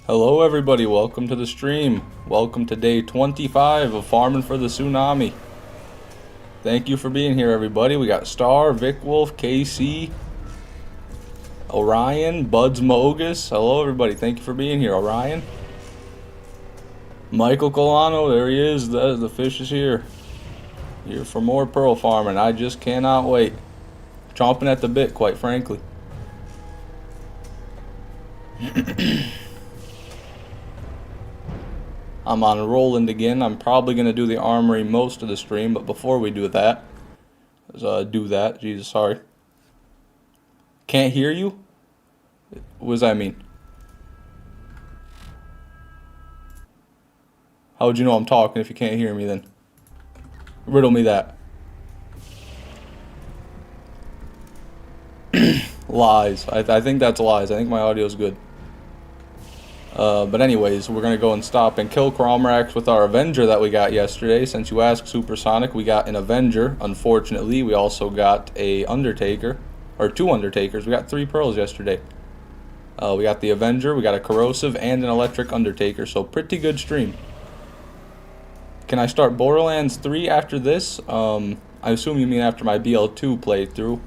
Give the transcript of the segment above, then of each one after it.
Hello everybody, welcome to the stream. Welcome to day 25 of Farming for the Tsunami. Thank you for being here everybody. We got Star, Vic Wolf, KC, Orion, Buds Mogus. Hello everybody, thank you for being here. Orion. Michael Colano, there he is. The fish is here. Here for more pearl farming. I just cannot wait. Chomping at the bit, quite frankly. I'm on Roland again. I'm probably going to do the Armory most of the stream, but before we do that, Jesus, sorry. Can't hear you? What does that mean? How would you know I'm talking if you can't hear me then? Riddle me that. Lies. I think that's lies. I think my audio's good. But anyways, we're going to go and stop and kill Crom Racks with our Avenger that we got yesterday. Since you asked, Supersonic, we got an Avenger. Unfortunately, we also got a Undertaker. Or two Undertakers. We got 3 pearls yesterday. We got the Avenger, we got a Corrosive, and an Electric Undertaker. So pretty good stream. Can I start Borderlands 3 after this? I assume you mean after my BL2 playthrough.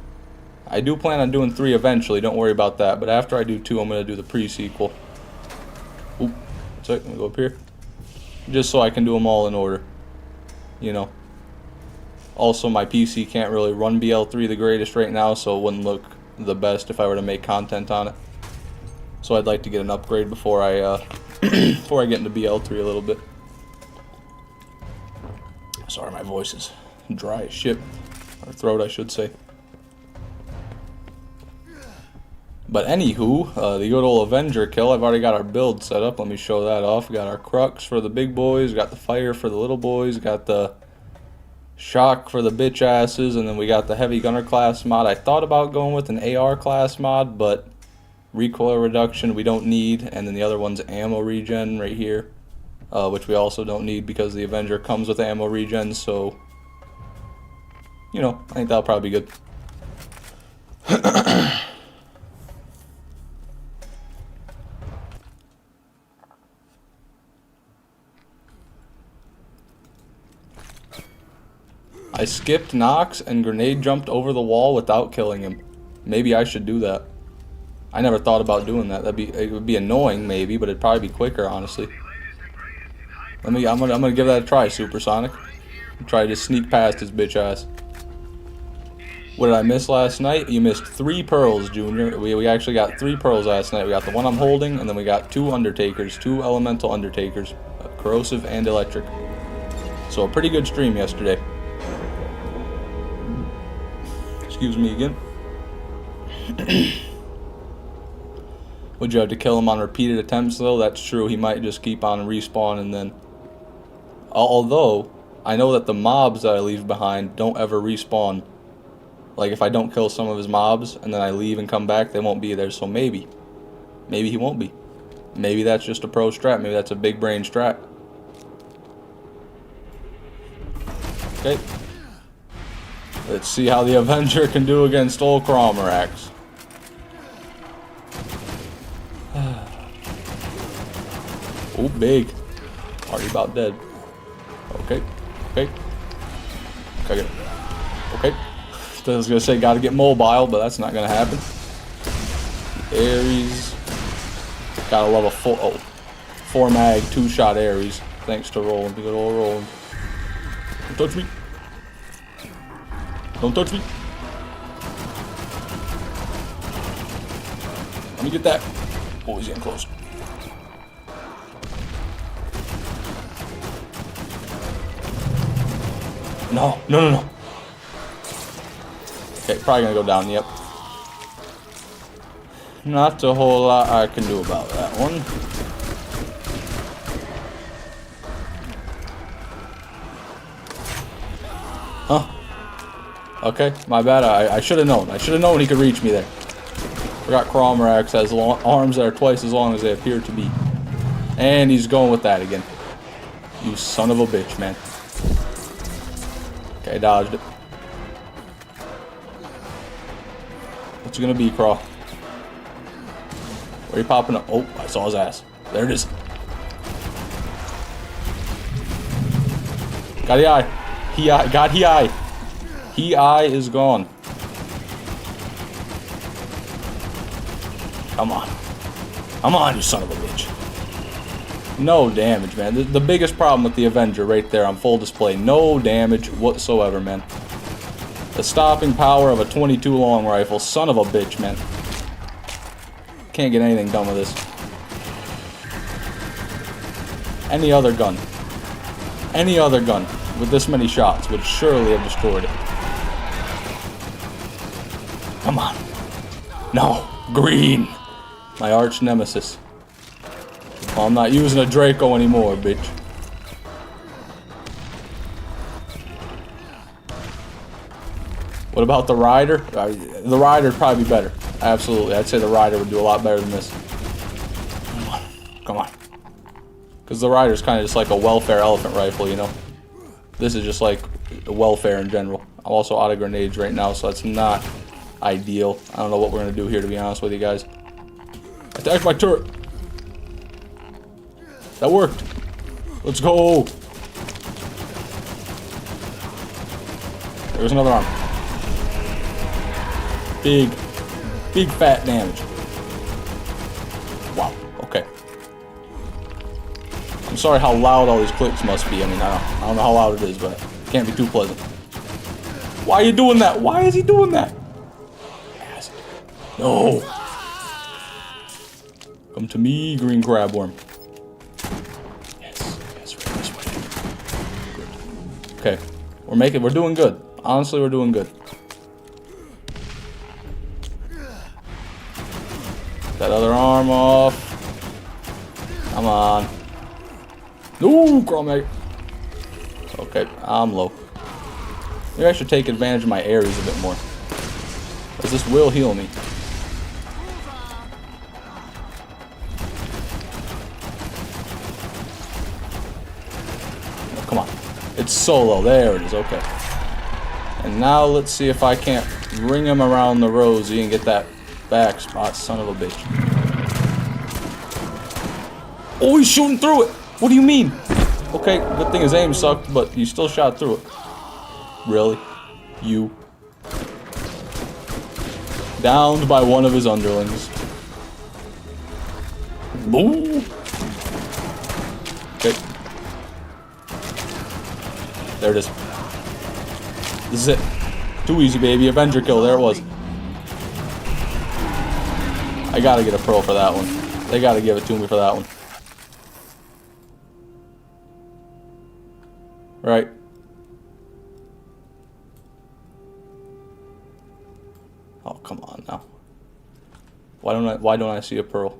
I do plan on doing 3 eventually, don't worry about that. But after I do 2, I'm going to do the pre-sequel. Oop, so let me go up here. Just so I can do them all in order. You know. Also, my PC can't really run BL3 the greatest right now, so it wouldn't look the best if I were to make content on it. So I'd like to get an upgrade before I before I get into BL3 a little bit. Sorry, my voice is dry as shit. Or throat, I should say. But anywho, the good old Avenger kill, I've already got our build set up. Let me show that off. We got our Crux for the big boys, got the Fire for the little boys, got the Shock for the bitch asses, and then we got the Heavy Gunner class mod. I thought about going with an AR class mod, but recoil reduction we don't need, and then the other one's ammo regen right here, which we also don't need because the Avenger comes with ammo regen, so, you know, I think that'll probably be good. I skipped Nox and grenade jumped over the wall without killing him. Maybe I should do that. I never thought about doing that. It would be annoying maybe, but it'd probably be quicker, honestly. I'm gonna give that a try, Supersonic. Try to sneak past his bitch ass. What did I miss last night? You missed 3 pearls, Junior. We actually got 3 pearls last night. We got the one I'm holding, and then we got 2 Undertakers, 2 elemental Undertakers, Corrosive and Electric. So a pretty good stream yesterday. Excuse me again. Would you have to kill him on repeated attempts though? That's true. He might just keep on respawn and then... Although, I know that the mobs that I leave behind don't ever respawn. Like if I don't kill some of his mobs and then I leave and come back, they won't be there. So maybe. Maybe he won't be. Maybe that's just a pro strat. Maybe that's a big brain strat. Okay. Let's see how the Avenger can do against old Crom Racks. Oh, big. Already about dead. Okay. Okay. Okay. Okay. I was going to say, got to get mobile, but that's not going to happen. Ares. Gotta love a 4 mag, 2-shot Ares. Thanks to Roland. Good old Roland. Don't touch me. Don't touch me. Let me get that. Oh, he's getting close. No, no, no, no. Okay, probably gonna go down, yep. Not a whole lot I can do about that one. Huh. Okay, my bad. I should have known. I should have known he could reach me there. Forgot Crom Racks has arms that are twice as long as they appear to be. And he's going with that again. You son of a bitch, man. Okay, dodged it. What's it gonna be, Craw? Where are you popping up? Oh, I saw his ass. There it is. Got the eye. Got he eye. He eye is gone. Come on. Come on, you son of a bitch. No damage, man. The biggest problem with the Avenger right there on full display. No damage whatsoever, man. The stopping power of a 22 long rifle. Son of a bitch, man. Can't get anything done with this. Any other gun with this many shots would surely have destroyed it. Come on. No. Green. My arch nemesis. Well, I'm not using a Draco anymore, bitch. What about the Rider? The Rider would probably be better. Absolutely. I'd say the Rider would do a lot better than this. Come on. Come on. Because the Rider's kind of just like a welfare elephant rifle, you know? This is just like welfare in general. I'm also out of grenades right now, so that's not ideal. I don't know what we're going to do here, to be honest with you guys. Attack my turret! That worked. Let's go! There's another arm. Big fat damage. Wow, okay. I'm sorry how loud all these clicks must be. I mean, I don't know how loud it is, but it can't be too pleasant. Why are you doing that? Why is he doing that? Yes. No. Come to me, green crabworm. Yes, right this way. Good. Okay, we're doing good. Honestly, we're doing good. That other arm off. Come on. No, Crom Racks. Okay, I'm low. Maybe I should take advantage of my Aries a bit more, because this will heal me. Oh, come on. It's solo. There it is. Okay. And now let's see if I can't ring him around the rosy and get that back spot, son of a bitch. Oh, he's shooting through it! What do you mean? Okay, good thing his aim sucked, but you still shot through it. Really? You? Downed by one of his underlings. Boo! Okay. There it is. This is it. Too easy, baby. Avenger kill. There it was. I gotta get a pro for that one. They gotta give it to me for that one. Right. Oh, come on now. Why don't I see a pearl?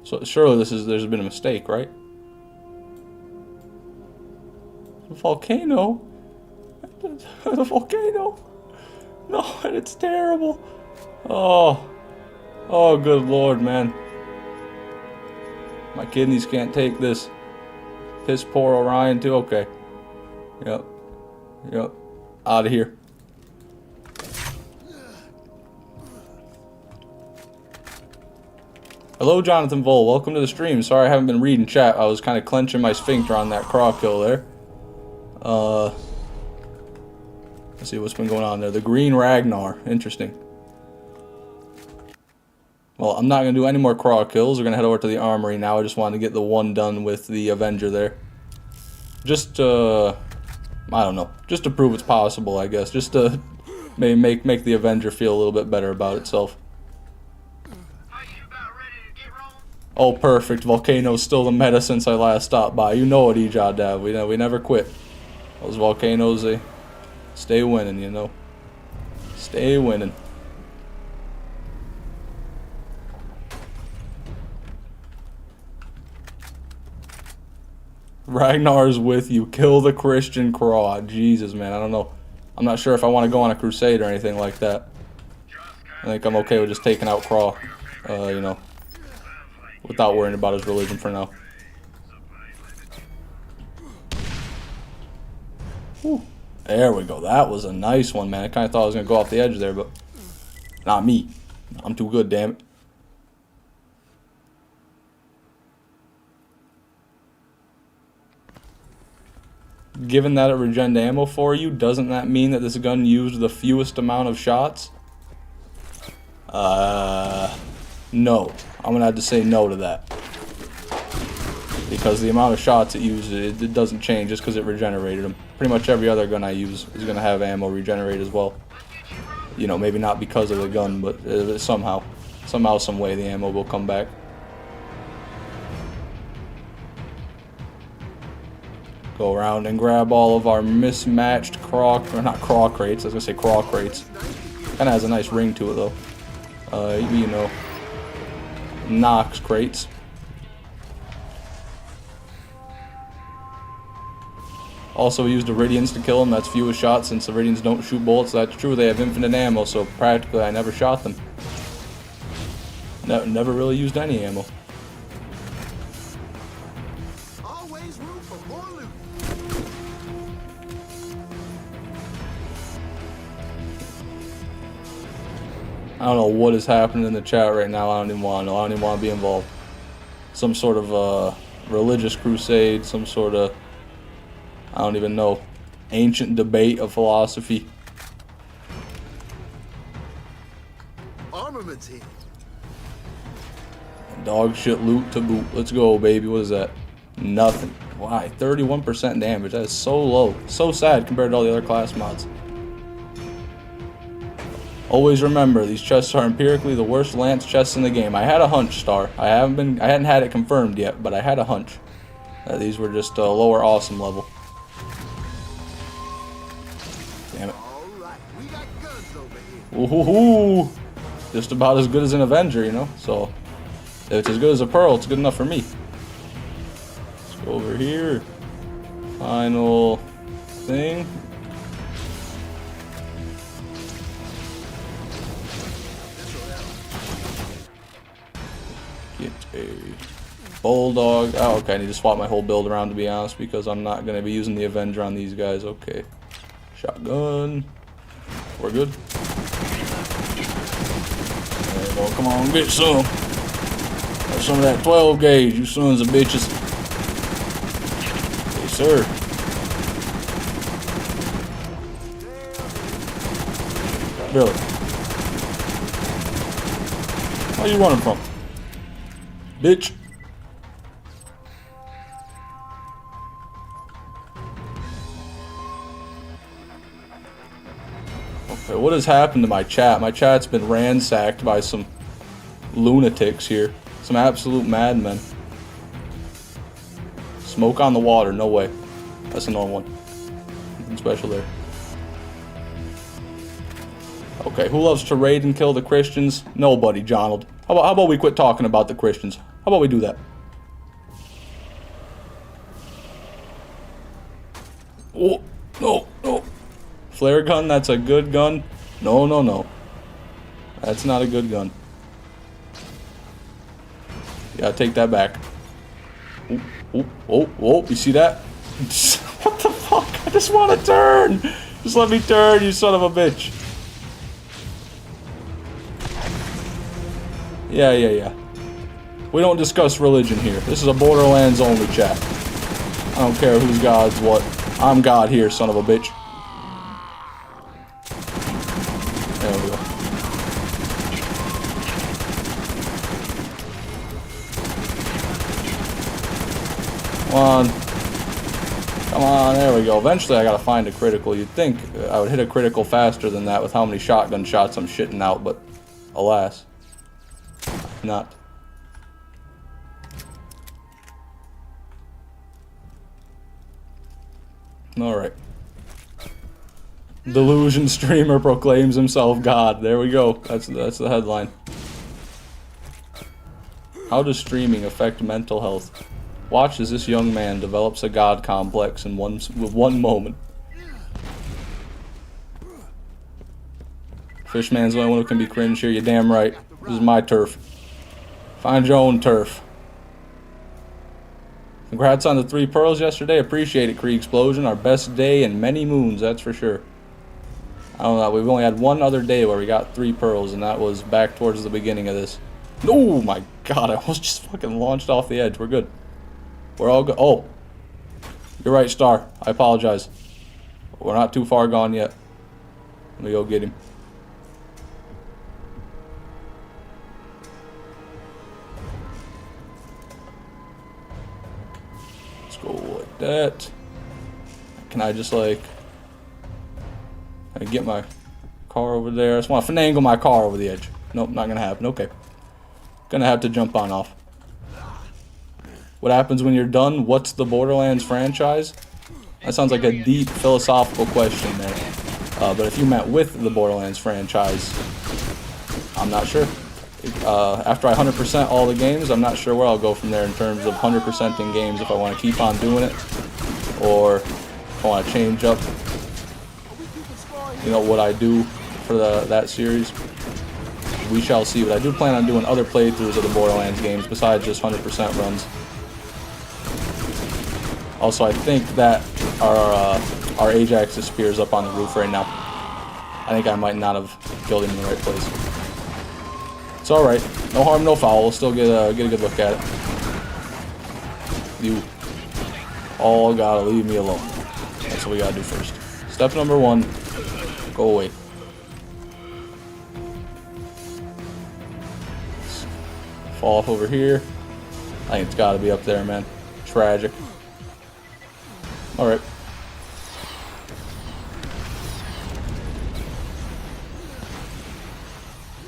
So surely there's been a mistake, right? The volcano. The volcano. No, it's terrible. Oh. Oh, good lord, man. My kidneys can't take this. Piss poor Orion too. Okay. Yep. Yep. Out of here. Hello, Jonathan Vole. Welcome to the stream. Sorry I haven't been reading chat. I was kind of clenching my sphincter on that craw kill there. Let's see what's been going on there. The Green Ragnar. Interesting. Well, I'm not going to do any more craw kills. We're going to head over to the Armory now. I just wanted to get the one done with the Avenger there. Just, I don't know. Just to prove it's possible, I guess. Just to maybe make the Avenger feel a little bit better about itself. Oh, perfect. Volcano's still the meta since I last stopped by. You know it, Ejadav. We never quit. Those volcanoes, they stay winning, you know. Stay winning. Ragnar's with you. Kill the Christian Craw. Jesus, man. I don't know. I'm not sure if I want to go on a crusade or anything like that. I think I'm okay with just taking out Craw. You know. Without worrying about his religion for now. Whew. There we go. That was a nice one, man. I kind of thought I was going to go off the edge there, but not me. I'm too good, damn it. given that it regened ammo for you, doesn't that mean that this gun used the fewest amount of shots? No. I'm gonna have to say no to that. Because the amount of shots it uses, it doesn't change just because it regenerated them. Pretty much every other gun I use is gonna have ammo regenerate as well. You know, maybe not because of the gun, but somehow, some way the ammo will come back. Go around and grab all of our mismatched not croc crates, I was gonna say croc crates. Kinda has a nice ring to it though. You know, Nox crates. Also used Iridians to kill them, that's fewest shots since Iridians don't shoot bullets, that's true, they have infinite ammo, so practically I never shot them. Never really used any ammo. Always room for more loot. I don't know what is happening in the chat right now, I don't even want to know, I don't even want to be involved. Some sort of religious crusade, some sort of, I don't even know, ancient debate of philosophy. Armaments here. Dog shit loot to boot. Let's go, baby. What is that? Nothing. Why? 31% damage. That is so low. So sad compared to all the other class mods. Always remember, these chests are empirically the worst lance chests in the game. I had a hunch, Star. I hadn't had it confirmed yet, but I had a hunch that these were just a lower awesome level. Damn it. Alright, we got guns over here. Ooh, just about as good as an Avenger, you know? So, if it's as good as a Pearl, it's good enough for me. Let's go over here. Final thing. Get a Bulldog. Oh, okay, I need to swap my whole build around to be honest, because I'm not going to be using the Avenger on these guys. Okay. Shotgun. We're good. There you go. Come on, get some. Got some of that 12 gauge, you sons of bitches. Yes, sir. Really? Where are you running from? Bitch. Okay, what has happened to my chat? My chat's been ransacked by some lunatics here. Some absolute madmen. Smoke on the water, no way. That's a normal one. Nothing special there. Okay, who loves to raid and kill the Christians? Nobody, Jonald. How about we quit talking about the Christians? How about we do that? Oh, no, no. Flare gun, that's a good gun. No, no, no. That's not a good gun. Yeah, take that back. Oh, oh, oh, oh, you see that? What the fuck? I just want to turn. Just let me turn, you son of a bitch. Yeah, yeah, yeah. We don't discuss religion here. This is a Borderlands only chat. I don't care whose God's what. I'm God here, son of a bitch. There we go. Come on. Come on, there we go. Eventually I gotta find a critical. You'd think I would hit a critical faster than that with how many shotgun shots I'm shitting out, but alas. Not. Alright. Delusion streamer proclaims himself God. There we go. That's the headline. How does streaming affect mental health? Watch as this young man develops a God complex in one moment. Fishman's the only one who can be cringe here. You're damn right. This is my turf. Find your own turf. Congrats on the 3 pearls yesterday. Appreciate it, Kree Explosion. Our best day in many moons, that's for sure. I don't know. We've only had one other day where we got 3 pearls, and that was back towards the beginning of this. Oh my god, I almost just fucking launched off the edge. We're good. We're all good. Oh. You're right, Star. I apologize. We're not too far gone yet. Let me go get him. Let's go like that. Can I just like... I get my car over there? I just want to finagle my car over the edge. Nope, not gonna happen. Okay. Gonna have to jump on off. What happens when you're done? What's the Borderlands franchise? That sounds like a deep philosophical question there. But if you meant with the Borderlands franchise, I'm not sure. After I 100% all the games, I'm not sure where I'll go from there in terms of 100%ing games, if I want to keep on doing it, or if I want to change up, you know, what I do for that series. We shall see, but I do plan on doing other playthroughs of the Borderlands games besides just 100% runs. Also, I think that our Ajax's spear is up on the roof right now. I think I might not have killed him in the right place. It's alright. No harm, no foul. We'll still get a good look at it. You all gotta leave me alone. That's what we gotta do first. Step number 1, go away. Fall off over here. I think it's gotta be up there, man. Tragic. Alright.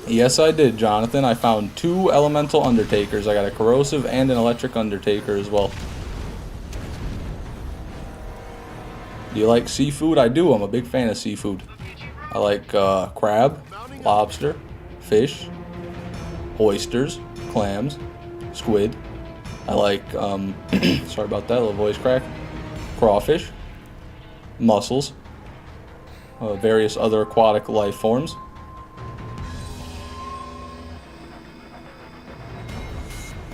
Yes, I did, Jonathan. I found 2 elemental undertakers. I got a corrosive and an electric undertaker as well. Do you like seafood? I do. I'm a big fan of seafood. I like crab, lobster, fish, oysters, clams, squid. I like, sorry about that, little voice crack. Crawfish, mussels, various other aquatic life forms.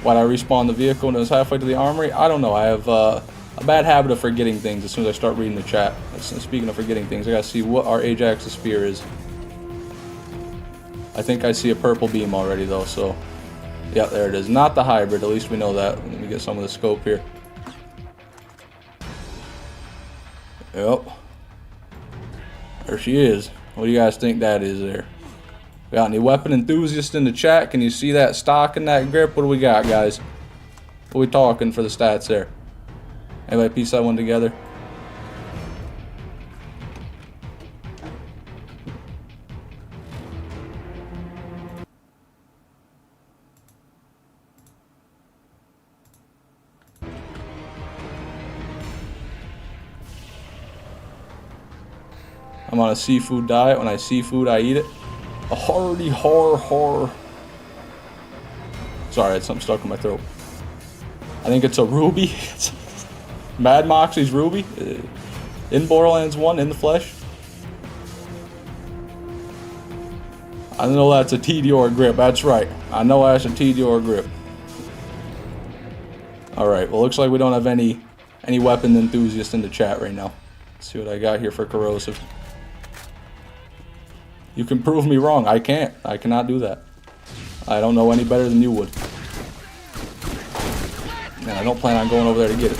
Why'd I respawn the vehicle when it was halfway to the armory? I don't know. I have a bad habit of forgetting things as soon as I start reading the chat. Speaking of forgetting things, I gotta see what our Ajax's spear is. I think I see a purple beam already though, so... Yeah, there it is. Not the hybrid, at least we know that. Let me get some of the scope here. Yep. There she is. What do you guys think that is there? Got any weapon enthusiasts in the chat? Can you see that stock and that grip? What do we got, guys? What are we talking for the stats there? Anybody piece that one together? I'm on a seafood diet. When I see food, I eat it. A hearty har. Sorry, I had something stuck in my throat. I think it's a ruby. Mad Moxie's ruby. In Borderlands 1, in the flesh. I know that's a TDR grip. That's right. I know that's a TDR grip. Alright, well, looks like we don't have any weapon enthusiasts in the chat right now. Let's see what I got here for corrosive. You can prove me wrong. I can't. I cannot do that. I don't know any better than you would. And I don't plan on going over there to get it.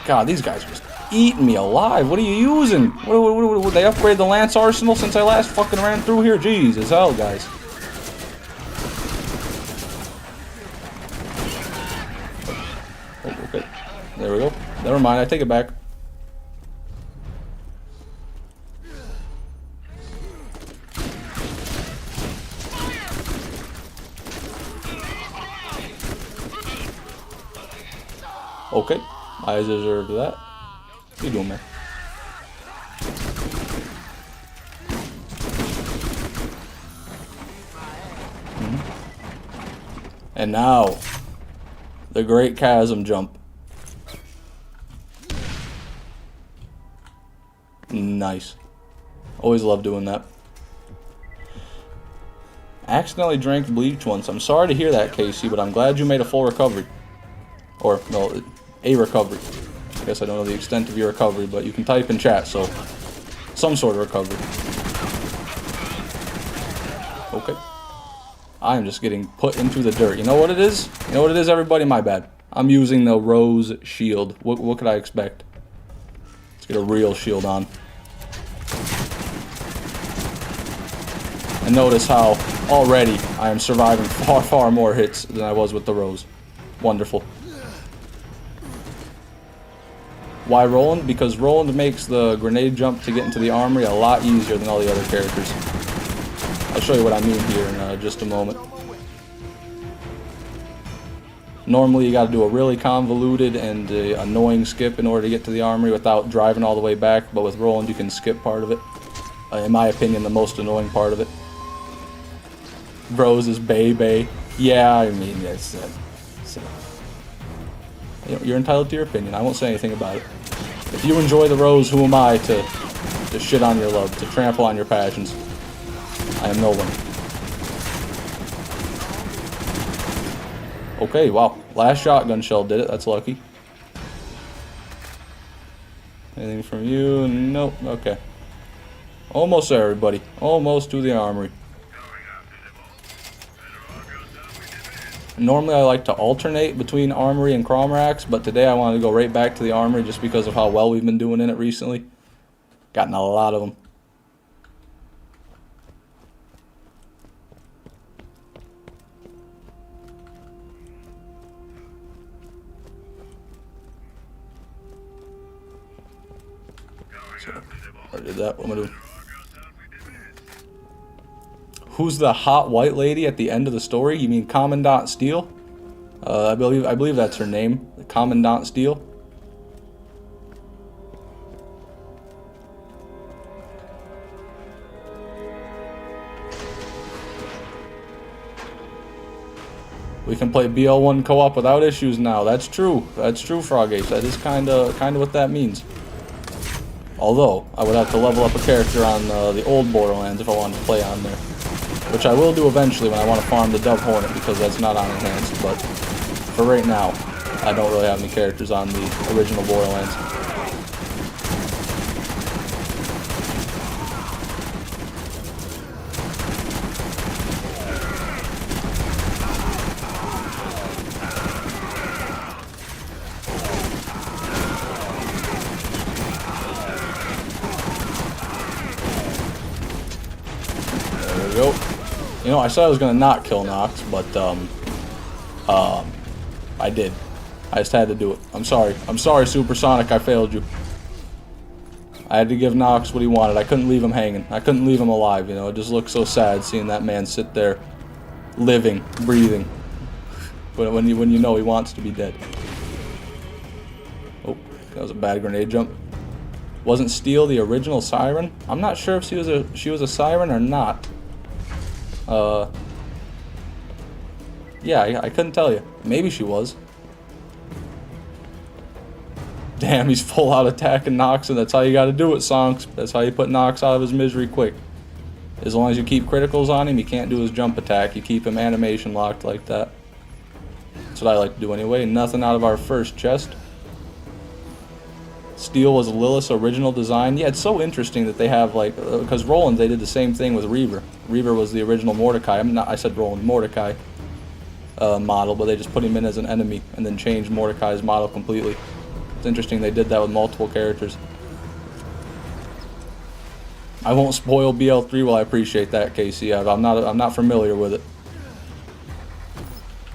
God, these guys are just eating me alive. What are you using? Would they upgrade the Lance Arsenal since I last fucking ran through here? Jesus hell, guys. Oh, okay. There we go. Never mind. I take it back. Okay, I deserve that. What you doing, man? And now, the Great Chasm Jump. Nice. Always love doing that. Accidentally drank bleach once. I'm sorry to hear that, Casey, but I'm glad you made a full recovery. Or, no, a recovery. I guess I don't know the extent of your recovery, but you can type in chat, so some sort of recovery. Okay. I am just getting put into the dirt. You know what it is? You know what it is, everybody? My bad. I'm using the Rose Shield. What could I expect? Get a real shield on. And notice how already I am surviving far, far more hits than I was with the Rose. Wonderful. Why Roland? Because Roland makes the grenade jump to get into the armory a lot easier than all the other characters. I'll show you what I mean here in just a moment. Normally you gotta do a really convoluted and annoying skip in order to get to the armory without driving all the way back, but with Roland you can skip part of it. In my opinion, the most annoying part of it. Bros is Bay. Yeah, I mean, yes. You're entitled to your opinion. I won't say anything about it. If you enjoy the Rose, who am I to shit on your love, to trample on your passions? I am no one. Okay, wow. Last shotgun shell did it. That's lucky. Anything from you? Nope. Okay. Almost there, everybody. Almost to the armory. Normally I like to alternate between Armory and Crom Racks, but today I wanted to go right back to the Armory just because of how well we've been doing in it recently. Gotten a lot of them. So, I did that. What am I doing? Who's the hot white lady at the end of the story? You mean Commandant Steele? I believe that's her name, Commandant Steele. We can play BL1 co-op without issues now. That's true. That's true, Frogage. That is kind of what that means. Although I would have to level up a character on the old Borderlands if I wanted to play on there. Which I will do eventually when I want to farm the Dove Hornet because that's not on enhanced, but for right now, I don't really have any characters on the original Borderlands. There we go. You know, I said I was going to not kill Nox, but, I did. I just had to do it. I'm sorry. I'm sorry, Supersonic, I failed you. I had to give Nox what he wanted. I couldn't leave him hanging. I couldn't leave him alive, you know. It just looks so sad seeing that man sit there, living, breathing, when you know he wants to be dead. Oh, that was a bad grenade jump. Wasn't Steel the original Siren? I'm not sure if she was a Siren or not. Yeah, I couldn't tell you. Maybe she was. Damn, he's full out attacking Nox, and that's how you gotta do it, Sonks. That's how you put Nox out of his misery quick. As long as you keep criticals on him, you can't do his jump attack. You keep him animation locked like that. That's what I like to do anyway. Nothing out of our first chest. Steel was Lilith's original design. Yeah, it's so interesting that they have, like, because Roland, they did the same thing with Reaver. Reaver was the original Mordecai. I said Roland, Mordecai model, but they just put him in as an enemy and then changed Mordecai's model completely. It's interesting they did that with multiple characters. I won't spoil BL3. Well, I appreciate that, Casey. I'm not familiar with it,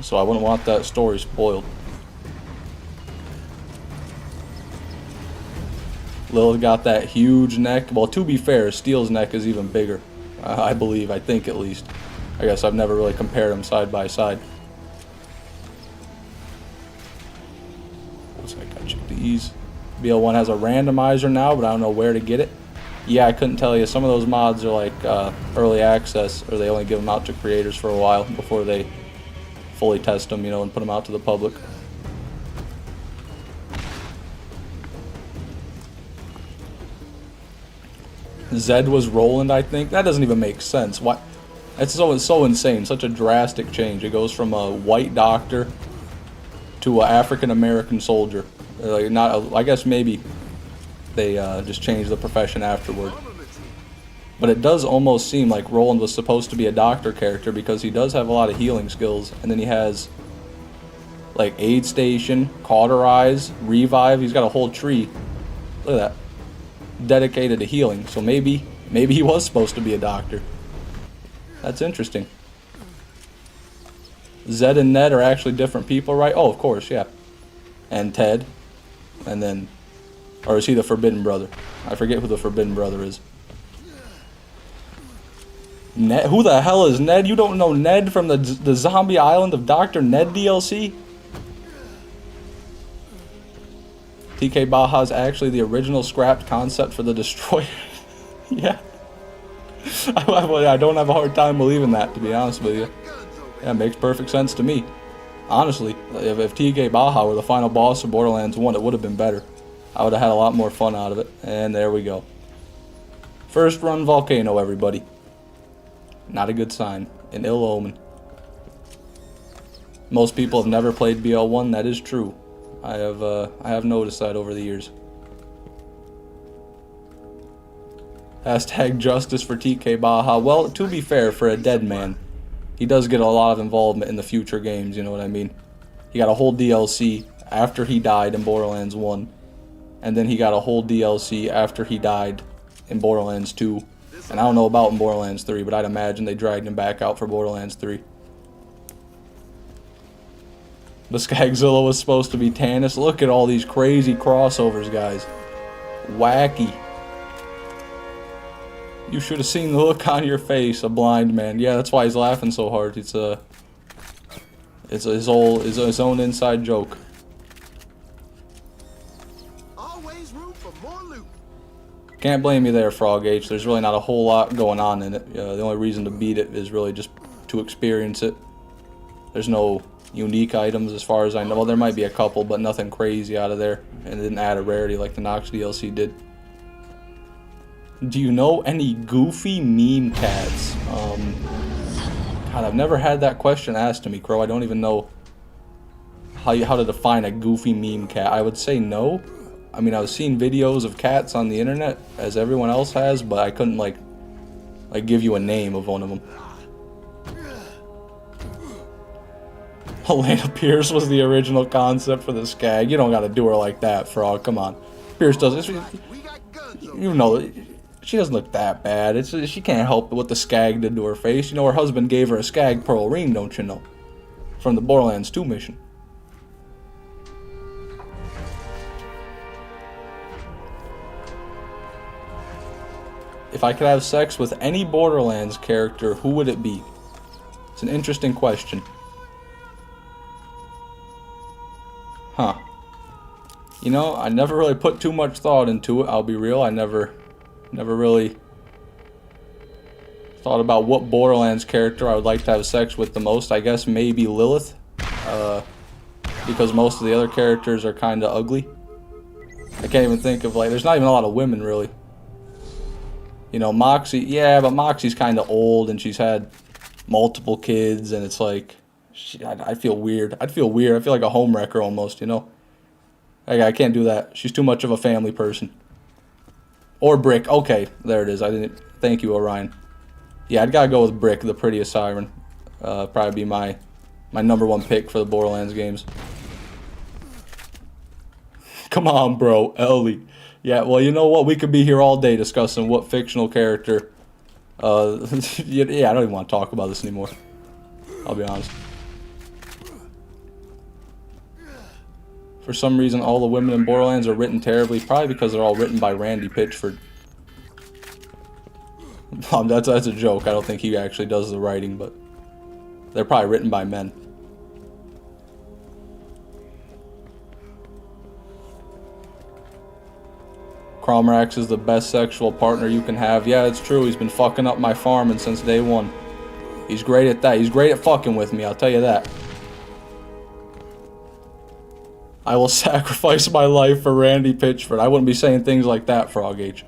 so I wouldn't want that story spoiled. Lilith got that huge neck. Well, to be fair, Steel's neck is even bigger. I believe. I think at least. I guess I've never really compared them side by side. Looks like I check these. BL1 has a randomizer now, but I don't know where to get it. Yeah, I couldn't tell you. Some of those mods are like early access, or they only give them out to creators for a while before they fully test them, you know, and put them out to the public. Zed was Roland, I think. That doesn't even make sense. Why? It's so insane. Such a drastic change. It goes from a white doctor to an African American soldier. Like I guess maybe they just changed the profession afterward. But it does almost seem like Roland was supposed to be a doctor character because he does have a lot of healing skills, and then he has like aid station, cauterize, revive. He's got a whole tree. Look at that. dedicated to healing. So maybe he was supposed to be a doctor. That's interesting. Zed and Ned are actually different people, right? Oh, of course, yeah. And Ted. And then... Or is he the Forbidden Brother? I forget who the Forbidden Brother is. Ned? Who the hell is Ned? You don't know Ned from the Zombie Island of Dr. Ned DLC? TK Baja's actually the original scrapped concept for the Destroyer. Yeah. I don't have a hard time believing that, to be honest with you. Yeah, it makes perfect sense to me. Honestly, if TK Baja were the final boss of Borderlands 1, it would have been better. I would have had a lot more fun out of it. And there we go. First run volcano, everybody. Not a good sign. An ill omen. Most people have never played BL1. That is true. I have noticed that over the years. Hashtag justice for TK Baja. Well, to be fair, for a dead man, he does get a lot of involvement in the future games, you know what I mean? He got a whole DLC after he died in Borderlands 1. And then he got a whole DLC after he died in Borderlands 2. And I don't know about in Borderlands 3, but I'd imagine they dragged him back out for Borderlands 3. The Skagzilla was supposed to be Tannis. Look at all these crazy crossovers, guys. Wacky. You should have seen the look on your face, a blind man. Yeah, that's why he's laughing so hard. It's his own inside joke. Always room for more loot. Can't blame you there, Frog H. There's really not a whole lot going on in it. The only reason to beat it is really just to experience it. There's no unique items as far as I know. Well, there might be a couple, but nothing crazy out of there. And it didn't add a rarity like the Nox DLC did. Do you know any goofy meme cats? God, I've never had that question asked to me, Crow. I don't even know how to define a goofy meme cat. I would say no. I mean, I've seen videos of cats on the internet, as everyone else has, but I couldn't, like give you a name of one of them. Helena Pierce was the original concept for the Skag. You don't gotta do her like that, Frog. Come on. Pierce does it. You know, she doesn't look that bad. She can't help what the Skag did to her face. You know, her husband gave her a Skag pearl ring, don't you know? From the Borderlands 2 mission. If I could have sex with any Borderlands character, who would it be? It's an interesting question. Huh. You know, I never really put too much thought into it, I'll be real. I never really thought about what Borderlands character I would like to have sex with the most. I guess maybe Lilith. Because most of the other characters are kind of ugly. I can't even think of, like, there's not even a lot of women, really. You know, Moxie, yeah, but Moxie's kind of old and she's had multiple kids and it's like, I feel weird. I'd feel weird. I feel like a homewrecker almost, you know? I can't do that. She's too much of a family person. Or Brick. Okay, there it is. I didn't. Thank you, Orion. Yeah, I'd gotta go with Brick, the prettiest siren. Probably be my #1 pick for the Borderlands games. Come on, bro. Ellie. Yeah, well, you know what? We could be here all day discussing what fictional character... yeah, I don't even want to talk about this anymore. I'll be honest. For some reason, all the women in Borderlands are written terribly. Probably because they're all written by Randy Pitchford. That's a joke. I don't think he actually does the writing, but... they're probably written by men. Crom Racks is the best sexual partner you can have. Yeah, it's true. He's been fucking up my farming since day one. He's great at that. He's great at fucking with me, I'll tell you that. I will sacrifice my life for Randy Pitchford. I wouldn't be saying things like that, Frog H.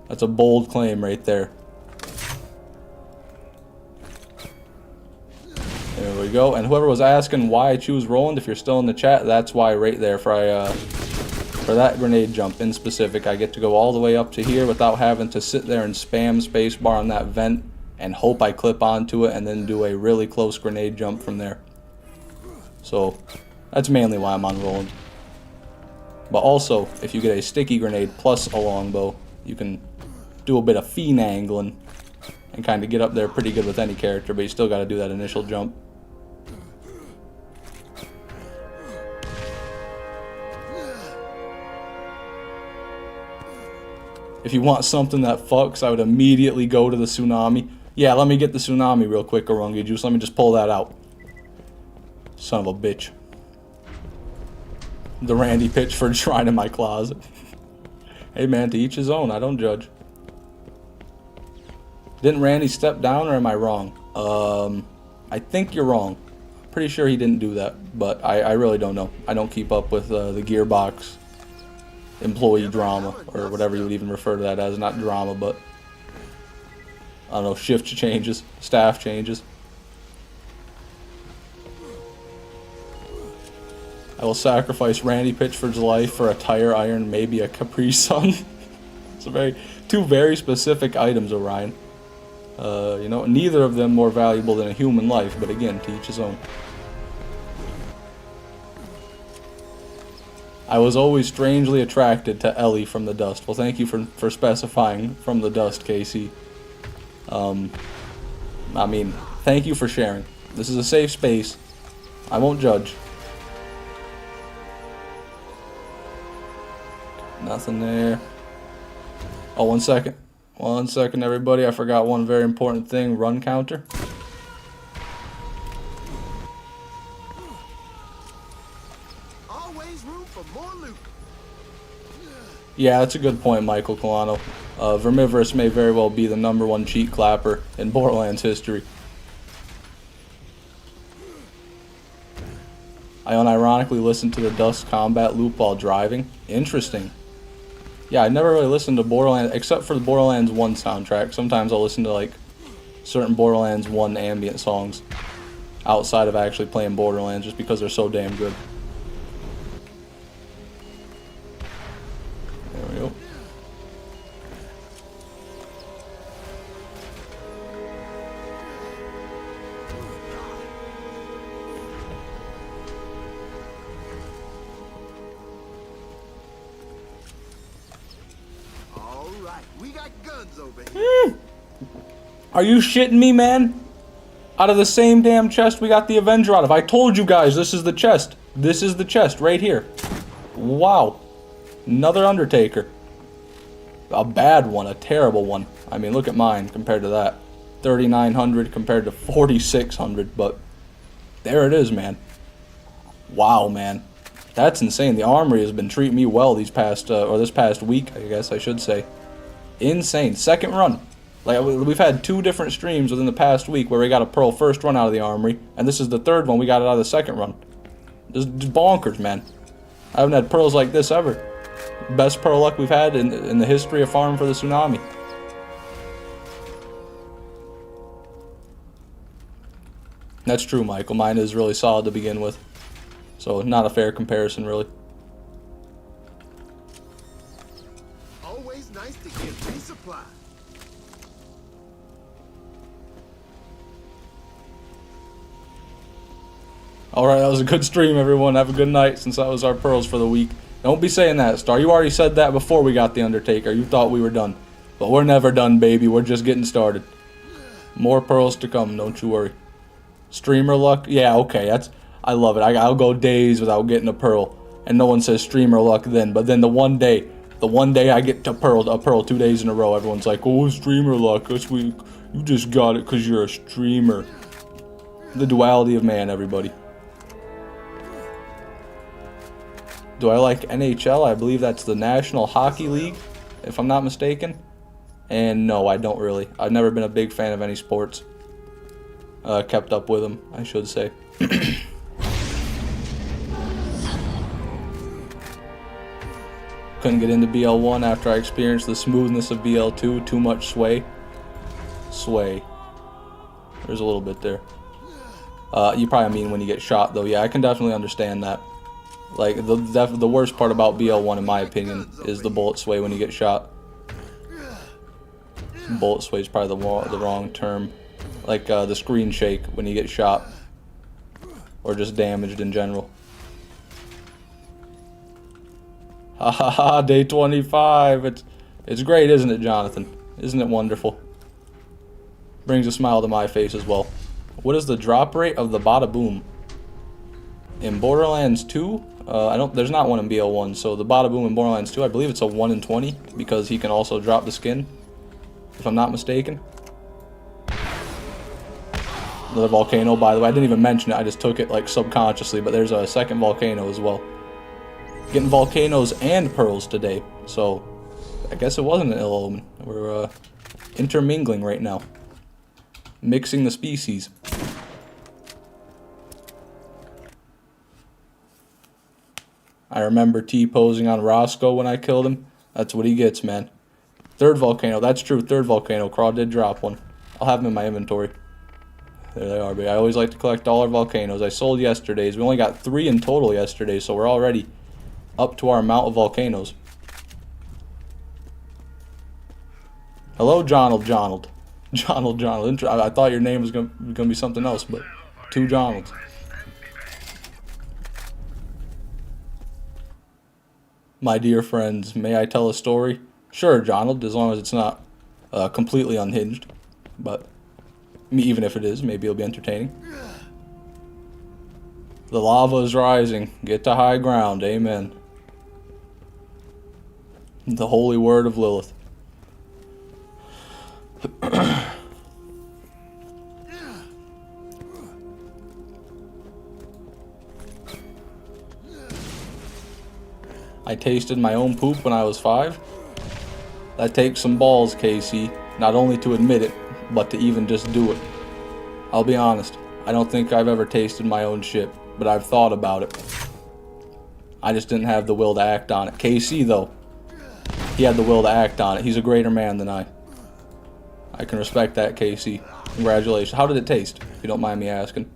That's a bold claim right there. There we go. And whoever was asking why I choose Roland, if you're still in the chat, that's why right there. For that grenade jump in specific, I get to go all the way up to here without having to sit there and spam spacebar on that vent and hope I clip onto it and then do a really close grenade jump from there. So, that's mainly why I'm on Roland. But also, if you get a sticky grenade plus a longbow, You can do a bit of finagling and kind of get up there pretty good with any character, but you still got to do that initial jump. If you want something that fucks, I would immediately go to the Tsunami. Yeah, let me get the Tsunami real quick, Orungi Juice. Let me just pull that out. Son of a bitch. The Randy Pitchford shrine in my closet. Hey man, to each his own. I don't judge. Didn't Randy step down, or am I wrong? I think you're wrong. Pretty sure he didn't do that, but I really don't know. I don't keep up with the Gearbox employee drama, or whatever you would even refer to that as. Not drama, but I don't know, shift changes, staff changes. I will sacrifice Randy Pitchford's life for a tire iron, maybe a Capri Sun. It's two very specific items, Orion. You know, neither of them more valuable than a human life, but again, to each his own. I was always strangely attracted to Ellie from the Dust. Well, thank you for specifying from the Dust, Casey. I mean, thank you for sharing. This is a safe space. I won't judge. Nothing there. Oh, 1 second. 1 second, everybody. I forgot one very important thing. Run counter. Always room for more loot. Yeah, that's a good point, Michael Colano. Vermivorous may very well be the #1 cheat clapper in Borderlands history. I unironically listened to the Dust combat loop while driving. Interesting. Yeah, I never really listened to Borderlands, except for the Borderlands 1 soundtrack. Sometimes I'll listen to, like, certain Borderlands 1 ambient songs outside of actually playing Borderlands, just because they're so damn good. There we go. All right, we got guns over here. Are you shitting me, man? Out of the same damn chest we got the Avenger out of. I told you guys, this is the chest. This is the chest right here. Wow. Another Undertaker. A bad one, a terrible one. I mean, look at mine compared to that. 3,900 compared to 4,600, but there it is, man. Wow, man. That's insane. The Armory has been treating me well these past, or this past week, I guess I should say. Insane. Second run. Like, we've had 2 different streams within the past week where we got a Pearl first run out of the Armory, and this is the 3rd one we got it out of the 2nd run. Just bonkers, man. I haven't had Pearls like this ever. Best Pearl luck we've had in the history of farm for the Tsunami. That's true, Michael. Mine is really solid to begin with. So, not a fair comparison, really. Always nice to get resupply. Alright, that was a good stream, everyone. Have a good night, since that was our Pearls for the week. Don't be saying that, Star. You already said that before we got the Undertaker. You thought we were done. But we're never done, baby. We're just getting started. More Pearls to come, don't you worry. Streamer luck? Yeah, okay. I love it. I'll go days without getting a Pearl. And no one says streamer luck then. But then the one day I get a Pearl 2 days in a row, everyone's like, oh, streamer luck. You just got it because you're a streamer. The duality of man, everybody. Do I like NHL? I believe that's the National Hockey League, if I'm not mistaken. And no, I don't really. I've never been a big fan of any sports. Kept up with them, I should say. Couldn't get into BL1 after I experienced the smoothness of BL2. Too much sway. Sway. There's a little bit there. You probably mean when you get shot, though. Yeah, I can definitely understand that. Like, the worst part about BL1, in my opinion, is the bullet sway when you get shot. Bullet sway is probably the wrong term. Like, the screen shake when you get shot. Or just damaged in general. Ha ha ha, day 25. It's great, isn't it, Jonathan? Isn't it wonderful? Brings a smile to my face as well. What is the drop rate of the Bada Boom? In Borderlands 2, there's not one in BL1, so the Bada Boom in Borderlands 2, I believe it's a 1 in 20, because he can also drop the skin, if I'm not mistaken. Another volcano, by the way. I didn't even mention it, I just took it like subconsciously, but there's a second volcano as well. Getting volcanoes and pearls today, so I guess it wasn't an ill omen. We're intermingling right now. Mixing the species. I remember T-posing on Roscoe when I killed him. That's what he gets, man. Third volcano, that's true, third volcano. Craw did drop one. I'll have them in my inventory. There they are, baby. I always like to collect all our volcanoes. I sold yesterday's. We only got 3 in total yesterday, so we're already up to our amount of volcanoes. Hello, Jonald. Jonald. I thought your name was gonna be something else, but 2 Jonalds. My dear friends, may I tell a story? Sure, Jonald, as long as it's not completely unhinged. But even if it is, maybe it'll be entertaining. The lava is rising. Get to high ground. Amen. The holy word of Lilith. I tasted my own poop when I was 5. That takes some balls, KC. Not only to admit it, but to even just do it. I'll be honest, I don't think I've ever tasted my own shit, but I've thought about it. I just didn't have the will to act on it. KC, though, he had the will to act on it. He's a greater man than I. I can respect that, KC. Congratulations. How did it taste, if you don't mind me asking?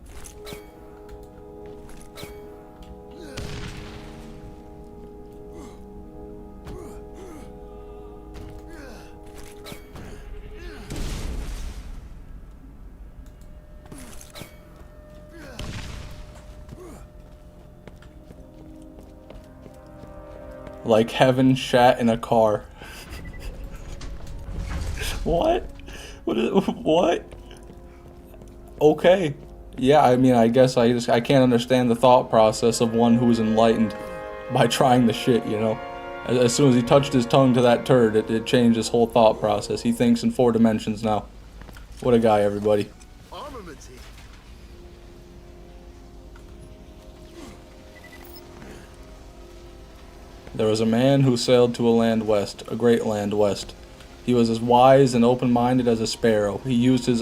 Like heaven shat in a car. What? What? Okay. Yeah, I mean, I guess I can't understand the thought process of one who's enlightened by trying the shit, you know? As soon as he touched his tongue to that turd, it changed his whole thought process. He thinks in 4 dimensions now. What a guy, everybody. There was a man who sailed to a land west, a great land west. He was as wise and open-minded as a sparrow. He used his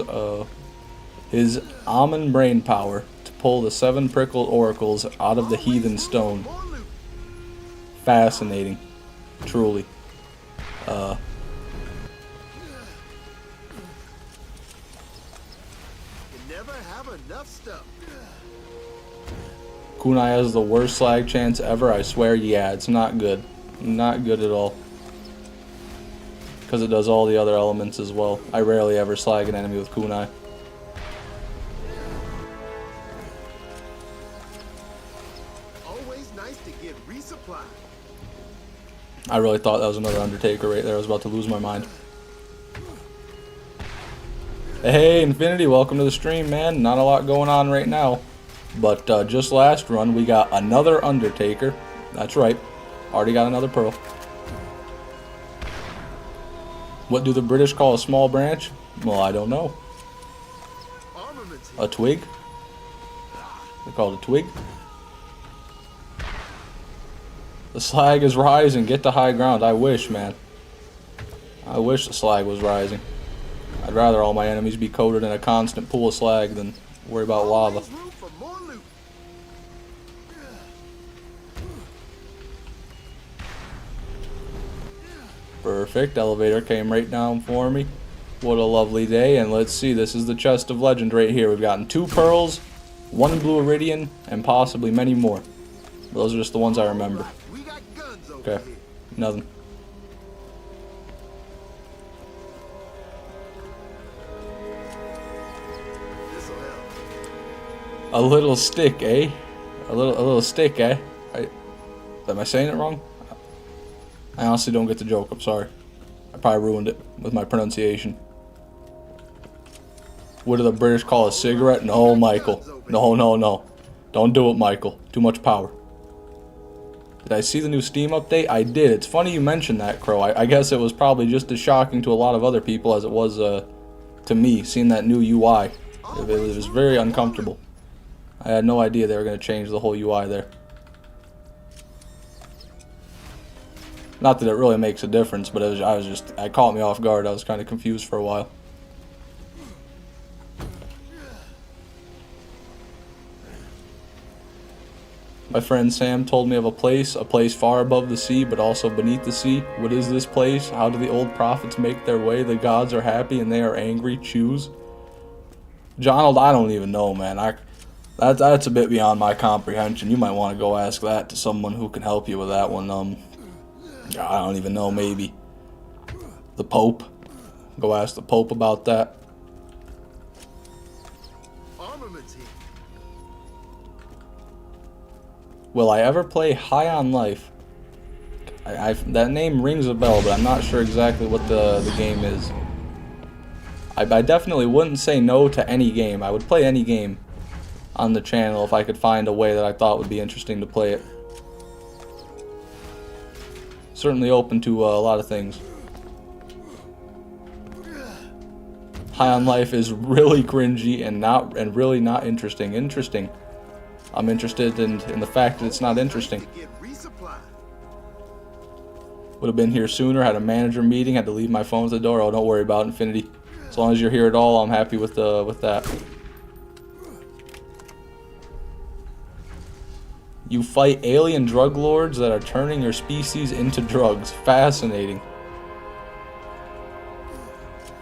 almond brain power to pull the 7 prickled oracles out of the heathen stone. Fascinating, truly. You never have enough stuff. Kunai has the worst slag chance ever. I swear, yeah, it's not good. Not good at all. Because it does all the other elements as well. I rarely ever slag an enemy with Kunai. Always nice to get resupply. I really thought that was another Undertaker right there. I was about to lose my mind. Hey, Infinity, welcome to the stream, man. Not a lot going on right now. But just last run, we got another Undertaker. That's right. Already got another pearl. What do the British call a small branch? Well, I don't know. A twig? They call it a twig? The slag is rising. Get to high ground. I wish, man. I wish the slag was rising. I'd rather all my enemies be coated in a constant pool of slag than worry about lava. Perfect. Elevator came right down for me. What a lovely day. And let's see. This is the chest of legend right here. We've gotten 2 pearls, 1 blue iridium, and possibly many more. Those are just the ones I remember. Okay. Nothing. A little stick, eh? A little stick, eh? Am I saying it wrong? I honestly don't get the joke. I'm sorry. I probably ruined it with my pronunciation. What do the British call a cigarette? No, Michael. No, no, no. Don't do it, Michael. Too much power. Did I see the new Steam update? I did. It's funny you mentioned that, Crow. I guess it was probably just as shocking to a lot of other people as it was to me, seeing that new UI. It was very uncomfortable. I had no idea they were going to change the whole UI there. Not that it really makes a difference, but it caught me off guard. I was kind of confused for a while. My friend Sam told me of a place far above the sea, but also beneath the sea. What is this place? How do the old prophets make their way? The gods are happy and they are angry. Choose. Jonald, I don't even know, man. That's a bit beyond my comprehension. You might want to go ask that to someone who can help you with that one. I don't even know. Maybe the Pope. Go ask the Pope about that. Will I ever play High on Life? That name rings a bell, but I'm not sure exactly what the game is. I definitely wouldn't say no to any game. I would play any game on the channel if I could find a way that I thought would be interesting to play it. Certainly open to a lot of things. High on Life is really cringy and really not interesting. Interesting. I'm interested in the fact that it's not interesting. Would have been here sooner, had a manager meeting, had to leave my phone at the door. Oh, don't worry about it, Infinity. As long as you're here at all, I'm happy with that. You fight alien drug lords that are turning your species into drugs. Fascinating.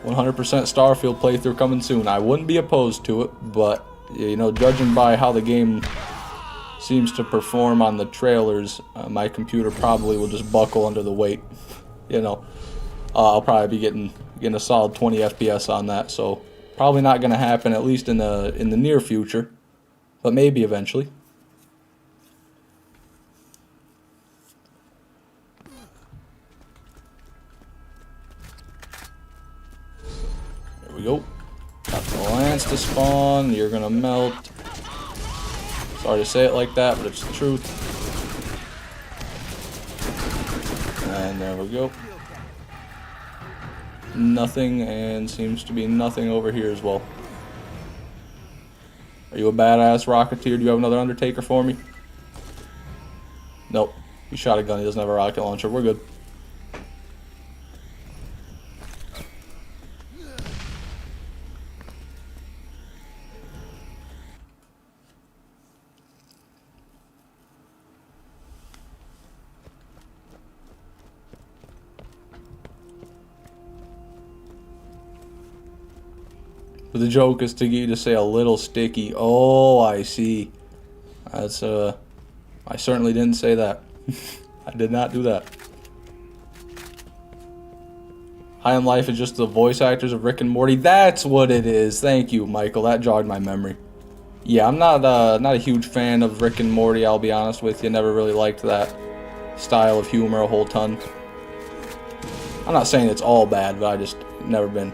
100% Starfield playthrough coming soon. I wouldn't be opposed to it, but you know, judging by how the game seems to perform on the trailers, my computer probably will just buckle under the weight. You know, I'll probably be getting a solid 20 FPS on that, so probably not going to happen, at least in the near future, but maybe eventually. There we go. Got the lance to spawn. You're gonna melt. Sorry to say it like that, but it's the truth. And there we go. Nothing, and seems to be nothing over here as well. Are you a badass Rocketeer? Do you have another Undertaker for me? Nope. He shot a gun. He doesn't have a rocket launcher. We're good. But the joke is to get you to say a little sticky. Oh, I see. That's, I certainly didn't say that. I did not do that. High on Life is just the voice actors of Rick and Morty. That's what it is. Thank you, Michael. That jogged my memory. Yeah, I'm not a huge fan of Rick and Morty, I'll be honest with you. Never really liked that style of humor a whole ton. I'm not saying it's all bad, but I just never been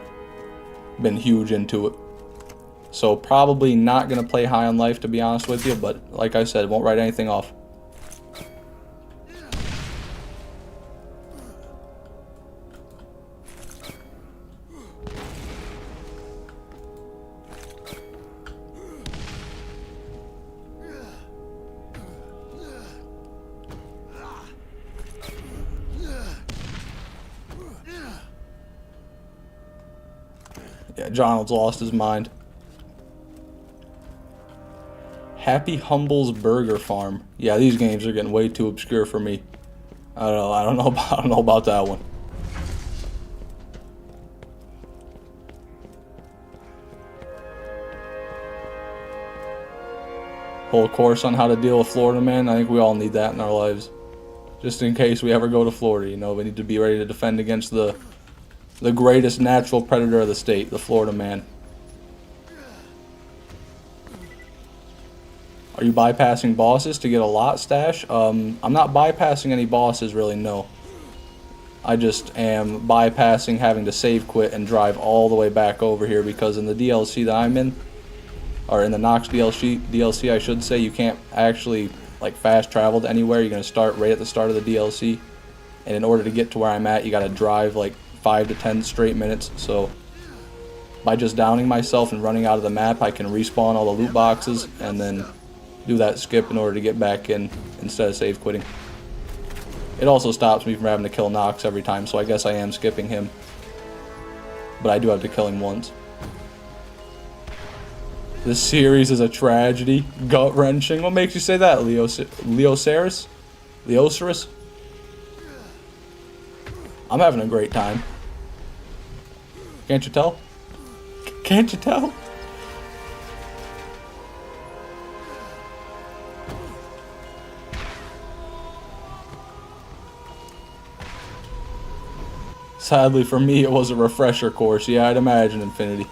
huge into it. So probably not gonna play High on Life, to be honest with you, but like I said, won't write anything off. Yeah, Jonald's lost his mind. Happy Humble's Burger Farm. Yeah, these games are getting way too obscure for me. I don't know about that one. Whole course on how to deal with Florida man. I think we all need that in our lives. Just in case we ever go to Florida, you know, we need to be ready to defend against the greatest natural predator of the state, the Florida man. Are you bypassing bosses to get a lot stash? I'm not bypassing any bosses, really, no. I just am bypassing having to save quit and drive all the way back over here because in the DLC that I'm in, or in the Nox DLC I should say, you can't actually like fast travel to anywhere. You're going to start right at the start of the DLC, and in order to get to where I'm at, you got to drive like 5 to 10 straight minutes. So by just downing myself and running out of the map, I can respawn all the loot boxes and then do that skip in order to get back in instead of save quitting. It also stops me from having to kill Nox every time, so I guess I am skipping him. But I do have to kill him once. This series is a tragedy. Gut-wrenching. What makes you say that, Leoceras? Leoceras? I'm having a great time. Can't you tell? Can't you tell? Sadly for me, it was a refresher course. Yeah, I'd imagine, Infinity.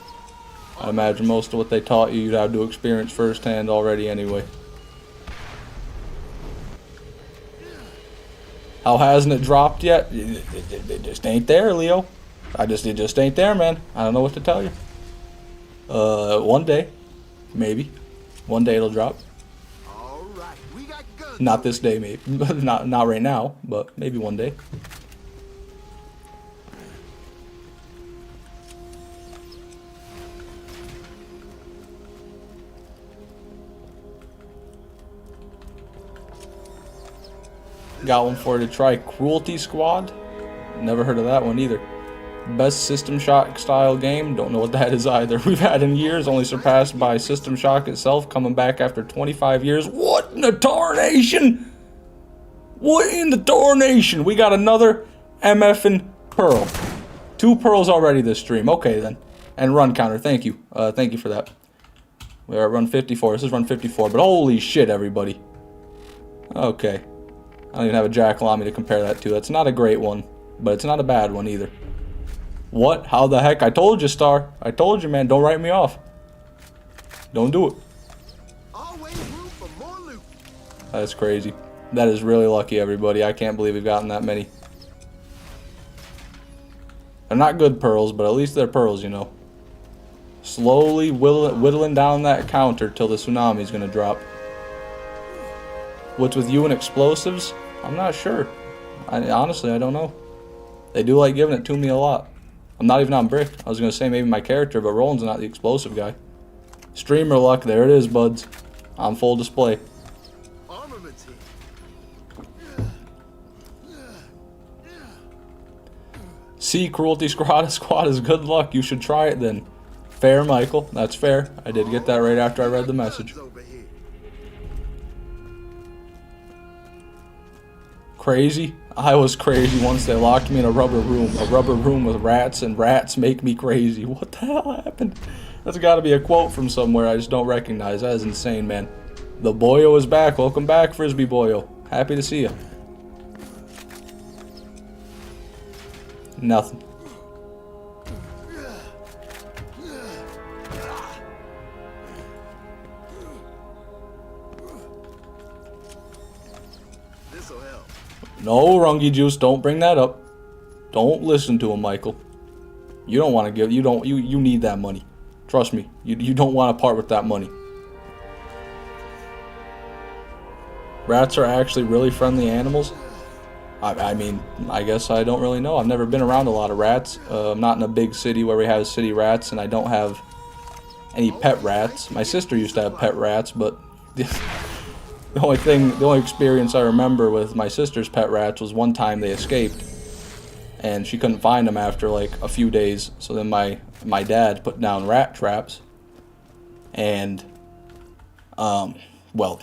I imagine most of what they taught you, you'd have to experience firsthand already anyway. How hasn't it dropped yet? It just ain't there, Leo. It just ain't there, man. I don't know what to tell you. One day, maybe. One day it'll drop. All right, we got guns. Not this day, maybe. not right now, but maybe one day. Got one for you to try. Cruelty Squad? Never heard of that one either. Best System Shock style game? Don't know what that is either. We've had in years, only surpassed by System Shock itself, coming back after 25 years. What in the tarnation? What in the tarnation? We got another MFing Pearl. 2 pearls already this stream. Okay then. And run counter. Thank you. Thank you for that. We're at run 54. This is run 54. But holy shit, everybody. Okay. I don't even have a jackal on me to compare that to. That's not a great one, but it's not a bad one either. What? How the heck? I told you, Star. I told you, man. Don't write me off. Don't do it. Always room for more loot. That's crazy. That is really lucky, everybody. I can't believe we've gotten that many. They're not good pearls, but at least they're pearls, you know. Slowly whittling down that counter till the tsunami is going to drop. What's with you and explosives? I'm not sure. Honestly, I don't know. They do like giving it to me a lot. I'm not even on brick. I was going to say maybe my character, but Roland's not the explosive guy. Streamer luck, there it is, buds. On full display. Armaments here. See, Cruelty Squad is good luck. You should try it then. Fair, Michael. That's fair. I did get that right after I read the message. Crazy? I was crazy once they locked me in a rubber room. A rubber room with rats, and rats make me crazy. What the hell happened? That's got to be a quote from somewhere I just don't recognize. That is insane, man. The boyo is back. Welcome back, Frisbee boyo. Happy to see you. Nothing. This'll help. No, Rungy Juice, don't bring that up. Don't listen to him, Michael. You don't want to give, you need that money. Trust me, you don't want to part with that money. Rats are actually really friendly animals. I mean, I guess I don't really know. I've never been around a lot of rats. I'm not in a big city where we have city rats, and I don't have any pet rats. My sister used to have pet rats, but the only experience I remember with my sister's pet rats was one time they escaped, and she couldn't find them after like a few days. So then my dad put down rat traps, and well,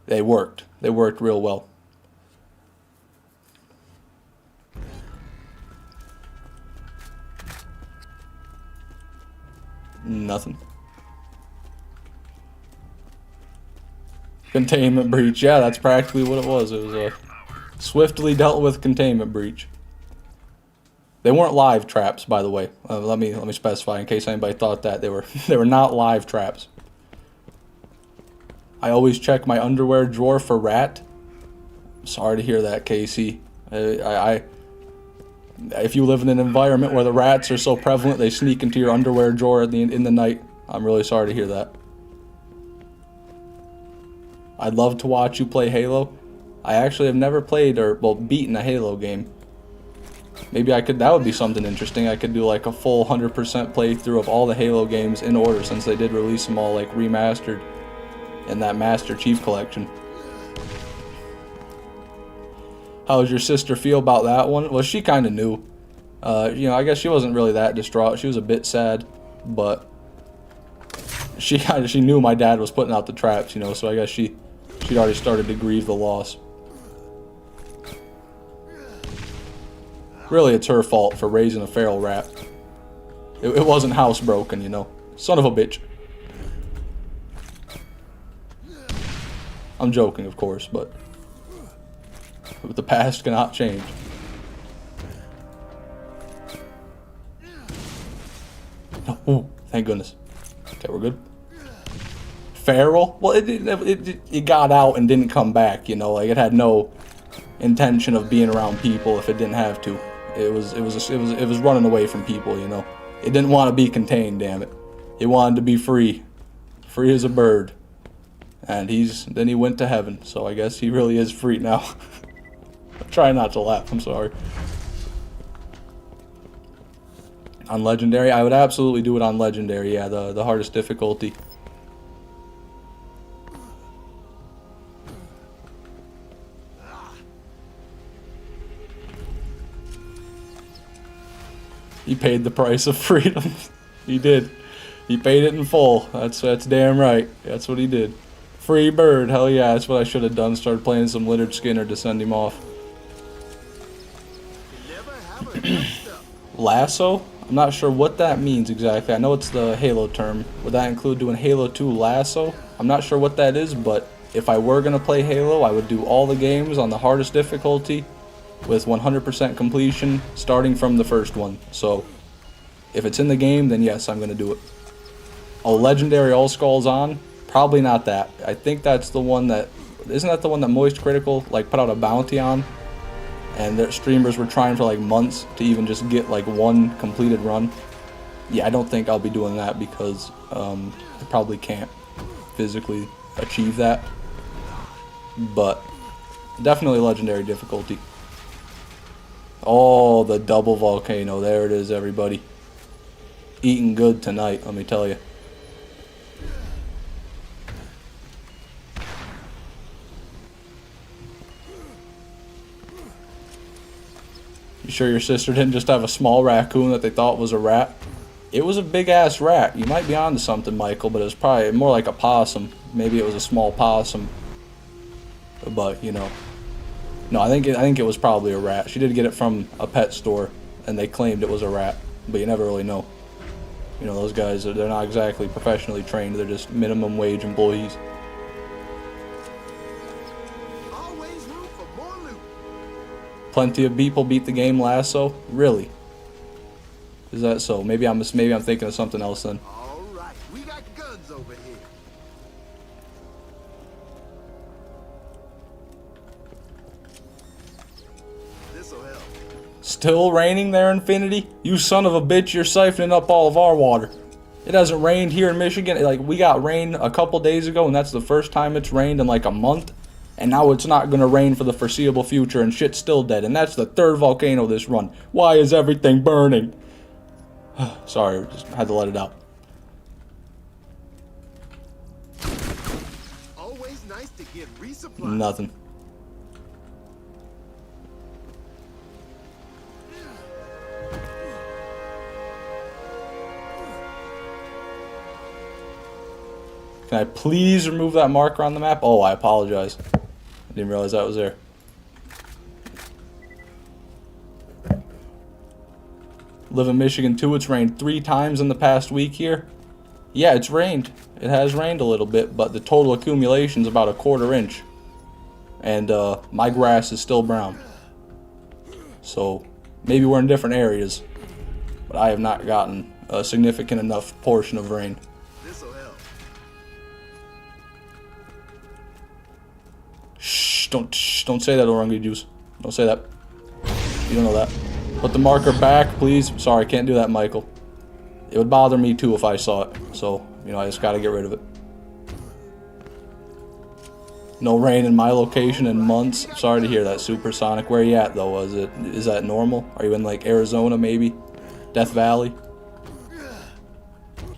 they worked. They worked real well. Nothing. Containment breach. Yeah, that's practically what it was. It was a swiftly dealt with containment breach. They weren't live traps, by the way. Let me specify in case anybody thought that they were not live traps. I always check my underwear drawer for rat. Sorry to hear that, Casey. If you live in an environment where the rats are so prevalent they sneak into your underwear drawer in the night, I'm really sorry to hear that. I'd love to watch you play Halo. I actually have never played or, well, beaten a Halo game. Maybe I could, that would be something interesting. I could do like a full 100% playthrough of all the Halo games in order, since they did release them all like remastered in that Master Chief collection. How does your sister feel about that one? Well, she kind of knew. You know, I guess she wasn't really that distraught. She was a bit sad, but she knew my dad was putting out the traps, you know, so I guess she'd already started to grieve the loss. Really, it's her fault for raising a feral rat. It wasn't housebroken, you know. Son of a bitch. I'm joking, of course, but the past cannot change. Oh, thank goodness. Okay, we're good. Feral? Well, it got out and didn't come back, you know. Like, it had no intention of being around people if it didn't have to. It was running away from people, you know. It didn't want to be contained, damn it. It wanted to be free. Free as a bird. And then he went to heaven, so I guess he really is free now. Try not to laugh, I'm sorry. On Legendary? I would absolutely do it on Legendary, yeah, the hardest difficulty. He paid the price of freedom. He did. He paid it in full. That's damn right. That's what he did. Free bird. Hell yeah, that's what I should have done. Started playing some Leonard Skinner to send him off. Lasso? I'm not sure what that means exactly. I know it's the Halo term. Would that include doing Halo 2 Lasso? I'm not sure what that is, but if I were going to play Halo, I would do all the games on the hardest difficulty with 100% completion starting from the first one. So if it's in the game, then yes, I'm going to do it. Oh, Legendary All Skulls on? Probably not that. I think that's the one that... Isn't that the one that Moist Critical like put out a bounty on? And their streamers were trying for like months to even just get like one completed run. Yeah, I don't think I'll be doing that because I probably can't physically achieve that. But definitely Legendary difficulty. Oh, the double volcano. There it is, everybody. Eating good tonight, let me tell you. You sure your sister didn't just have a small raccoon that they thought was a rat? It was a big-ass rat. You might be onto something, Michael, but it was probably more like a possum. Maybe it was a small possum. But, you know. No, I think it was probably a rat. She did get it from a pet store, and they claimed it was a rat. But you never really know. You know, those guys, they're not exactly professionally trained. They're just minimum wage employees. Always room for more loot. Plenty of people beat the game Lasso? Really? Is that so? Maybe I'm thinking of something else then. All right, we got guns over here. This'll help. Still raining there, Infinity? You son of a bitch, you're siphoning up all of our water. It hasn't rained here in Michigan. Like, we got rain a couple days ago, and that's the first time it's rained in like a month. And now it's not going to rain for the foreseeable future, and shit's still dead. And that's the third volcano this run. Why is everything burning? Sorry, just had to let it out. Always nice to get resupplied. Nothing. Can I please remove that marker on the map? Oh, I apologize. I didn't realize that was there. Live in Michigan too. It's rained 3 times in the past week here. Yeah, it's rained. It has rained a little bit, but the total accumulation is about 1/4 inch. And my grass is still brown. So maybe we're in different areas, but I have not gotten a significant enough portion of rain. This'll help. Shh, don't say that, Orange Juice. Don't say that. You don't know that. Put the marker back, please. Sorry, can't do that, Michael. It would bother me too if I saw it. So, you know, I just gotta get rid of it. No rain in my location in months. Sorry to hear that, Supersonic. Where are you at, though? Is that normal? Are you in, like, Arizona, maybe? Death Valley?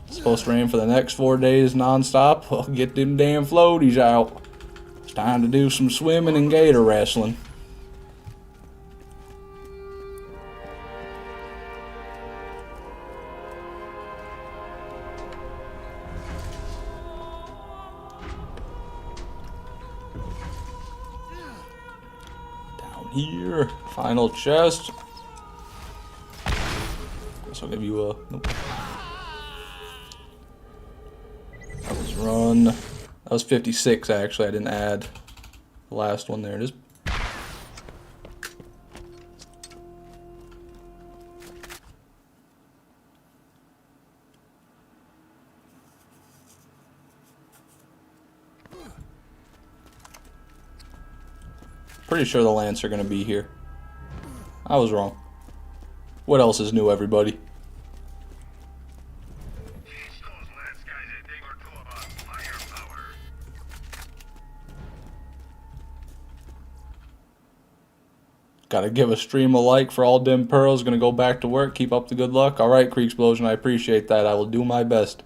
It's supposed to rain for the next 4 days non-stop. Well, get them damn floaties out. It's time to do some swimming and gator wrestling. Here, final chest. Guess I'll give you a. Nope. That was run. That was 56 actually. I didn't add the last one. There it is. Pretty sure the Lance are going to be here. I was wrong. What else is new, everybody? Gotta give a stream a like for all dim pearls. Gonna go back to work. Keep up the good luck. Alright, Creek Explosion, I appreciate that. I will do my best.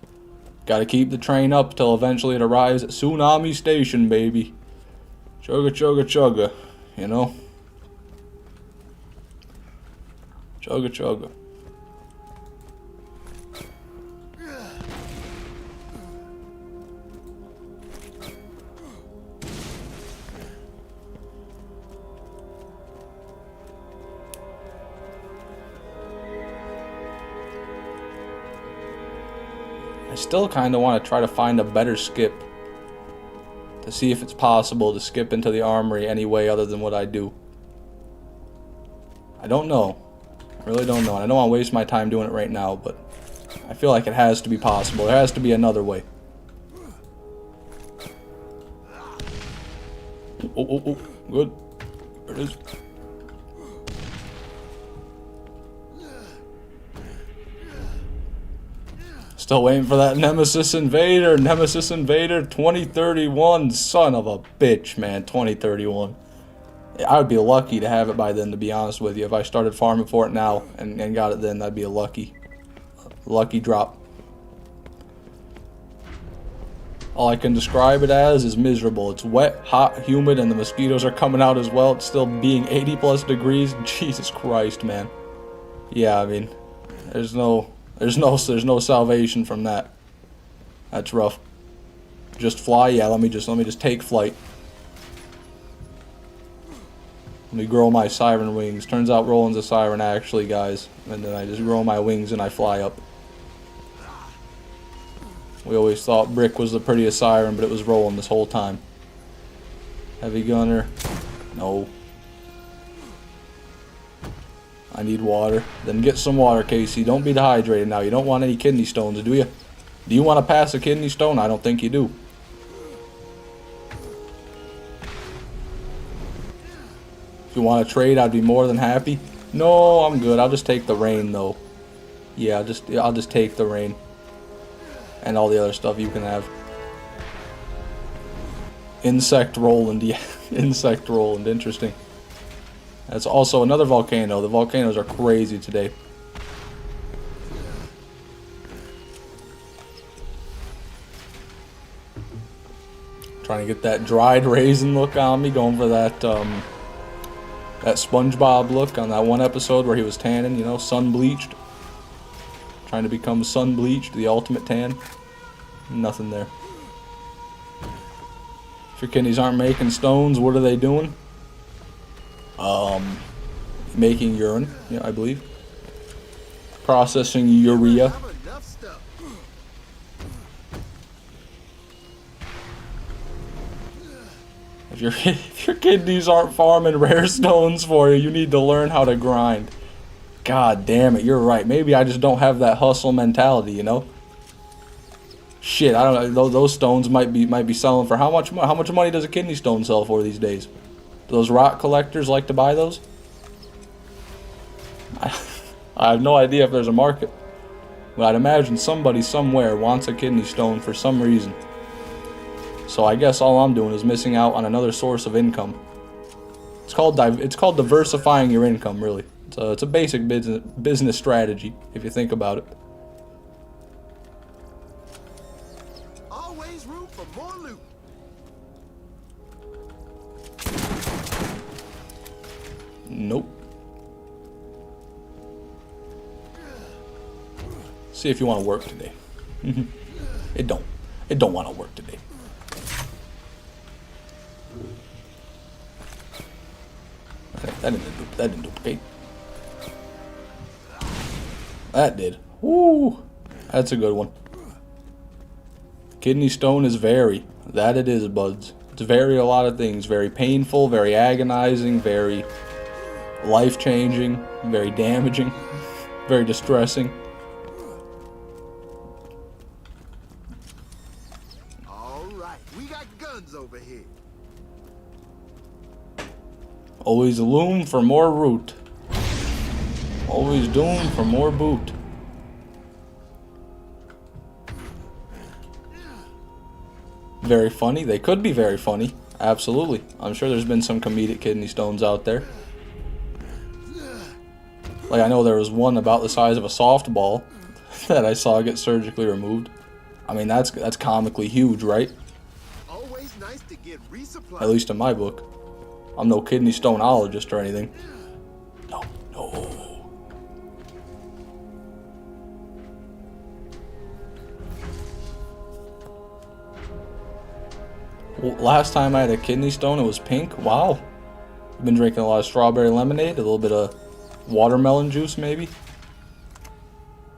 Gotta keep the train up till eventually it arrives at Tsunami Station, baby. Chugga, chugga, chugga. You know? Chugga, chugga. I still kind of want to try to find a better skip. To see if it's possible to skip into the armory any way other than what I do. I don't know. I really don't know. And I don't want to waste my time doing it right now, but I feel like it has to be possible. There has to be another way. Oh, good. There it is. Still waiting for that Nemesis Invader. Nemesis Invader 2031. Son of a bitch, man. 2031. I would be lucky to have it by then, to be honest with you. If I started farming for it now and got it then, that'd be a lucky drop. All I can describe it as is miserable. It's wet, hot, humid, and the mosquitoes are coming out as well. It's still being 80 plus degrees. Jesus Christ, man. Yeah, I mean, there's no salvation from that. That's rough. Just fly? Yeah, let me just take flight. Let me grow my siren wings. Turns out Roland's a siren actually, guys. And then I just grow my wings and I fly up. We always thought Brick was the prettiest siren, but it was Roland this whole time. Heavy gunner. No. I need water. Then get some water, Casey. Don't be dehydrated now. You don't want any kidney stones, do you? Do you want to pass a kidney stone? I don't think you do. If you want to trade, I'd be more than happy. No, I'm good. I'll just take the rain, though. Yeah, I'll just take the rain. And all the other stuff you can have. Insect Roland, yeah. Insect Roland, interesting. That's also another volcano. The volcanoes are crazy today. Trying to get that dried raisin look on me. Going for that that SpongeBob look on that one episode where he was tanning, you know, sun bleached. Trying to become sun bleached, the ultimate tan. Nothing there. If your kidneys aren't making stones, what are they doing? Making urine, yeah, I believe. Processing urea. If your kidneys aren't farming rare stones for you, you need to learn how to grind. God damn it, you're right. Maybe I just don't have that hustle mentality, you know? Shit, I don't know. Those stones might be selling for how much money does a kidney stone sell for these days? Do those rock collectors like to buy those? I have no idea if there's a market. But I'd imagine somebody somewhere wants a kidney stone for some reason. So I guess all I'm doing is missing out on another source of income. It's called diversifying your income, really. It's a basic business strategy, if you think about it. Always room for more loot. Nope. See if you want to work today. It don't. It don't want to work today. That didn't duplicate. That did. Woo! That's a good one. Kidney stone is very. That it is, buds. It's very a lot of things. Very painful, very agonizing, very life-changing, very damaging, very distressing. All right, we got guns over here. Always loom for more root. Always doom for more boot. Very funny. They could be very funny. Absolutely. I'm sure there's been some comedic kidney stones out there. Like I know there was one about the size of a softball that I saw get surgically removed. I mean that's comically huge, right? Always nice to get resupplied. At least in my book. I'm no kidney stoneologist or anything. No. Well, last time I had a kidney stone, it was pink. Wow. I've been drinking a lot of strawberry lemonade, a little bit of watermelon juice, maybe.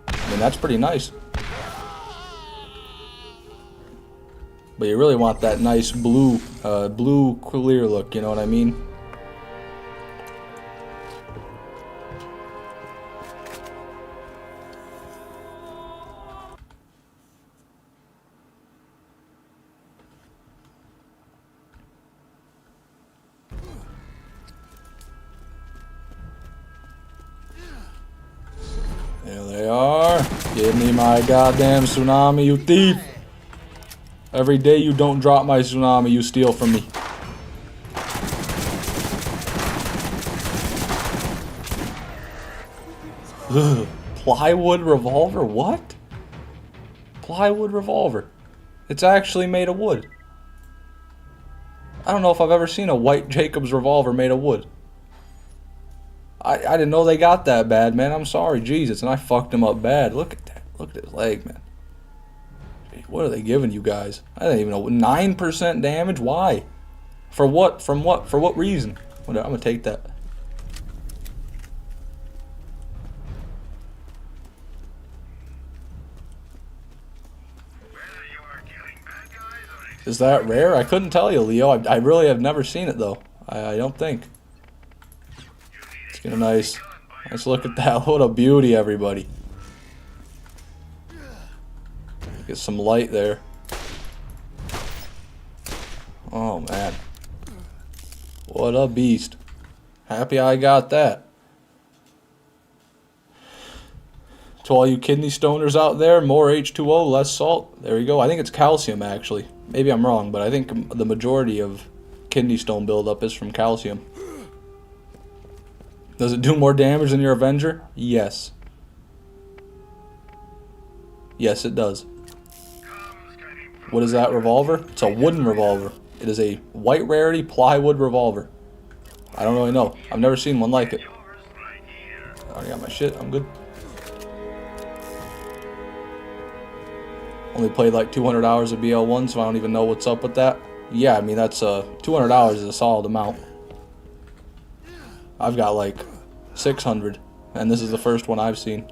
I mean, that's pretty nice. But you really want that nice blue clear look, you know what I mean? There they are. Give me my goddamn Tsunami, you thief! Every day you don't drop my Tsunami, you steal from me. Ugh. Plywood revolver? What? Plywood revolver. It's actually made of wood. I don't know if I've ever seen a white Jacobs revolver made of wood. I didn't know they got that bad, man. I'm sorry, Jesus, and I fucked him up bad. Look at that. Look at his leg, man. What are they giving you guys? I didn't even know. 9% damage? Why? For what? From what? For what reason? Whatever, I'm gonna take that. Is that rare? I couldn't tell you, Leo. I really have never seen it, though. I don't think. Let's get a nice look at that. What a beauty, everybody. Get some light there. Oh, man. What a beast. Happy I got that. To all you kidney stoners out there, more H2O, less salt. There you go. I think it's calcium, actually. Maybe I'm wrong, but I think the majority of kidney stone buildup is from calcium. Does it do more damage than your Avenger? Yes. Yes, it does. What is that revolver? It's a wooden revolver. It is a white rarity plywood revolver. I don't really know. I've never seen one like it. I already got my shit. I'm good. Only played like 200 hours of BL1, so I don't even know what's up with that. Yeah, I mean, that's 200 hours is a solid amount. I've got like 600, and this is the first one I've seen.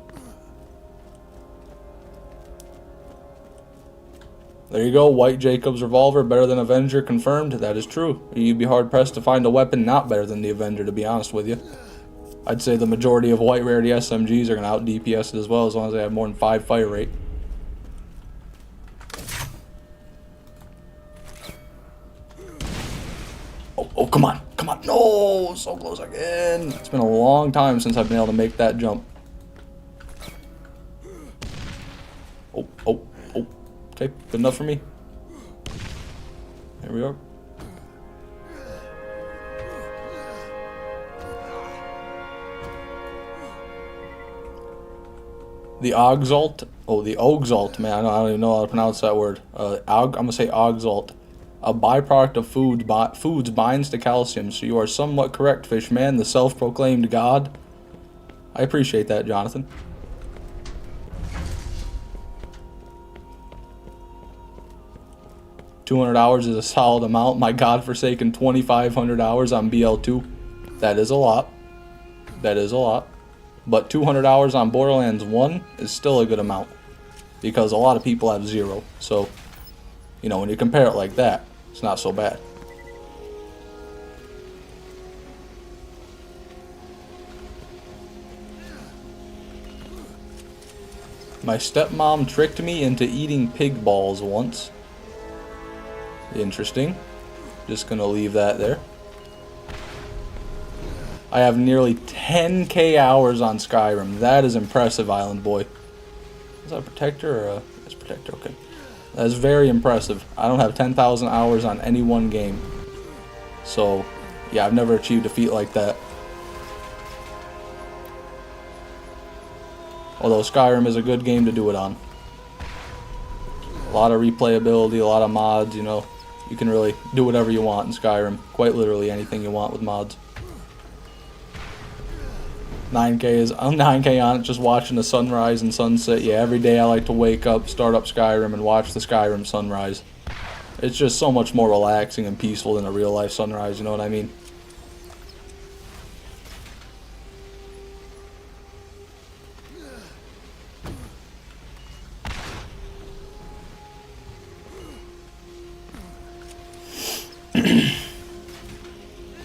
There you go, White Jacobs revolver, better than Avenger, confirmed. That is true. You'd be hard-pressed to find a weapon not better than the Avenger, to be honest with you. I'd say the majority of white rarity SMGs are going to out-DPS it as well, as long as they have more than 5 fire rate. Oh, come on. Come on. No! No! So close again. It's been a long time since I've been able to make that jump. Oh, oh, oh. Okay, good enough for me. There we are. The Oxalt, the Oxalt, man, I don't even know how to pronounce that word. I'm gonna say Oxalt. A byproduct of foods binds to calcium, so you are somewhat correct, Fishman, the self-proclaimed god. I appreciate that, Jonathan. $200 is a solid amount. My godforsaken 2,500 hours on BL2. That is a lot. That is a lot. But 200 hours on Borderlands 1 is still a good amount. Because a lot of people have 0. So, you know, when you compare it like that, it's not so bad. My stepmom tricked me into eating pig balls once. Interesting. Just gonna leave that there. I have nearly 10k hours on Skyrim. That is impressive, Island Boy. Is that a protector or a... It's a protector, okay. That is very impressive. I don't have 10,000 hours on any one game. So, yeah, I've never achieved a feat like that. Although Skyrim is a good game to do it on. A lot of replayability, a lot of mods, you know. You can really do whatever you want in Skyrim. Quite literally anything you want with mods. I'm 9k on it, just watching the sunrise and sunset. Yeah, every day I like to wake up, start up Skyrim, and watch the Skyrim sunrise. It's just so much more relaxing and peaceful than a real life sunrise, you know what I mean?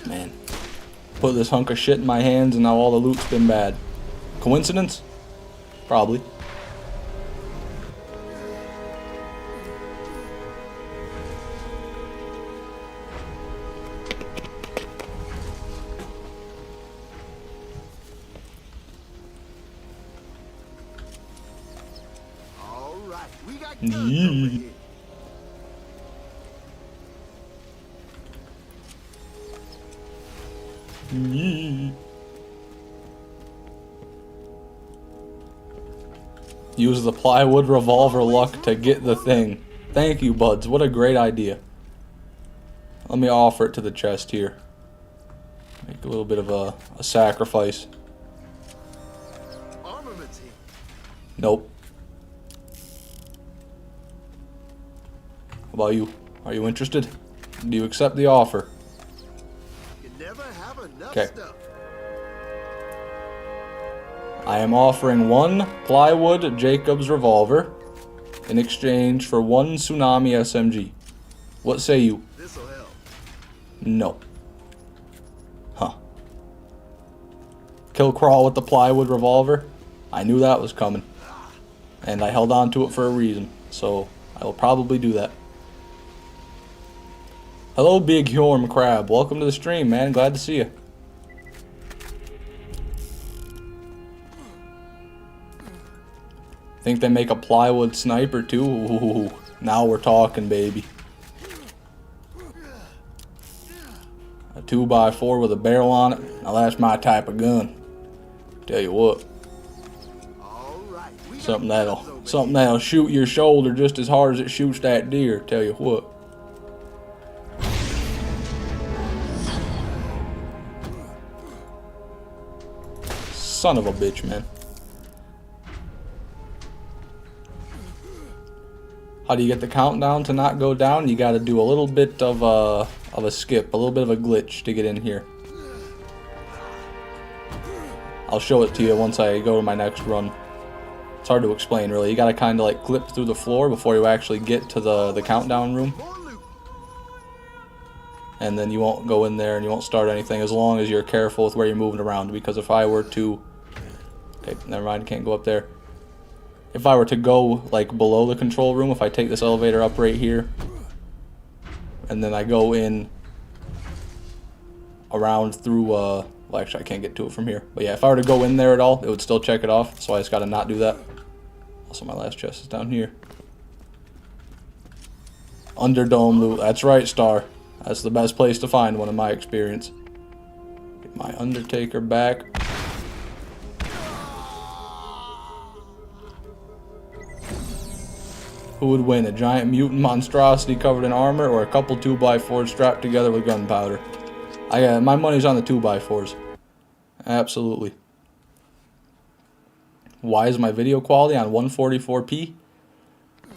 Man. Put this hunk of shit in my hands and now all the loot's been bad. Coincidence? Probably. All right, we got guns over here. Use the plywood revolver luck to get the thing. Thank you, buds. What a great idea. Let me offer it to the chest here. Make a little bit of a sacrifice. Armaments here. Nope. How about you? Are you interested? Do you accept the offer? You never have enough 'Kay. stuff. I am offering 1 plywood Jacobs revolver in exchange for 1 Tsunami SMG. What say you? This'll help. No. Huh. Kill crawl with the plywood revolver? I knew that was coming. And I held on to it for a reason. So I will probably do that. Hello, Big Hjorm Crab. Welcome to the stream, man. Glad to see you. Think they make a plywood sniper too? Ooh, now we're talking, baby. A 2x4 with a barrel on it. Now that's my type of gun. Tell you what, All right, we got something guns over that'll shoot your shoulder just as hard as it shoots that deer. Tell you what. Son of a bitch, man. How do you get the countdown to not go down? You got to do a little bit of a skip, a little bit of a glitch to get in here. I'll show it to you once I go to my next run. It's hard to explain, really. You got to kind of like clip through the floor before you actually get to the countdown room. more loot. And then you won't go in there and you won't start anything as long as you're careful with where you're moving around. Because if I were to... Okay, never mind, can't go up there. If I were to go like below the control room, if I take this elevator up right here, and then I go in around through, well, actually, I can't get to it from here. But yeah, if I were to go in there at all, it would still check it off. So I just got to not do that. Also, my last chest is down here. Underdome loot. That's right, Star. That's the best place to find one in my experience. Get my Undertaker back. Who would win? A giant mutant monstrosity covered in armor or a couple 2x4s strapped together with gunpowder? My money's on the 2x4s. Absolutely. Why is my video quality on 144p?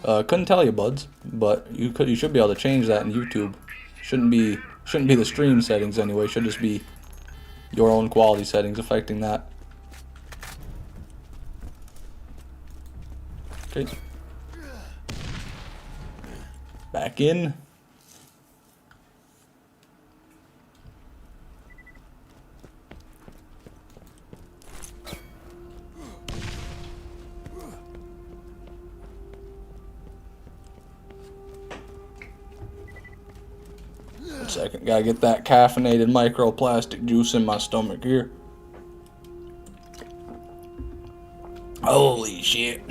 Couldn't tell you, buds, but you should be able to change that in YouTube. Shouldn't be the stream settings anyway. Should just be your own quality settings affecting that. Okay. Back in. One second, gotta get that caffeinated microplastic juice in my stomach here. Holy shit.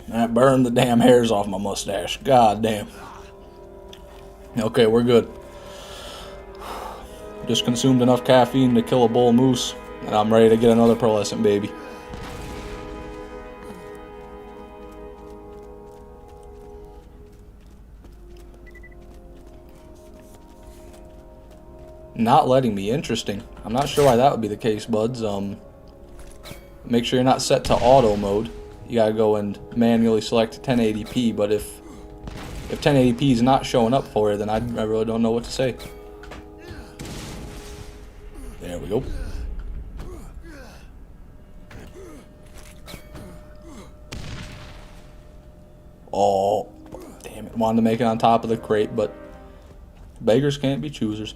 That burned the damn hairs off my mustache. God damn. Okay, we're good. Just consumed enough caffeine to kill a bull moose, and I'm ready to get another pearlescent baby. Not letting me. Interesting. I'm not sure why that would be the case, buds. Make sure you're not set to auto mode. You gotta go and manually select 1080p, but if 1080p is not showing up for you, then I really don't know what to say. There we go. Oh, damn it. Wanted to make it on top of the crate, but beggars can't be choosers.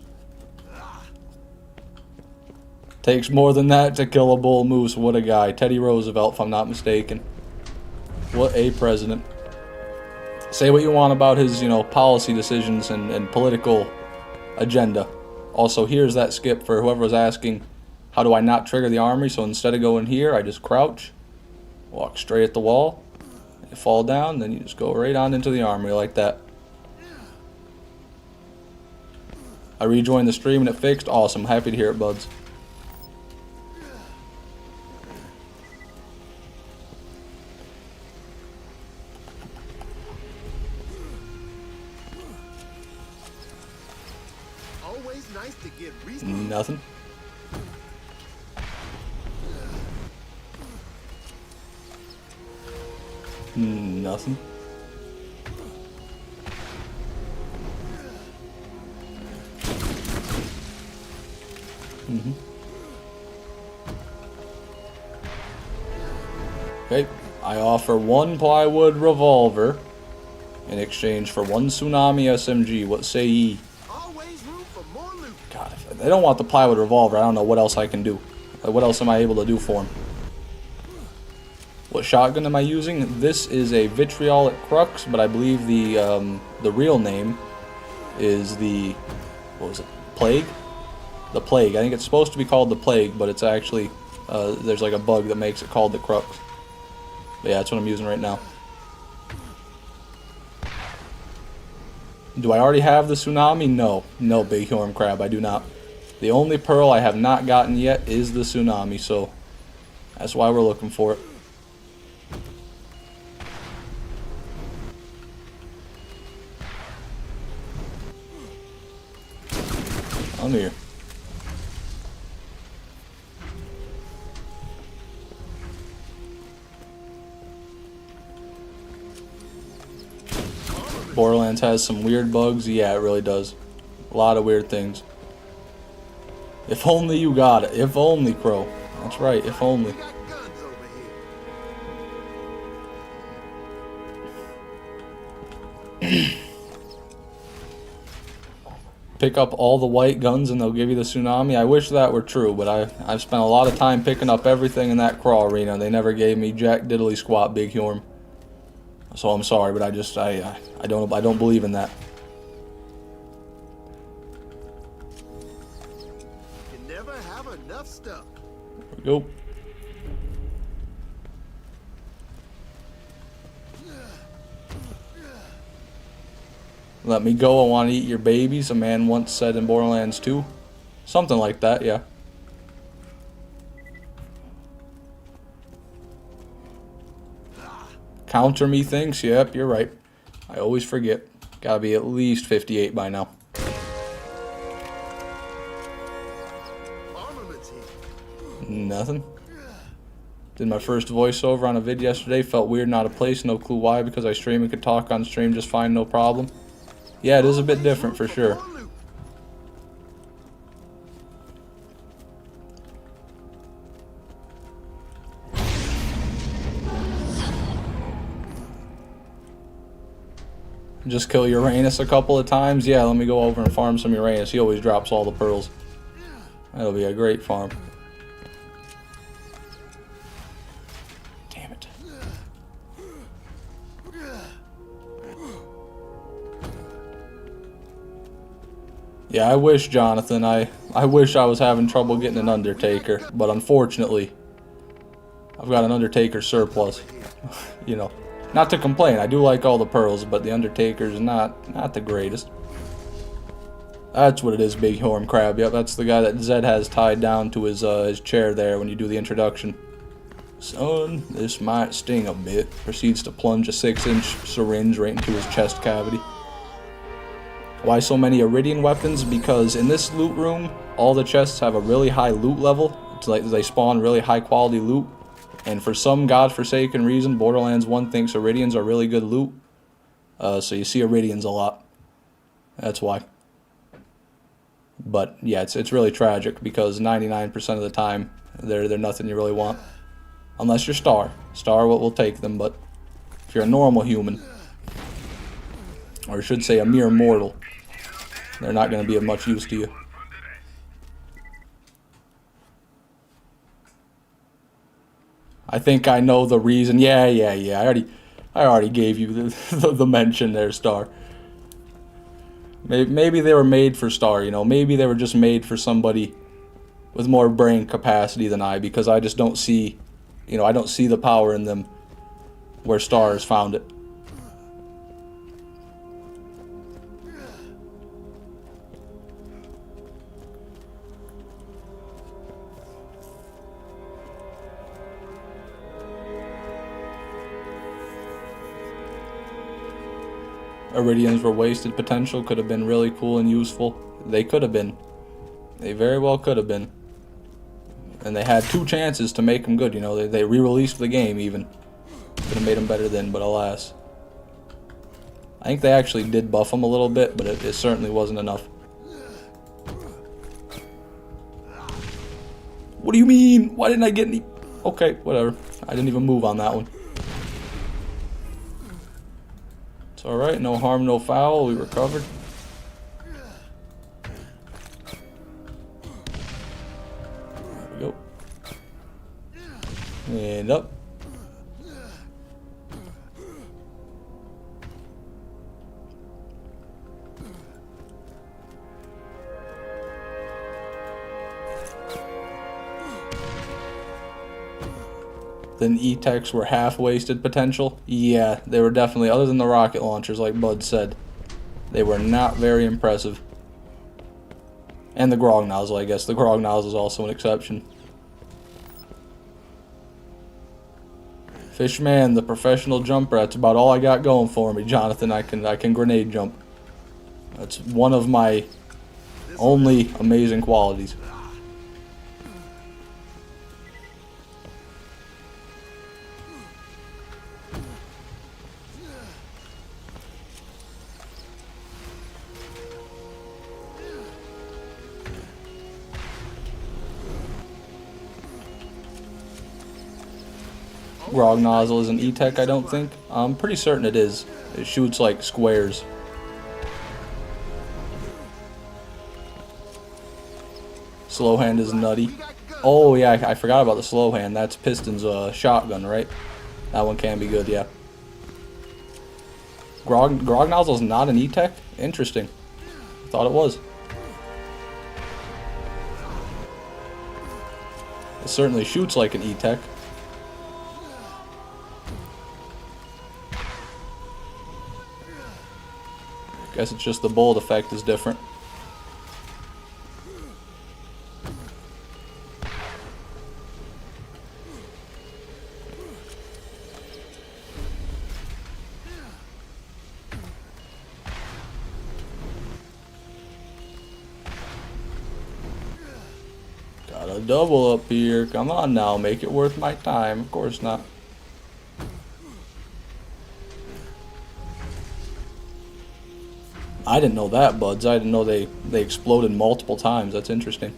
Takes more than that to kill a bull moose. What a guy. Teddy Roosevelt, if I'm not mistaken. What a president. Say what you want about his, policy decisions and political agenda. Also, here's that skip for whoever was asking, how do I not trigger the armory? So instead of going here, I just crouch, walk straight at the wall, you fall down, then you just go right on into the armory like that. I rejoined the stream and it fixed. Awesome. Happy to hear it, buds. Nice to get reasonable. Nothing. Nothing. Okay, I offer 1 plywood revolver in exchange for 1 Tsunami SMG. What say ye? God, if they don't want the plywood revolver, I don't know what else I can do. What else am I able to do for them? What shotgun am I using? This is a vitriolic crux, but I believe the real name is the, what was it? Plague? The Plague. I think it's supposed to be called the Plague, but it's actually there's like a bug that makes it called the crux. But yeah, that's what I'm using right now. Do I already have the Tsunami? No. No, Big Horn Crab, I do not. The only pearl I have not gotten yet is the Tsunami, so that's why we're looking for it. I'm here. Borderlands has some weird bugs. Yeah, it really does. A lot of weird things. If only you got it. If only, Crow. That's right, if only. Pick up all the white guns and they'll give you the Tsunami. I wish that were true, but I've spent a lot of time picking up everything in that crawl arena. They never gave me jack diddly squat, Big Horn. So I'm sorry, but I don't believe in that. Go. Let me go, I want to eat your babies, a man once said in Borderlands 2. Something like that, yeah. Counter me thinks, yep, you're right. I always forget. Gotta be at least 58 by now. Armaments here. Nothing. Did my first voiceover on a vid yesterday. Felt weird, not a place, no clue why, because I stream and could talk on stream just fine, no problem. Yeah, it is a bit different for sure. Just kill Uranus a couple of times. Yeah, let me go over and farm some Uranus. He always drops all the pearls. That'll be a great farm. Damn it. Yeah, I wish, Jonathan, I wish I was having trouble getting an Undertaker, but unfortunately, I've got an Undertaker surplus. You know, not to complain, I do like all the pearls, but the Undertaker's not the greatest. That's what it is, Big Horn Crab. Yep, that's the guy that Zed has tied down to his chair there when you do the introduction. Son, this might sting a bit. Proceeds to plunge a 6-inch syringe right into his chest cavity. Why so many Iridian weapons? Because in this loot room, all the chests have a really high loot level. It's like they spawn really high quality loot. And for some godforsaken reason, Borderlands 1 thinks Iridians are really good loot. So you see Iridians a lot. That's why. But yeah, it's really tragic because 99% of the time, they're nothing you really want. Unless you're Star. Star will take them, but if you're a normal human, or I should say a mere mortal, they're not going to be of much use to you. I think I know the reason. Yeah. I already gave you the mention there, Star. Maybe they were made for Star, you know. Maybe they were just made for somebody with more brain capacity than I, because I just don't see, you know, I don't see the power in them where Star has found it. Iridians were wasted potential, could have been really cool and useful. They could have been. They very well could have been. And they had 2 chances to make them good, you know. They re-released the game even. Could have made them better then, but alas. I think they actually did buff them a little bit, but it certainly wasn't enough. What do you mean? Why didn't I get any? Okay, whatever. I didn't even move on that one. Alright, no harm, no foul. We recovered. There we go. And up. Then E-Techs were half-wasted potential. Yeah, they were definitely, other than the rocket launchers, like Bud said, they were not very impressive. And the Grog Nozzle, I guess. The Grog Nozzle is also an exception. Fishman, the professional jumper, that's about all I got going for me, Jonathan. I can grenade jump. That's one of my only amazing qualities. Grog Nozzle is an E-Tech, I don't think. I'm pretty certain it is. It shoots like squares. Slow hand is nutty. Oh yeah, I forgot about the slow hand. That's Piston's shotgun, right? That one can be good, yeah. Grog Nozzle is not an E-Tech? Interesting. Thought it was. It certainly shoots like an E-Tech. Guess it's just the bullet effect is different. Got a double up here. Come on now, make it worth my time. Of course not. I didn't know that, buds. I didn't know they exploded multiple times. That's interesting.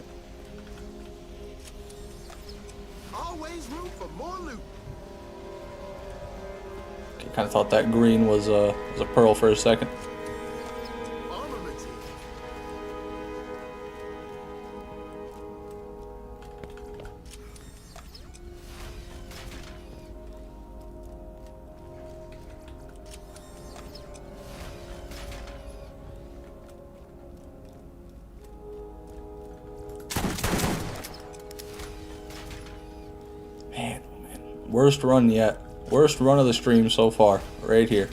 Always room for more loot. I kind of thought that green was a pearl for a second. Armaments here. Man, worst run yet. Worst run of the stream so far. Right here.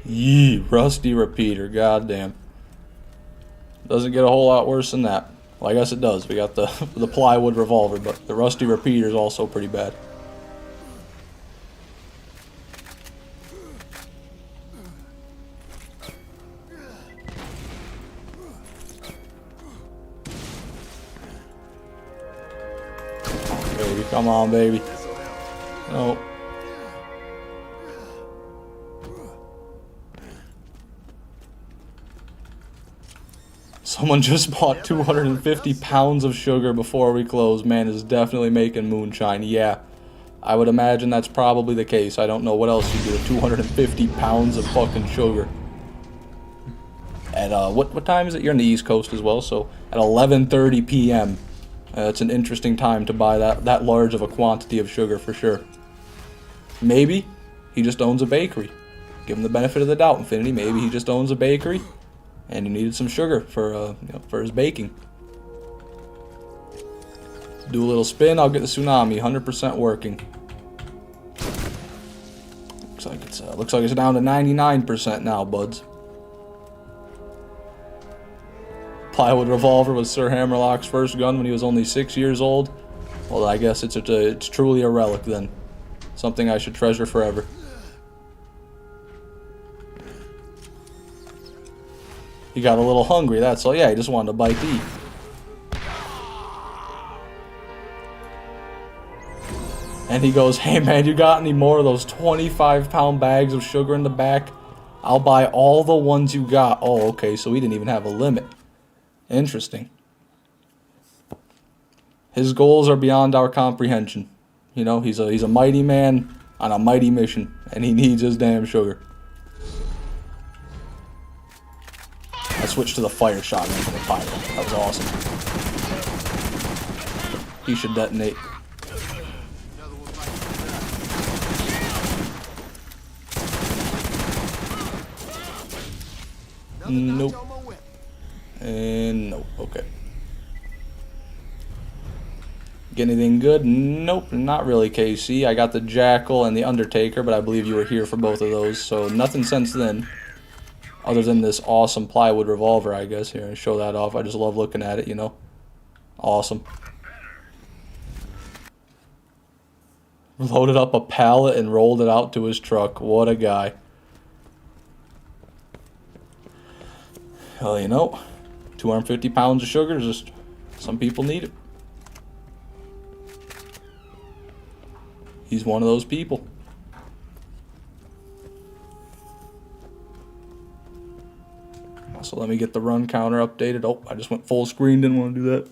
Yee, rusty repeater. Goddamn. Doesn't get a whole lot worse than that. Well, I guess it does. We got the the plywood revolver, but the rusty repeater is also pretty bad. Baby, come on, baby. No. Someone just bought 250 pounds of sugar before we close. Man is definitely making moonshine. Yeah, I would imagine that's probably the case. I don't know what else you do with 250 pounds of fucking sugar. At what time is it? You're on the East Coast as well, so at 11:30 p.m. It's an interesting time to buy that large of a quantity of sugar for sure. Maybe he just owns a bakery. Give him the benefit of the doubt, Infinity. Maybe he just owns a bakery, and he needed some sugar for for his baking. Do a little spin. I'll get the Tsunami. 100% working. Looks like it's down to 99% now, buds. Plywood revolver was Sir Hammerlock's first gun when he was only 6 years old. Well, I guess it's truly a relic then. Something I should treasure forever. He got a little hungry, that's all. Yeah, he just wanted a bite to eat. And he goes, hey man, you got any more of those 25-pound bags of sugar in the back? I'll buy all the ones you got. Oh, okay, so he didn't even have a limit. Interesting. His goals are beyond our comprehension. You know, he's a mighty man on a mighty mission, and he needs his damn sugar. I switched to the fire shotgun for the pilot. That was awesome. He should detonate. Nope. And nope. Okay. Get anything good? Nope, not really, KC. I got the Jackal and the Undertaker, but I believe you were here for both of those, so nothing since then. Other than this awesome plywood revolver, I guess. Here, show that off. I just love looking at it, you know. Awesome. Loaded up a pallet and rolled it out to his truck. What a guy. Well, you know, 250 pounds of sugar, just some people need it. He's one of those people. So let me get the run counter updated. Oh, I just went full screen, didn't want to do that.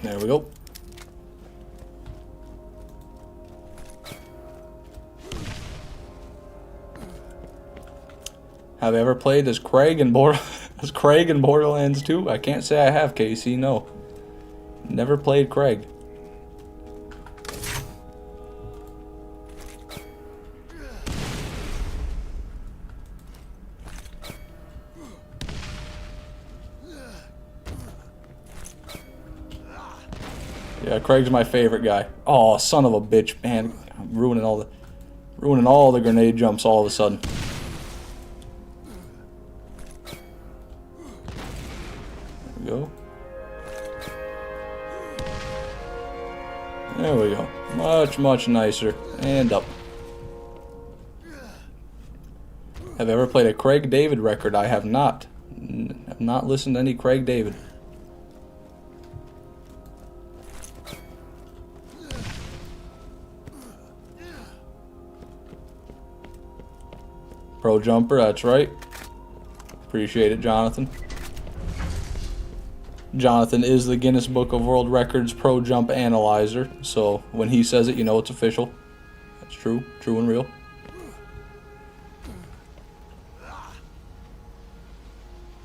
There we go. Have I ever played as Craig in Borderlands 2? I can't say I have, KC, no. Never played Craig. Yeah, Craig's my favorite guy. Oh, son of a bitch, man! I'm ruining all the grenade jumps all of a sudden. There we go. There we go. Much, much nicer. And up. Have I ever played a Craig David record? I have not. Have not listened to any Craig David. Pro jumper, that's right. Appreciate it, Jonathan. Jonathan is the Guinness Book of World Records pro jump analyzer, so when he says it, you know it's official. That's true, true and real.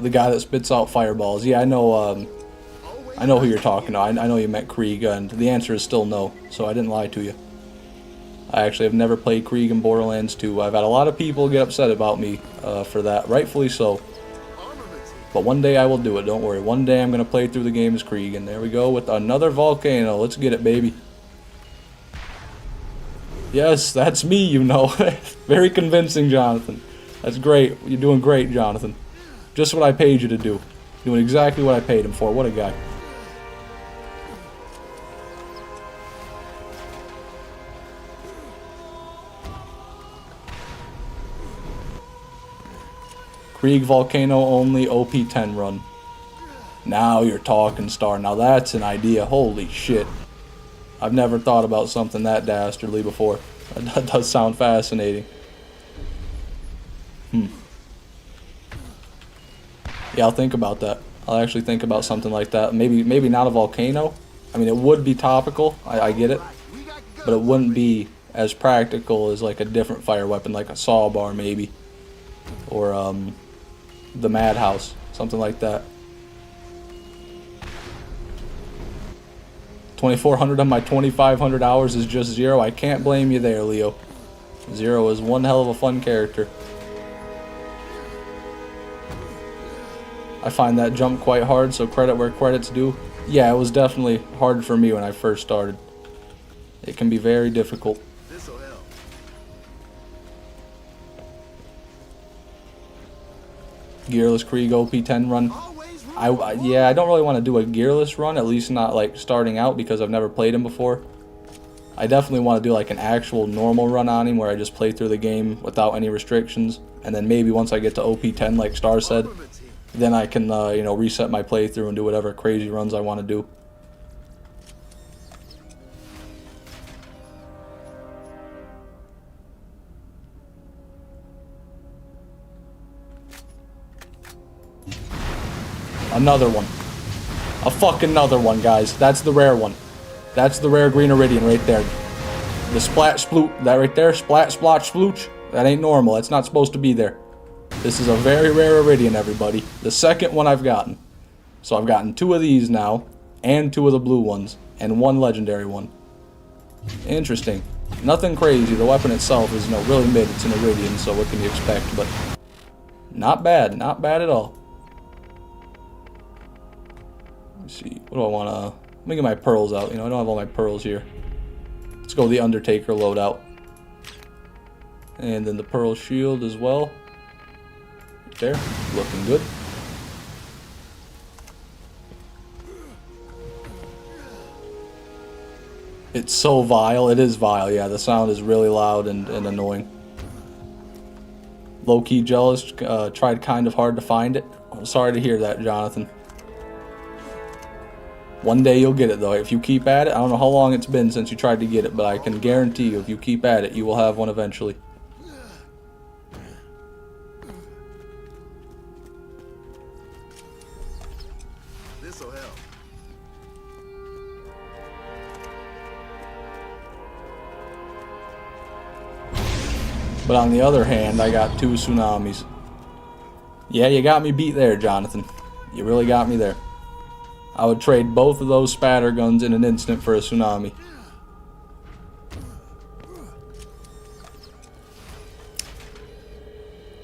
The guy that spits out fireballs. Yeah, I know who you're talking to. I know you meant Krieg, and the answer is still no, so I didn't lie to you. I actually have never played Krieg in Borderlands 2. I've had a lot of people get upset about me for that, rightfully so. But one day I will do it, don't worry. One day I'm going to play through the game as Krieg, and there we go with another volcano. Let's get it, baby. Yes, that's me, you know. Very convincing, Jonathan. That's great. You're doing great, Jonathan. Just what I paid you to do. Doing exactly what I paid him for. What a guy. Krieg Volcano only OP10 run. Now you're talking, Star. Now that's an idea. Holy shit. I've never thought about something that dastardly before. That does sound fascinating. Yeah, I'll think about that. I'll actually think about something like that. Maybe not a volcano. I mean, it would be topical. I get it. But it wouldn't be as practical as like a different fire weapon, like a saw bar maybe. Or the Madhouse, something like that. 2,400 on my 2,500 hours is just 0. I can't blame you there, Leo. 0 is one hell of a fun character. I find that jump quite hard, so credit where credit's due. Yeah, it was definitely hard for me when I first started. It can be very difficult. Gearless Krieg OP10 run. Yeah, I don't really want to do a gearless run, at least not like starting out because I've never played him before. I definitely want to do like an actual normal run on him where I just play through the game without any restrictions, and then maybe once I get to OP10 like Star said, then I can you know, reset my playthrough and do whatever crazy runs I want to do. Another one. A fucking another one, guys. That's the rare one. That's the rare green iridium right there. The splat sploot, that right there, splat splotch splooch, that ain't normal. That's not supposed to be there. This is a very rare iridium, everybody. The second one I've gotten. So I've gotten 2 of these now, and 2 of the blue ones, and 1 legendary one. Interesting. Nothing crazy. The weapon itself is, you know, really mid. It's an iridium, so what can you expect? But not bad. Not bad at all. Let's see. What do I want to... Let me get my pearls out. You know, I don't have all my pearls here. Let's go the Undertaker loadout. And then the pearl shield as well. Right there. Looking good. It's so vile. It is vile. Yeah, the sound is really loud and annoying. Low-key jealous. Tried kind of hard to find it. I'm sorry to hear that, Jonathan. One day you'll get it, though. If you keep at it, I don't know how long it's been since you tried to get it, but I can guarantee you, if you keep at it, you will have one eventually. This'll help. But on the other hand, I got 2 tsunamis. Yeah, you got me beat there, Jonathan. You really got me there. I would trade both of those spatter guns in an instant for a Tsunami.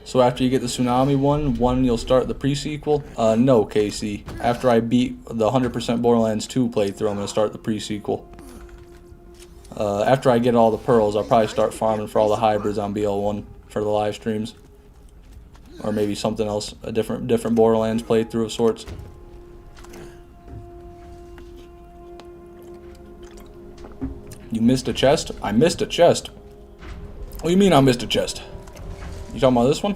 So after you get the Tsunami one you'll start the pre-sequel? No, Casey. After I beat the 100% Borderlands 2 playthrough, I'm going to start the pre-sequel. After I get all the pearls, I'll probably start farming for all the hybrids on BL1 for the live streams. Or maybe something else, a different Borderlands playthrough of sorts. You missed a chest? I missed a chest. What do you mean I missed a chest? You talking about this one?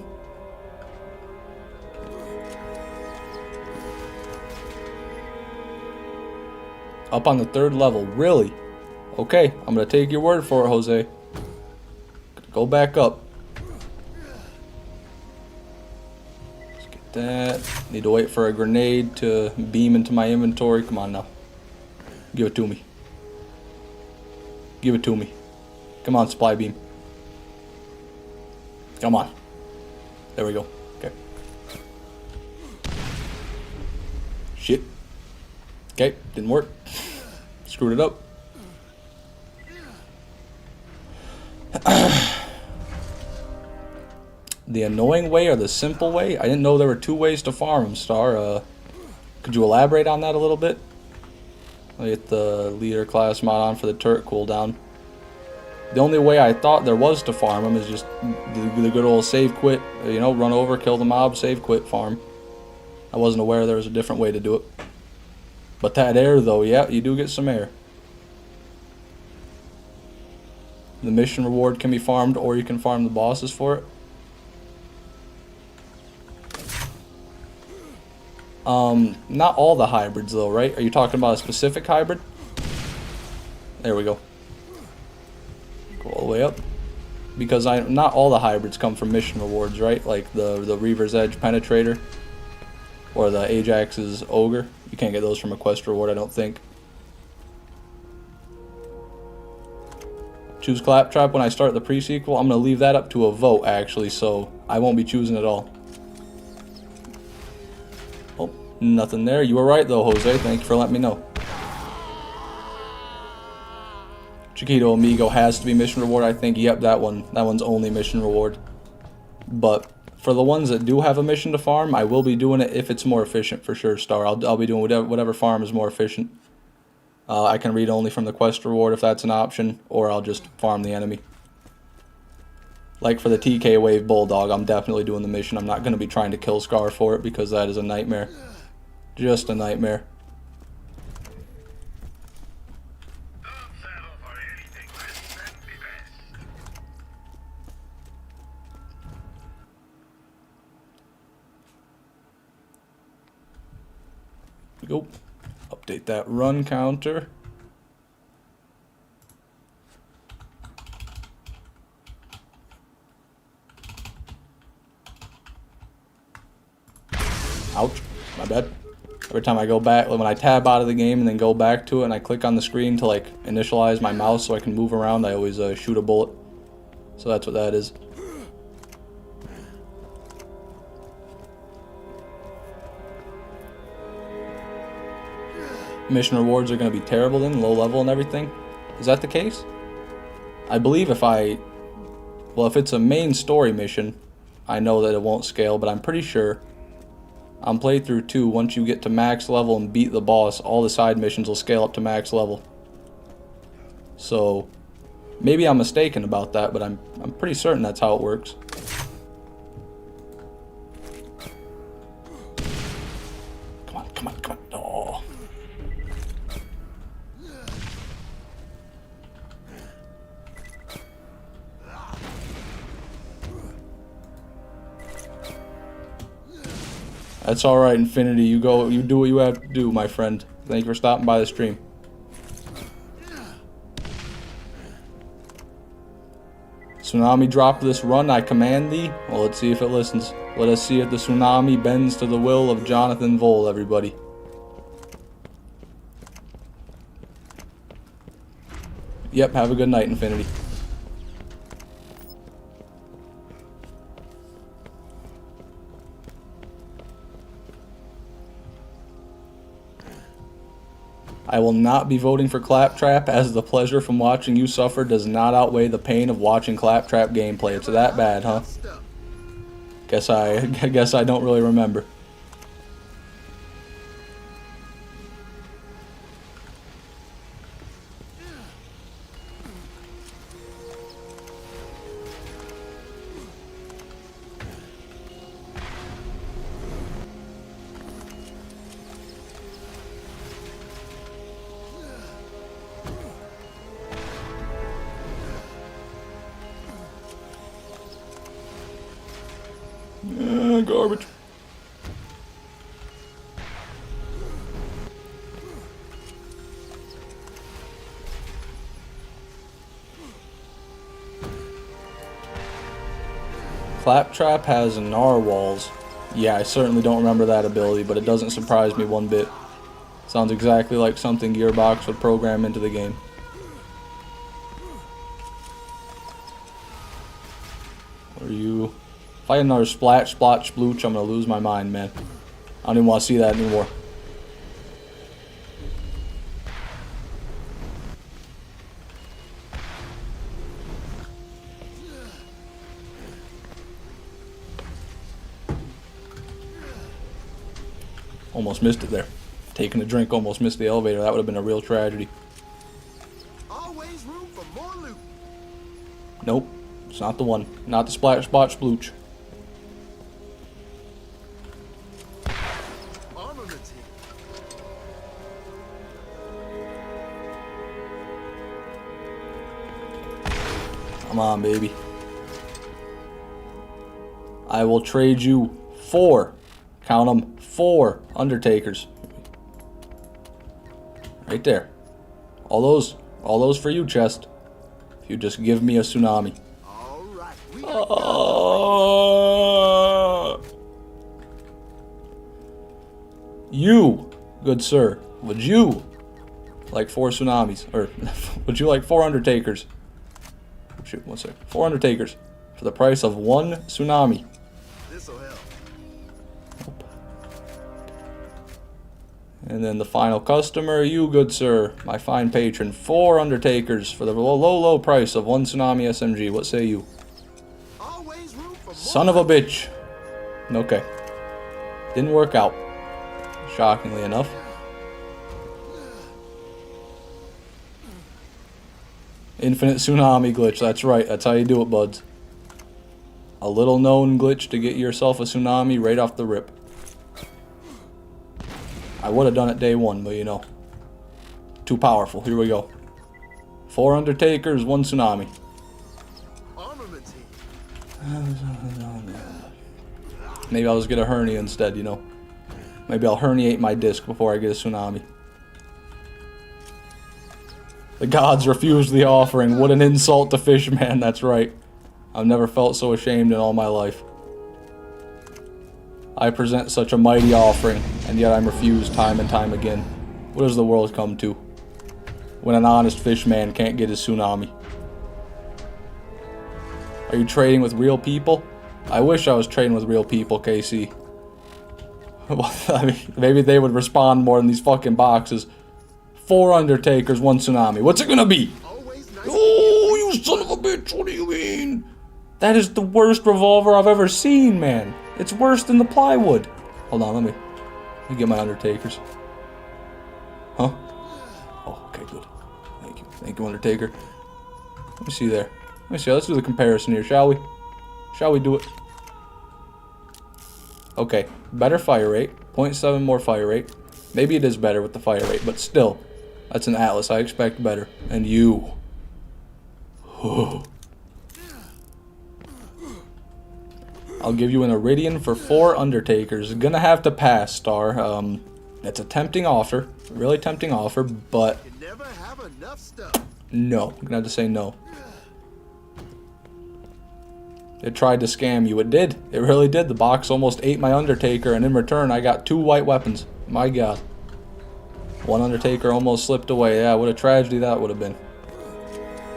Up on the 3rd level, really? Okay, I'm gonna take your word for it, Jose. Go back up. Let's get that. Need to wait for a grenade to beam into my inventory. Come on now. Give it to me. Give it to me. Come on, supply beam. Come on. There we go. Okay. Shit. Okay, didn't work. Screwed it up. The annoying way or the simple way? I didn't know there were 2 ways to farm them, Star. Could you elaborate on that a little bit? I'll get the leader class mod on for the turret cooldown. The only way I thought there was to farm them is just the good old save quit. You know, run over, kill the mob, save quit, farm. I wasn't aware there was a different way to do it. But that air though, yeah, you do get some air. The mission reward can be farmed or you can farm the bosses for it. Not all the hybrids though, right? Are you talking about a specific hybrid? There we go. Go all the way up. Because not all the hybrids come from mission rewards, right? Like the Reaver's Edge Penetrator or the Ajax's Ogre. You can't get those from a quest reward, I don't think. Choose Claptrap when I start the pre-sequel. I'm going to leave that up to a vote, actually, so I won't be choosing at all. Oh, nothing there. You were right, though, Jose. Thank you for letting me know. Chiquito Amigo has to be mission reward, I think. Yep, that one's only mission reward. But for the ones that do have a mission to farm, I will be doing it if it's more efficient, for sure, Star. I'll be doing whatever farm is more efficient. I can read only from the quest reward if that's an option, or I'll just farm the enemy. Like for the TK Wave Bulldog, I'm definitely doing the mission. I'm not going to be trying to kill Scar for it because that is a nightmare. Just a nightmare. Go. Update that run counter. Ouch. My bad. Every time I go back, when I tab out of the game and then go back to it and I click on the screen to like initialize my mouse so I can move around, I always shoot a bullet. So that's what that is. Mission rewards are going to be terrible then, low level and everything. Is that the case? I believe if it's a main story mission, I know that it won't scale, but I'm pretty sure on playthrough 2, once you get to max level and beat the boss, all the side missions will scale up to max level. So maybe I'm mistaken about that, but I'm pretty certain that's how it works. Come on, come on, come on. Oh. That's alright, Infinity. You do what you have to do, my friend. Thank you for stopping by the stream. Tsunami drop this run, I command thee. Well, let's see if it listens. Let us see if the tsunami bends to the will of Jonathan Vole, everybody. Yep, have a good night, Infinity. I will not be voting for Claptrap, as the pleasure from watching you suffer does not outweigh the pain of watching Claptrap gameplay. It's that bad, huh? Guess I don't really remember. Garbage. Claptrap has narwhals. Yeah, I certainly don't remember that ability, but it doesn't surprise me one bit. Sounds exactly like something Gearbox would program into the game. Are you... If I get another splat, splotch, splooch, I'm gonna lose my mind, man. I don't even want to see that anymore. Almost missed it there. Taking a drink, almost missed the elevator. That would have been a real tragedy. Always room for more loot. Nope, it's not the one. Not the splat, splotch, splooch. Come on, baby. I will trade you 4. Count them, 4 Undertakers. Right there. All those for you, chest. If you just give me a tsunami. All right. You, good sir, would you like 4 tsunamis? Or would you like 4 Undertakers? Shoot, 1 sec. 4 Undertakers for the price of 1 tsunami. This'll help. And then the final customer, you good sir, my fine patron, 4 Undertakers for the low price of 1 tsunami SMG. What say you? Always room for more. Son of a bitch. Okay. Didn't work out. Shockingly enough. Infinite tsunami glitch, that's right, that's how you do it, buds. A little known glitch to get yourself a tsunami right off the rip. I would have done it day 1, but you know. Too powerful, here we go. 4 Undertakers, 1 tsunami. Armament. Maybe I'll just get a hernia instead, you know. Maybe I'll herniate my disc before I get a tsunami. The gods refused the offering. What an insult to Fishman, that's right. I've never felt so ashamed in all my life. I present such a mighty offering, and yet I'm refused time and time again. What does the world come to? When an honest fishman can't get his tsunami. Are you trading with real people? I wish I was trading with real people, KC. I mean, maybe they would respond more in these fucking boxes. 4 Undertakers, 1 tsunami. What's it gonna be? Oh, you son of a bitch, what do you mean? That is the worst revolver I've ever seen, man. It's worse than the plywood. Hold on, let me get my Undertakers. Huh? Oh, okay, good. Thank you. Thank you, Undertaker. Let me see there. Let me see, let's do the comparison here, shall we? Shall we do it? Okay, better fire rate. 0.7 more fire rate. Maybe it is better with the fire rate, but still. That's an Atlas. I expect better. And you. I'll give you an Iridian for 4 Undertakers. Gonna have to pass, Star. It's a tempting offer. Really tempting offer, but... You never have enough stuff. No. I'm gonna have to say no. It tried to scam you. It did. It really did. The box almost ate my Undertaker, and in return, I got 2 white weapons. My god. 1 Undertaker almost slipped away. Yeah, what a tragedy that would have been.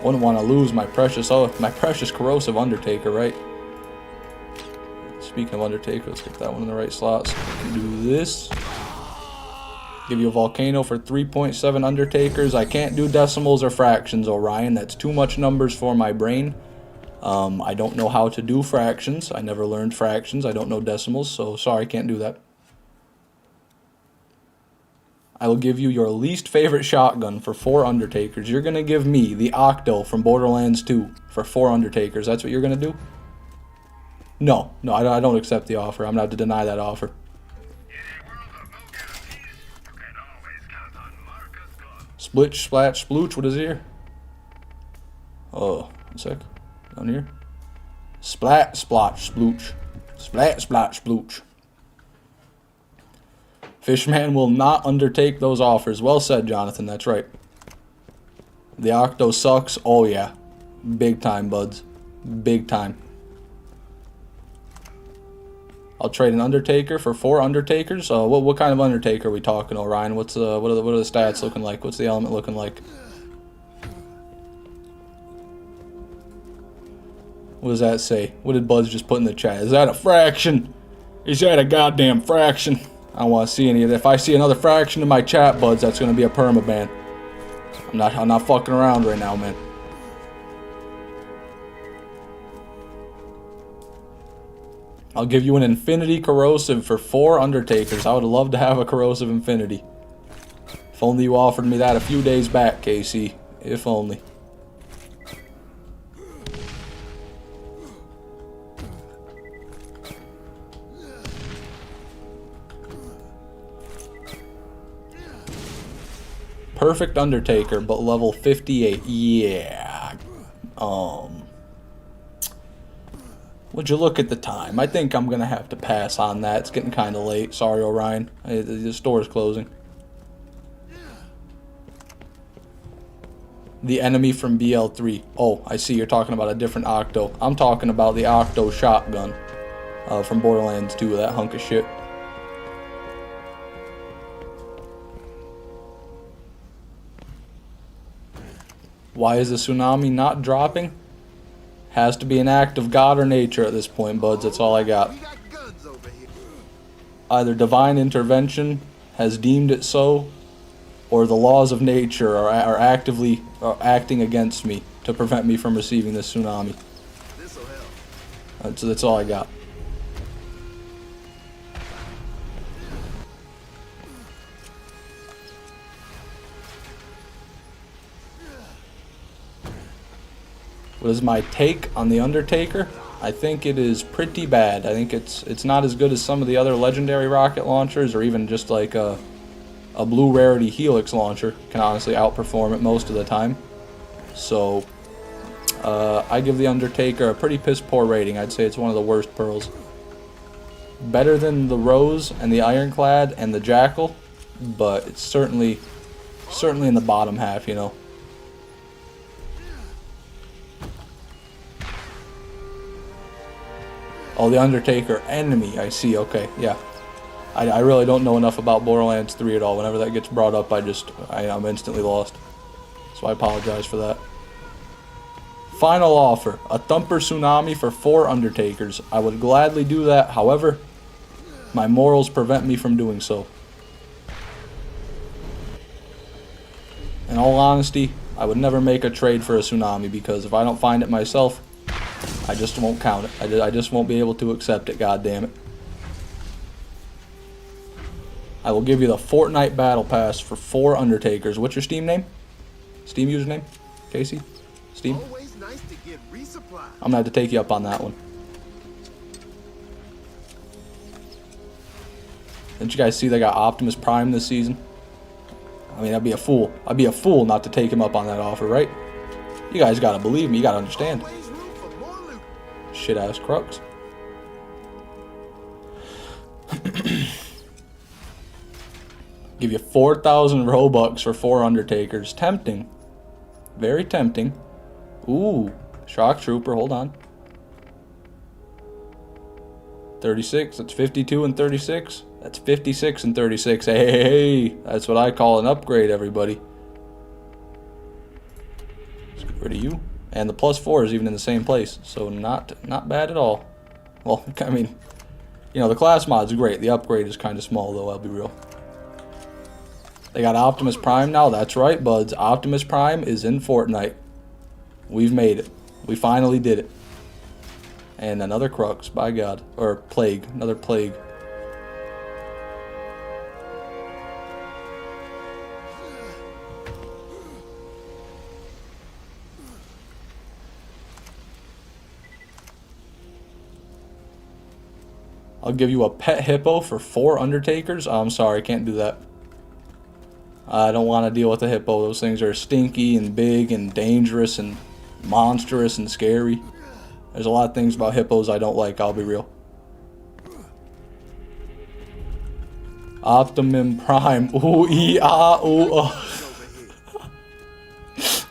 Wouldn't want to lose my precious corrosive Undertaker, right? Speaking of Undertaker, let's get that one in the right slot so we can do this. Give you a volcano for 3.7 undertakers. I can't do decimals or fractions, Orion. That's too much numbers for my brain. I don't know how to do fractions. I never learned fractions. I don't know decimals, so sorry, can't do that. I will give you your least favorite shotgun for 4 undertakers. You're going to give me the Octo from Borderlands 2 for 4 undertakers. That's what you're going to do? No, I don't accept the offer. I'm going to have to deny that offer. Splitch, splat, splooch, what is here? Oh, 1 sec. Down here. Splat, splotch, splooch. Splat, splotch, splooch. Fishman will not undertake those offers. Well said, Jonathan, that's right. The Octo sucks. Oh, yeah. Big time, buds. Big time. I'll trade an Undertaker for 4 Undertakers. What kind of Undertaker are we talking, Orion? What are the stats looking like? What's the element looking like? What does that say? What did Buds just put in the chat? Is that a fraction? Is that a goddamn fraction? I don't want to see any of that. If I see another fraction in my chat, Buds, that's going to be a permaban. I'm not fucking around right now, man. I'll give you an Infinity Corrosive for 4 Undertakers. I would love to have a Corrosive Infinity. If only you offered me that a few days back, KC. If only. Perfect Undertaker, but level 58. Yeah. Would you look at the time? I think I'm going to have to pass on that. It's getting kind of late. Sorry, Orion. The store's closing. The enemy from BL3. Oh, I see you're talking about a different Octo. I'm talking about the Octo shotgun from Borderlands 2, that hunk of shit. Why is the Tsunami not dropping? Has to be an act of God or nature at this point, buds. That's all I got. Either divine intervention has deemed it so, or the laws of nature are actively acting against me to prevent me from receiving this Tsunami. That's all I got. What is my take on the Undertaker? I think it is pretty bad. I think it's not as good as some of the other legendary rocket launchers, or even just like a blue rarity Helix launcher can honestly outperform it most of the time. So I give the Undertaker a pretty piss poor rating. I'd say it's one of the worst pearls. Better than the Rose and the Ironclad and the Jackal, but it's certainly in the bottom half, you know. Oh, the Undertaker enemy, I see, okay, yeah. I really don't know enough about Borderlands 3 at all. Whenever that gets brought up, I'm instantly lost. So I apologize for that. Final offer, a Thumper Tsunami for 4 Undertakers. I would gladly do that, however, my morals prevent me from doing so. In all honesty, I would never make a trade for a Tsunami, because if I don't find it myself, I just won't count it. I just won't be able to accept it, goddammit. I will give you the Fortnite Battle Pass for 4 Undertakers. What's your Steam name? Steam username? Casey? Steam? Always nice to get resupply. I'm gonna have to take you up on that one. Didn't you guys see they got Optimus Prime this season? I mean, I'd be a fool. I'd be a fool not to take him up on that offer, right? You guys gotta believe me. You gotta understand. Shit-ass crooks. Give you 4,000 Robux for 4 Undertakers. Tempting. Very tempting. Ooh. Shock Trooper. Hold on. 36. That's 52 and 36. That's 56 and 36. Hey, that's what I call an upgrade, everybody. Let's get rid of you. And the +4 is even in the same place, so not bad at all. Well, I mean, you know, the class mod's great. The upgrade is kind of small, though, I'll be real. They got Optimus Prime now. That's right, buds. Optimus Prime is in Fortnite. We've made it. We finally did it. And another Crux, by God. Or Plague. Another Plague. I'll give you a pet hippo for 4 Undertakers. Oh, I'm sorry, can't do that. I don't want to deal with a hippo. Those things are stinky and big and dangerous and monstrous and scary. There's a lot of things about hippos I don't like, I'll be real. Optimum Prime. Ooh, ooh, oh.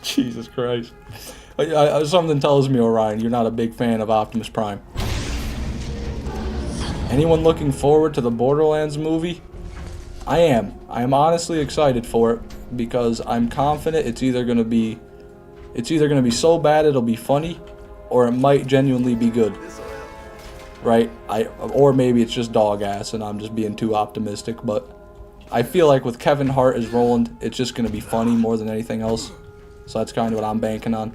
Jesus Christ. Something tells me, Orion, you're not a big fan of Optimus Prime. Anyone looking forward to the Borderlands movie? I am. I am honestly excited for it because I'm confident it's either gonna be so bad it'll be funny, or it might genuinely be good. Right? Or maybe it's just dog ass and I'm just being too optimistic, but I feel like with Kevin Hart as Roland, it's just gonna be funny more than anything else. So that's kind of what I'm banking on.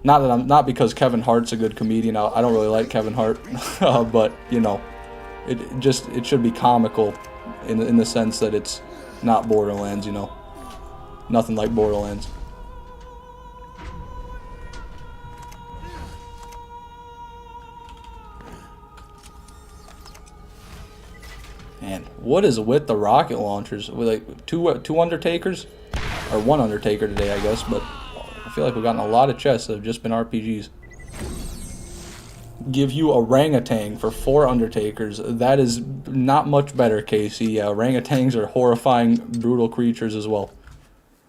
Not because Kevin Hart's a good comedian. I don't really like Kevin Hart, but you know, it should be comical in the sense that it's not Borderlands, you know. Nothing like Borderlands. Man, what is with the rocket launchers? With like two Undertakers, or 1 Undertaker today, I guess, but I feel like we've gotten a lot of chests that have just been RPGs. Give you orangutan for 4 Undertakers. That is not much better, Casey. Yeah, orangutans are horrifying, brutal creatures as well.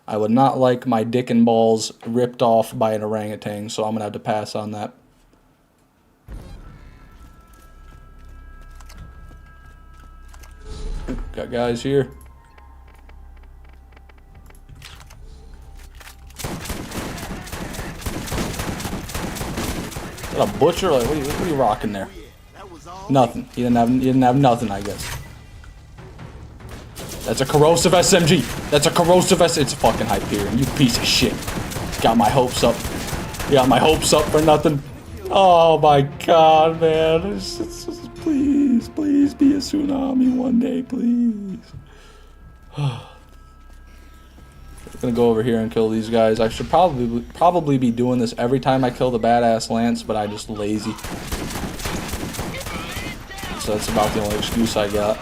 I would not like my dick and balls ripped off by an orangutan, so I'm going to have to pass on that. Got guys here. A butcher? Like, what are you rocking there? Nothing. You didn't have nothing, I guess. That's a corrosive SMG. That's a corrosive It's a fucking Hyperion. You piece of shit. Got my hopes up. Got my hopes up for nothing. Oh my God, man. Please be a tsunami one day, please. I'm gonna go over here and kill these guys. I should probably be doing this every time I kill the badass Lance, but I'm just lazy. So that's about the only excuse I got.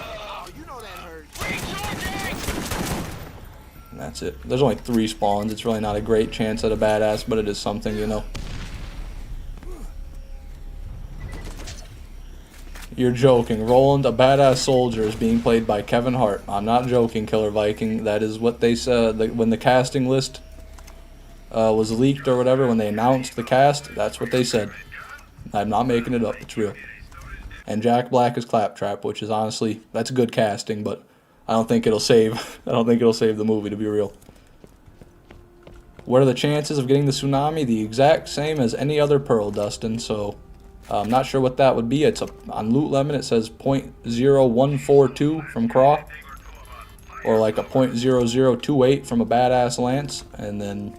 And that's it. There's only 3 spawns. It's really not a great chance at a badass, but it is something, you know. You're joking. Roland, a badass soldier, is being played by Kevin Hart. I'm not joking, Killer Viking. That is what they said. When the casting list was leaked or whatever, when they announced the cast, that's what they said. I'm not making it up. It's real. And Jack Black is Claptrap, which is honestly, that's good casting, but I don't think it'll save. I don't think it'll save the movie, to be real. What are the chances of getting the Tsunami? The exact same as any other Pearl, Dustin. So I'm not sure what that would be. It's on Loot Lemon. It says 0.0142 from Craw, or like a 0.0028 from a badass Lance, and then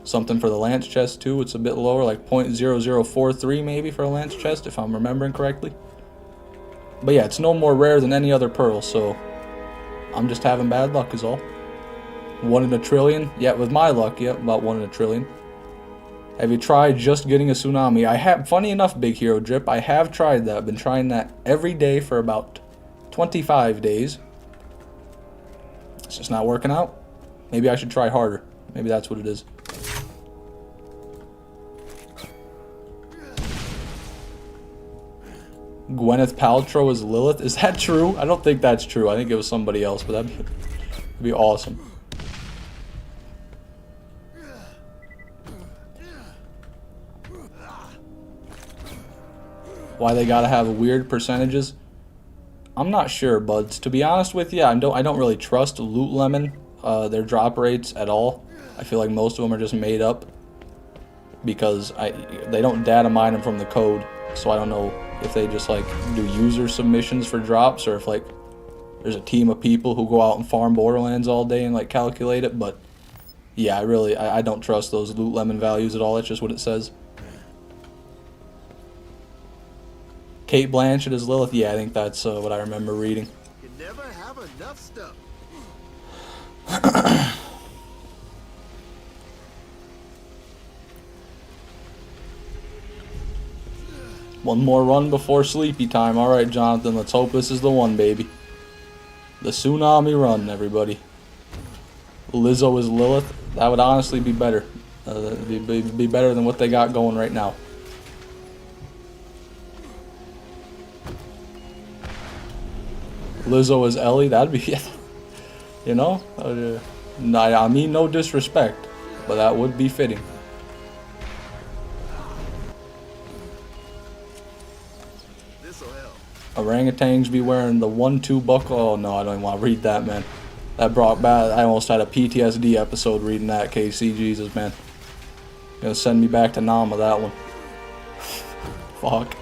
something for the Lance chest too. It's a bit lower, like 0.0043 maybe for a Lance chest, if I'm remembering correctly. But yeah, it's no more rare than any other Pearl, so I'm just having bad luck is all. 1 in a trillion? Yeah, with my luck, yeah, about 1 in a trillion. Have you tried just getting a Tsunami? I have. Funny enough, Big Hero Drip, I have tried that. I've been trying that every day for about 25 days. It's just not working out. Maybe I should try harder. Maybe that's what it is. Gwyneth Paltrow is Lilith? Is that true? I don't think that's true. I think it was somebody else, but that'd be awesome. Why they gotta have weird percentages? I'm not sure, buds. To be honest with you, I don't really trust Loot Lemon, their drop rates at all. I feel like most of them are just made up because they don't data mine them from the code. so I don't know if they just like do user submissions for drops, or if like there's a team of people who go out and farm Borderlands all day and like calculate it. But yeah, I don't trust those loot lemon values at all. That's just what it says. Kate Blanchett is Lilith. Yeah, I think that's what I remember reading. You never have enough stuff. One more run before sleepy time. Alright, Jonathan, let's hope this is the one, baby. The Tsunami run, everybody. Lizzo is Lilith. That would honestly be better. Be better than what they got going right now. Lizzo is Ellie. That'd be, you know? I mean no disrespect, but that would be fitting. Orangutans be wearing the 1-2 buckle. Oh no, I don't even want to read that, man. That brought back. I almost had a PTSD episode reading that. KC, Jesus, man. Gonna send me back to Nama, that one. Fuck.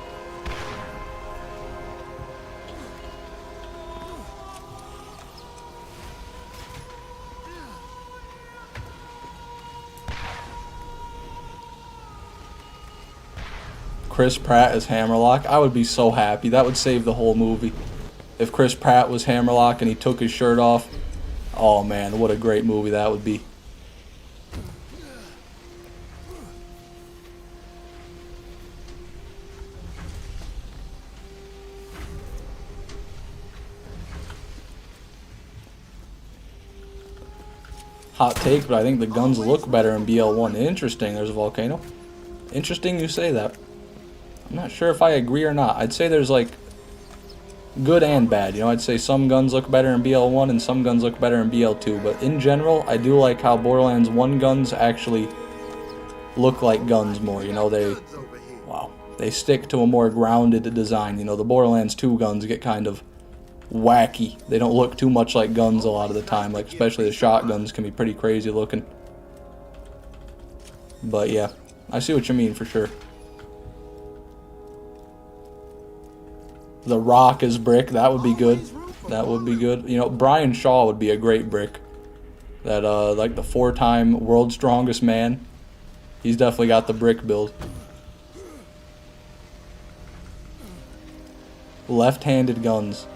Chris Pratt as Hammerlock. I would be so happy. That would save the whole movie. If Chris Pratt was Hammerlock and he took his shirt off. Oh man, what a great movie that would be. Hot take, but I think the guns look better in BL1. Interesting, there's a volcano. Interesting you say that. I'm not sure if I agree or not. I'd say there's like good and bad. You know, I'd say some guns look better in BL1 and some guns look better in BL2. But in general, I do like how Borderlands 1 guns actually look like guns more. You know, they stick to a more grounded design. You know, the Borderlands 2 guns get kind of wacky. They don't look too much like guns a lot of the time. Like, especially the shotguns can be pretty crazy looking. But yeah, I see what you mean for sure. The Rock is brick. That would be good. That would be good. You know, Brian Shaw would be a great brick. That, like the 4-time world's strongest man. He's definitely got the brick build. Left-handed guns.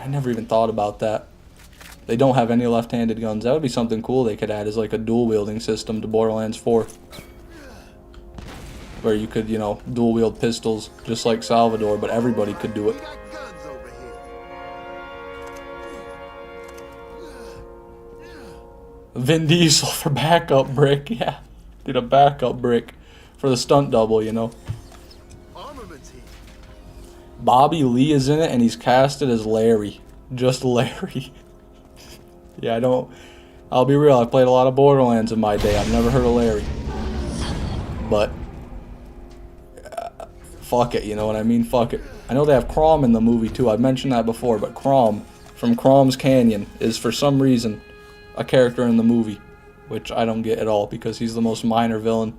I never even thought about that. They don't have any left-handed guns. That would be something cool they could add as like a dual-wielding system to Borderlands 4. Where you could, you know, dual-wield pistols just like Salvador, but everybody could do it. Vin Diesel for backup brick, yeah. Did a backup brick for the stunt double, you know. Bobby Lee is in it, and he's casted as Larry. Just Larry. Yeah, I'll be real, I played a lot of Borderlands in my day. I've never heard of Larry. But fuck it, you know what I mean? Fuck it. I know they have Crom in the movie too. I've mentioned that before, but Crom from Crom's Canyon is for some reason a character in the movie, which I don't get at all because he's the most minor villain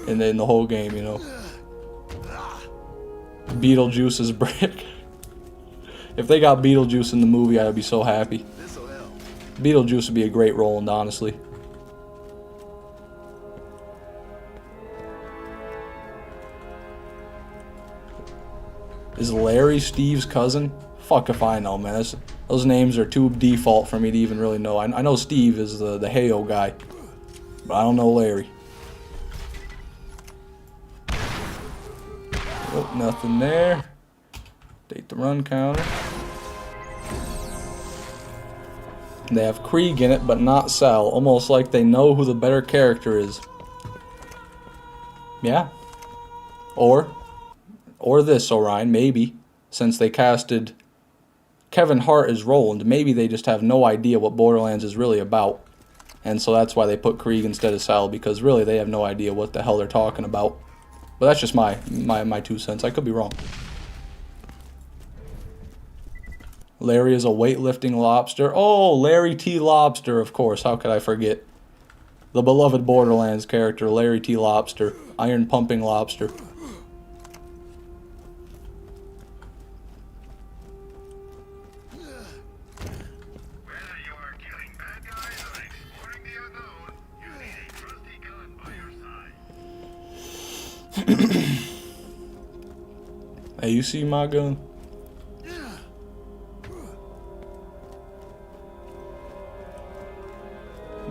in the whole game, you know. Beetlejuice's brick. If they got Beetlejuice in the movie, I'd be so happy. Beetlejuice would be a great role, honestly. Is Larry Steve's cousin? Fuck if I know, man. Those names are too default for me to even really know. I know Steve is the Heyo guy, but I don't know Larry. Oh, nothing there. Date the run counter. They have Krieg in it, but not Sal. Almost like they know who the better character is. Yeah. Or this, Orion, maybe. Since they casted Kevin Hart as Roland, maybe they just have no idea what Borderlands is really about. And so that's why they put Krieg instead of Sal, because really they have no idea what the hell they're talking about. But that's just my 2 cents. I could be wrong. Larry is a weightlifting lobster. Oh, Larry T. Lobster, of course. How could I forget? The beloved Borderlands character, Larry T. Lobster. Iron pumping lobster. Hey, you see my gun?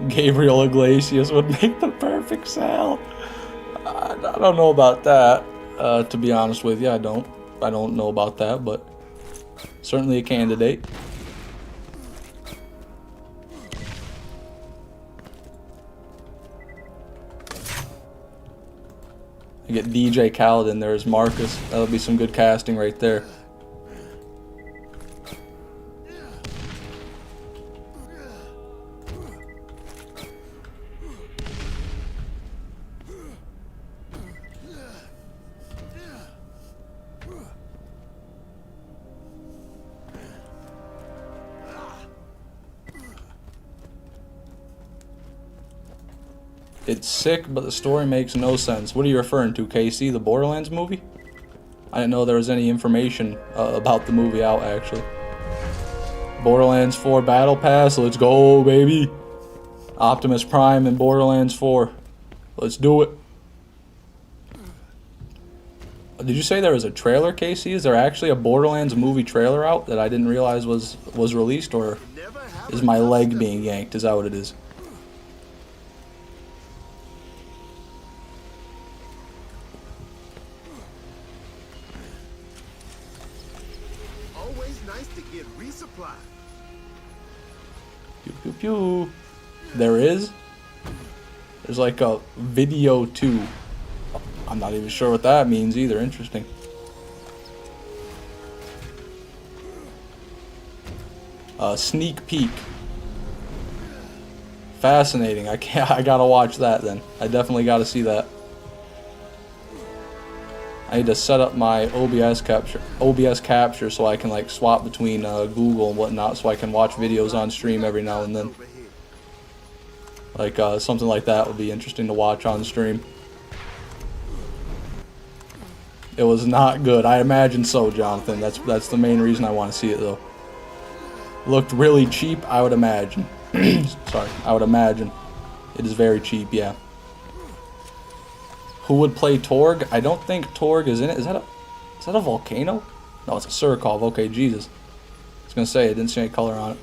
Gabriel Iglesias would make the perfect Sal. I don't know about that. To be honest with you, I don't know about that, but certainly a candidate. I get DJ Khaled in there as Marcus. That'll be some good casting right there. It's sick, but the story makes no sense. What are you referring to, KC? The Borderlands movie? I didn't know there was any information about the movie out, actually. Borderlands 4 Battle Pass, let's go, baby. Optimus Prime in Borderlands 4. Let's do it. Did you say there was a trailer, KC? Is there actually a Borderlands movie trailer out that I didn't realize was released, or is my leg being yanked? Is that what it is? Pew, pew, pew. There is? There's like a video too. I'm not even sure what that means either. Interesting. Sneak peek. Fascinating. I gotta watch that then. I definitely gotta see that. I need to set up my OBS capture so I can like swap between Google and whatnot, so I can watch videos on stream every now and then. Like something like that would be interesting to watch on stream. It was not good. I imagine so, Jonathan. That's the main reason I want to see it though. Looked really cheap, I would imagine. Sorry, I would imagine. It is very cheap, yeah. Who would play Torg? I don't think Torg is in it. Is that a volcano? No, it's a Surkov. Okay, Jesus. I was gonna say, I didn't see any color on it.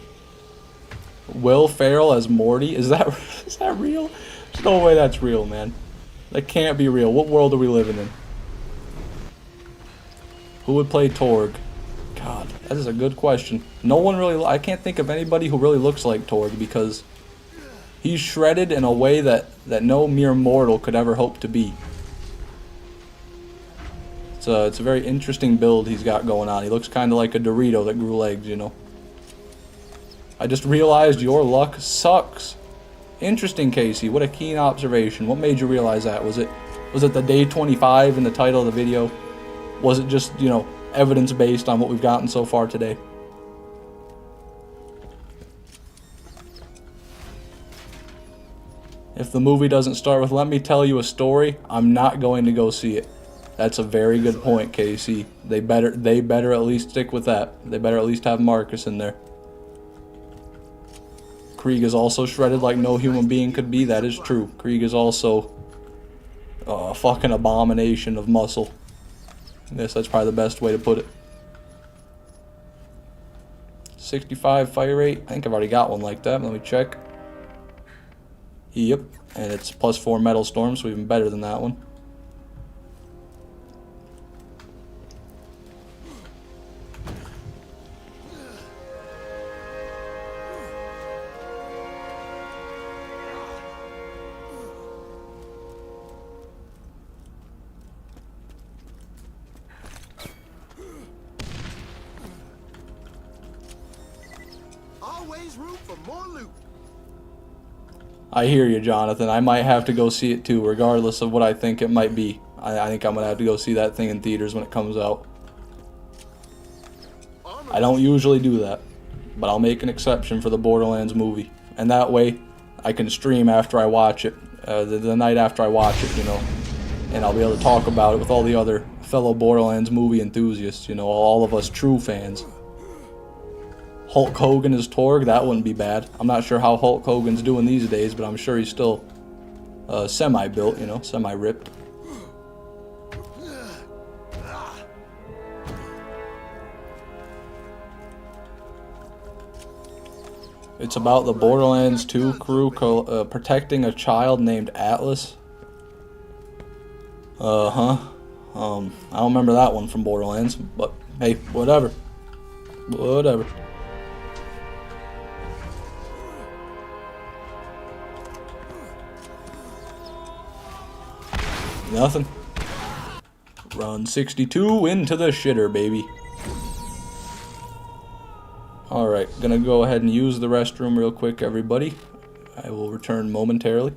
Will Ferrell as Morty? Is that real? There's no way that's real, man. That can't be real. What world are we living in? Who would play Torg? God, that is a good question. No one really... I can't think of anybody who really looks like Torg, because he's shredded in a way that no mere mortal could ever hope to be. It's a very interesting build he's got going on. He looks kind of like a Dorito that grew legs, you know. I just realized your luck sucks. Interesting, Casey. What a keen observation. What made you realize that? Was it the day 25 in the title of the video? Was it just, you know, evidence based on what we've gotten so far today? If the movie doesn't start with "let me tell you a story," I'm not going to go see it. That's a very good point, KC. They better at least stick with that. They better at least have Marcus in there. Krieg is also shredded like no human being could be. That is true. Krieg is also a fucking abomination of muscle. I guess that's probably the best way to put it. 65 fire rate. I think I've already got one like that. Let me check. Yep. And it's +4 metal storm, so even better than that one. Room for more loot. I hear you, Jonathan. I might have to go see it too, regardless of what I think it might be. I think I'm going to have to go see that thing in theaters when it comes out. I don't usually do that, but I'll make an exception for the Borderlands movie. And that way, I can stream after I watch it, the night after I watch it, you know. And I'll be able to talk about it with all the other fellow Borderlands movie enthusiasts, you know, all of us true fans. Hulk Hogan as Torg, that wouldn't be bad. I'm not sure how Hulk Hogan's doing these days, but I'm sure he's still semi-built, you know, semi-ripped. It's about the Borderlands 2 crew protecting a child named Atlas. I don't remember that one from Borderlands, but hey, whatever. Whatever. Nothing. Run 62 into the shitter, baby. Alright, gonna go ahead and use the restroom real quick, everybody. I will return momentarily.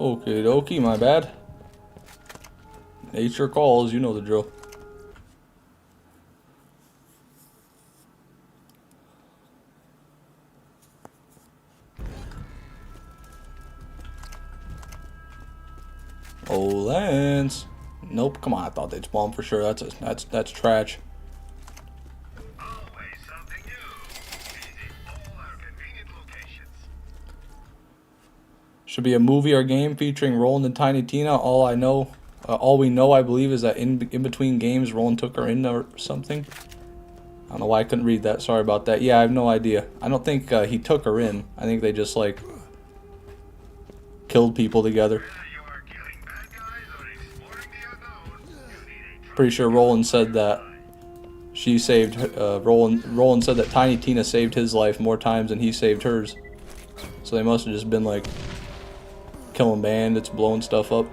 Okie dokie, my bad. Nature calls, you know the drill. Oh, Lance. Nope, come on, I thought they'd spawn for sure. That's trash. Always something new. Visit all our convenient locations. Should be a movie or game featuring Roland and Tiny Tina. All we know, I believe, is that in between games, Roland took her in or something. I don't know why I couldn't read that. Sorry about that. Yeah, I have no idea. I don't think he took her in. I think they just, like, killed people together. Pretty sure Roland said that she saved Roland said that Tiny Tina saved his life more times than he saved hers. So they must have just been like killing bandits, blowing stuff up.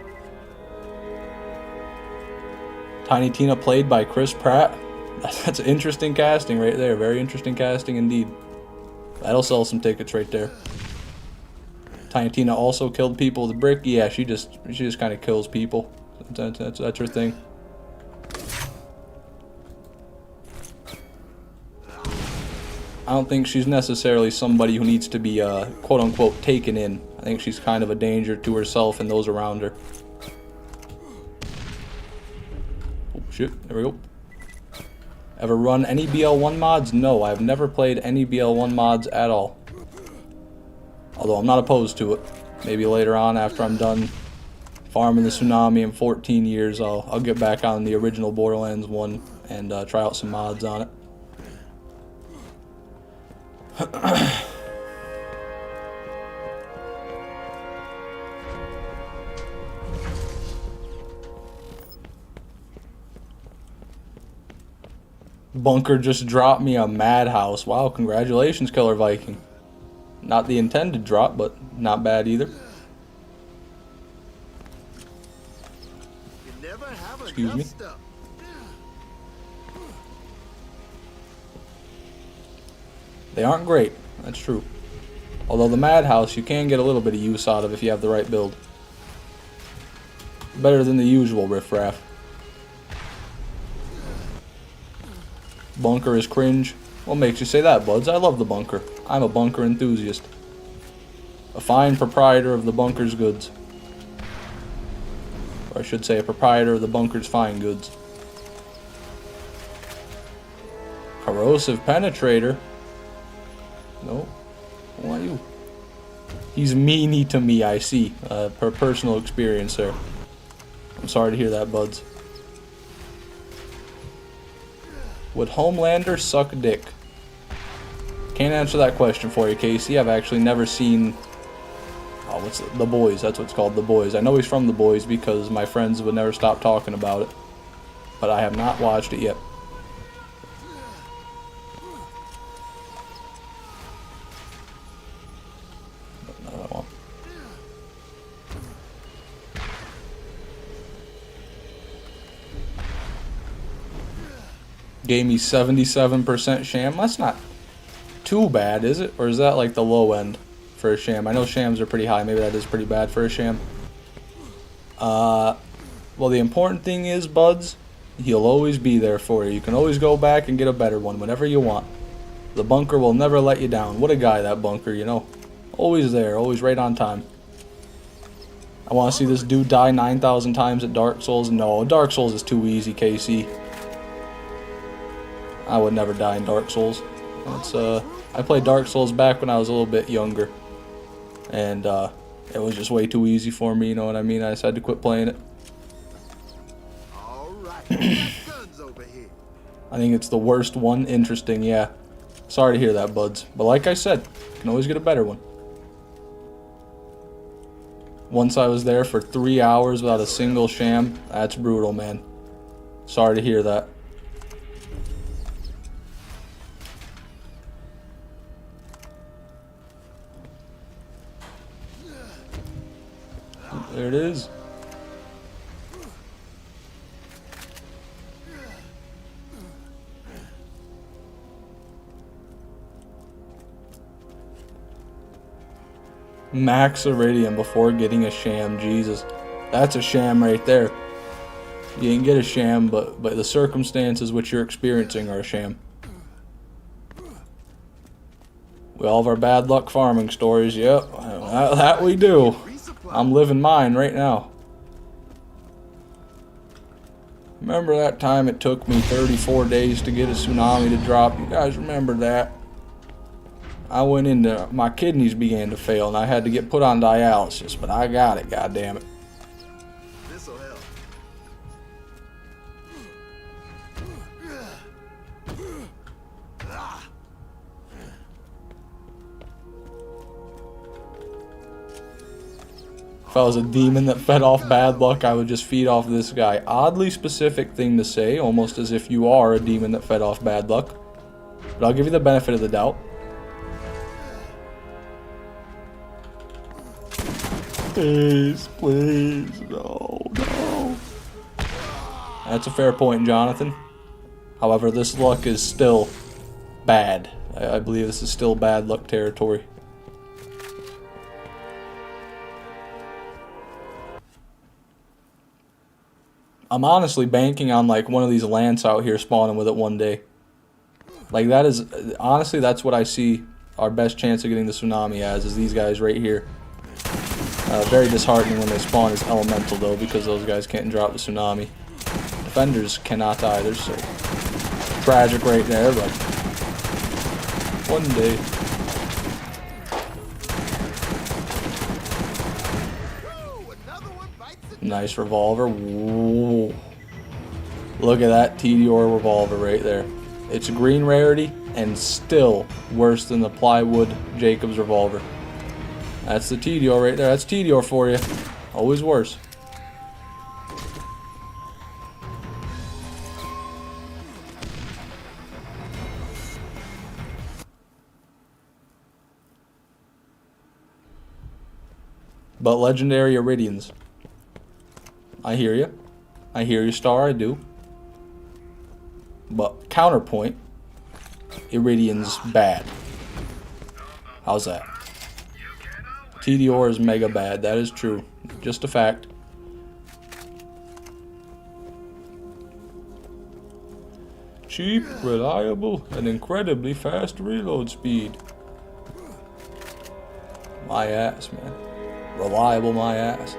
Tiny Tina played by Chris Pratt. That's interesting casting right there. Very interesting casting indeed. That'll sell some tickets right there. Tiny Tina also killed people with a brick. Yeah, she just kind of kills people. That's her thing. I don't think she's necessarily somebody who needs to be quote-unquote taken in. I think she's kind of a danger to herself and those around her. Oh shit, there we go. Ever run any BL1 mods? No, I've never played any BL1 mods at all. Although I'm not opposed to it. Maybe later on after I'm done farming the Tsunami in 14 years, I'll get back on the original Borderlands 1 and try out some mods on it. Bunker just dropped me a madhouse. Wow, congratulations, Killer Viking. Not the intended drop, but not bad either. You never have Excuse enough me. stuff. They aren't great, that's true. Although the madhouse you can get a little bit of use out of if you have the right build. Better than the usual riffraff. Bunker is cringe. What makes you say that, buds? I love the bunker. I'm a bunker enthusiast. A fine proprietor of the bunker's goods. Or I should say a proprietor of the bunker's fine goods. Corrosive penetrator. No. Why you? He's meany to me, I see. Per personal experience there. I'm sorry to hear that, buds. Would Homelander suck dick? Can't answer that question for you, Casey. I've actually never seen... Oh, what's The Boys? That's what it's called, The Boys. I know he's from The Boys because my friends would never stop talking about it. But I have not watched it yet. Another one. Gave me 77% sham. That's not too bad, is it? Or is that like the low end for a sham? I know shams are pretty high. Maybe that is pretty bad for a sham. Well, the important thing is, buds, he'll always be there for you. You can always go back and get a better one whenever you want. The bunker will never let you down. What a guy, that bunker, you know. Always there, always right on time. I want to see this dude die 9,000 times at Dark Souls. No, Dark Souls is too easy, Casey. I would never die in Dark Souls. I played Dark Souls back when I was a little bit younger. And it was just way too easy for me, you know what I mean? I just had to quit playing it. Alright, we got guns over here. I think it's the worst one. Interesting, yeah. Sorry to hear that, buds. But like I said, you can always get a better one. Once I was there for 3 hours without a single sham. That's brutal, man. Sorry to hear that. There it is. Max Iridium before getting a sham. Jesus, that's a sham right there. You didn't get a sham, but the circumstances which you're experiencing are a sham. We all have our bad luck farming stories. Yep, that we do. I'm living mine right now. Remember that time it took me 34 days to get a tsunami to drop? You guys remember that? I went into, my kidneys began to fail and I had to get put on dialysis, but I got it, goddammit. This'll help. If I was a demon that fed off bad luck, I would just feed off this guy. Oddly specific thing to say, almost as if you are a demon that fed off bad luck. But I'll give you the benefit of the doubt. Please, please, no, no. That's a fair point, Jonathan. However, this luck is still bad. I believe this is still bad luck territory. I'm honestly banking on like one of these Lance out here spawning with it one day. Like that is, honestly, that's what I see our best chance of getting the tsunami as, is these guys right here. Very disheartening when they spawn as elemental though, because those guys can't drop the tsunami. Defenders cannot either, so tragic right there, but one day. Nice revolver. Whoa. Look at that TDR revolver right there. It's a green rarity and still worse than the plywood Jacobs revolver. That's the TDR right there. That's TDR for you. Always worse. but legendary Iridians. I hear you. I hear you, Star, I do. But counterpoint, Iridian's bad. How's that? TDR is mega bad, that is true. Just a fact. Cheap, reliable, and incredibly fast reload speed. My ass, man. Reliable my ass.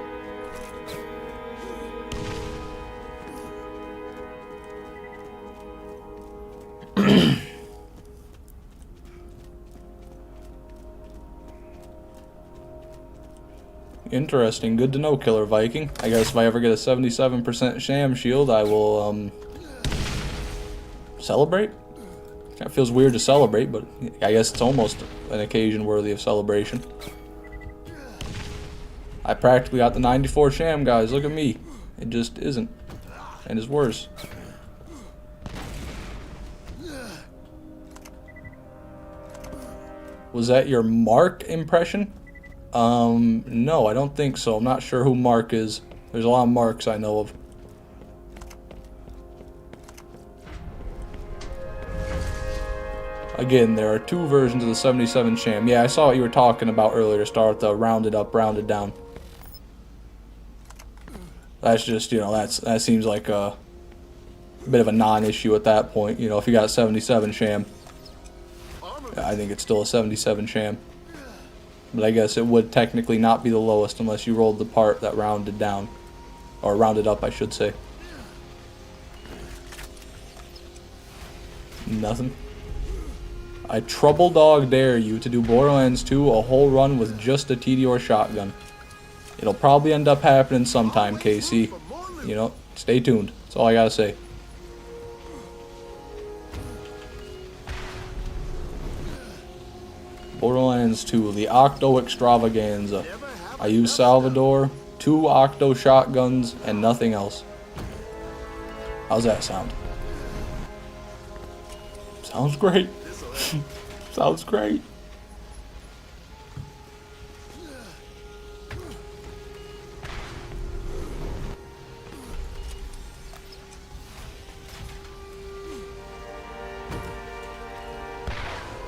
Interesting. Good to know, Killer Viking. I guess if I ever get a 77% sham shield, I will, celebrate? It feels weird to celebrate, but I guess it's almost an occasion worthy of celebration. I practically got the 94 sham, guys. Look at me. It just isn't. And it's worse. Was that your Mark impression? No, I don't think so. I'm not sure who Mark is. There's a lot of Marks I know of. Again, there are two versions of the 77 sham. Yeah, I saw what you were talking about earlier, Start the rounded up, rounded down. That's just, you know, that seems like a bit of a non-issue at that point. You know, if you got 77 sham, I think it's still a 77 sham. But I guess it would technically not be the lowest unless you rolled the part that rounded down. Or rounded up, I should say. Nothing. I trouble dog dare you to do Borderlands 2 a whole run with just a TDR shotgun. It'll probably end up happening sometime, KC. You know, stay tuned. That's all I gotta say. Borderlands 2, the Octo Extravaganza. I use Salvador, 2 Octo shotguns, and nothing else. How's that sound? Sounds great. Sounds great.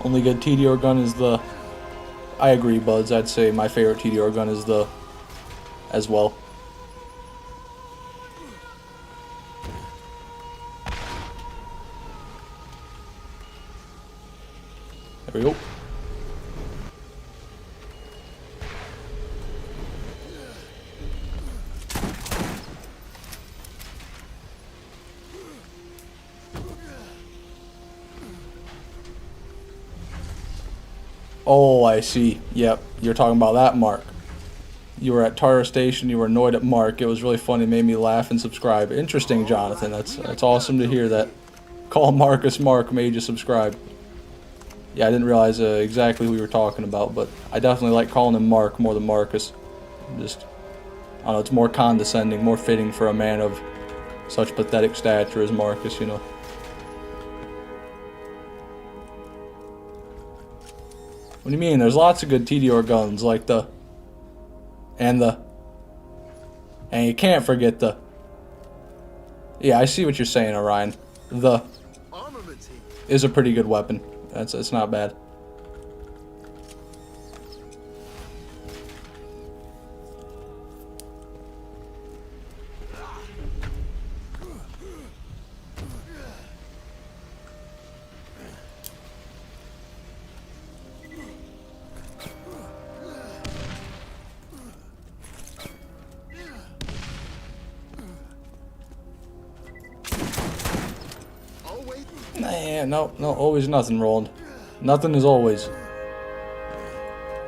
Only good TDR gun is the... I agree, Buds. I'd say my favorite TDR gun is the... as well. There we go. Oh, I see. Yep, you're talking about that Mark. You were at Tara Station, you were annoyed at Mark. It was really funny, made me laugh and subscribe. Interesting, Jonathan. That's awesome to hear that. Call Marcus Mark made you subscribe. Yeah, I didn't realize exactly who you were talking about, but I definitely like calling him Mark more than Marcus. Just, I don't know, it's more condescending, more fitting for a man of such pathetic stature as Marcus, you know. What do you mean? There's lots of good TDR guns, like the... And you can't forget the... Yeah, I see what you're saying, Orion. The... is a pretty good weapon. It's not bad. Nah, no, always nothing, Roland. Nothing is always.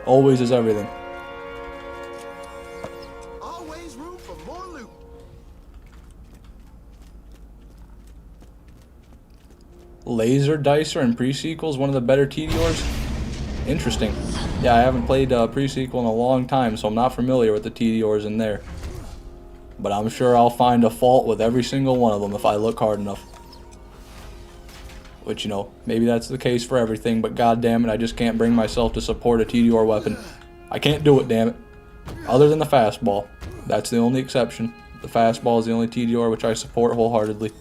Always is everything. Always room for more loot. Laser Dicer and Pre-Sequel is one of the better TDRs? Interesting. Yeah, I haven't played Pre-Sequel in a long time, so I'm not familiar with the TDRs in there. But I'm sure I'll find a fault with every single one of them if I look hard enough. Which, you know, maybe that's the case for everything, but god damn it, I just can't bring myself to support a TDR weapon. I can't do it, damn it. Other than the fastball. That's the only exception. The fastball is the only TDR which I support wholeheartedly.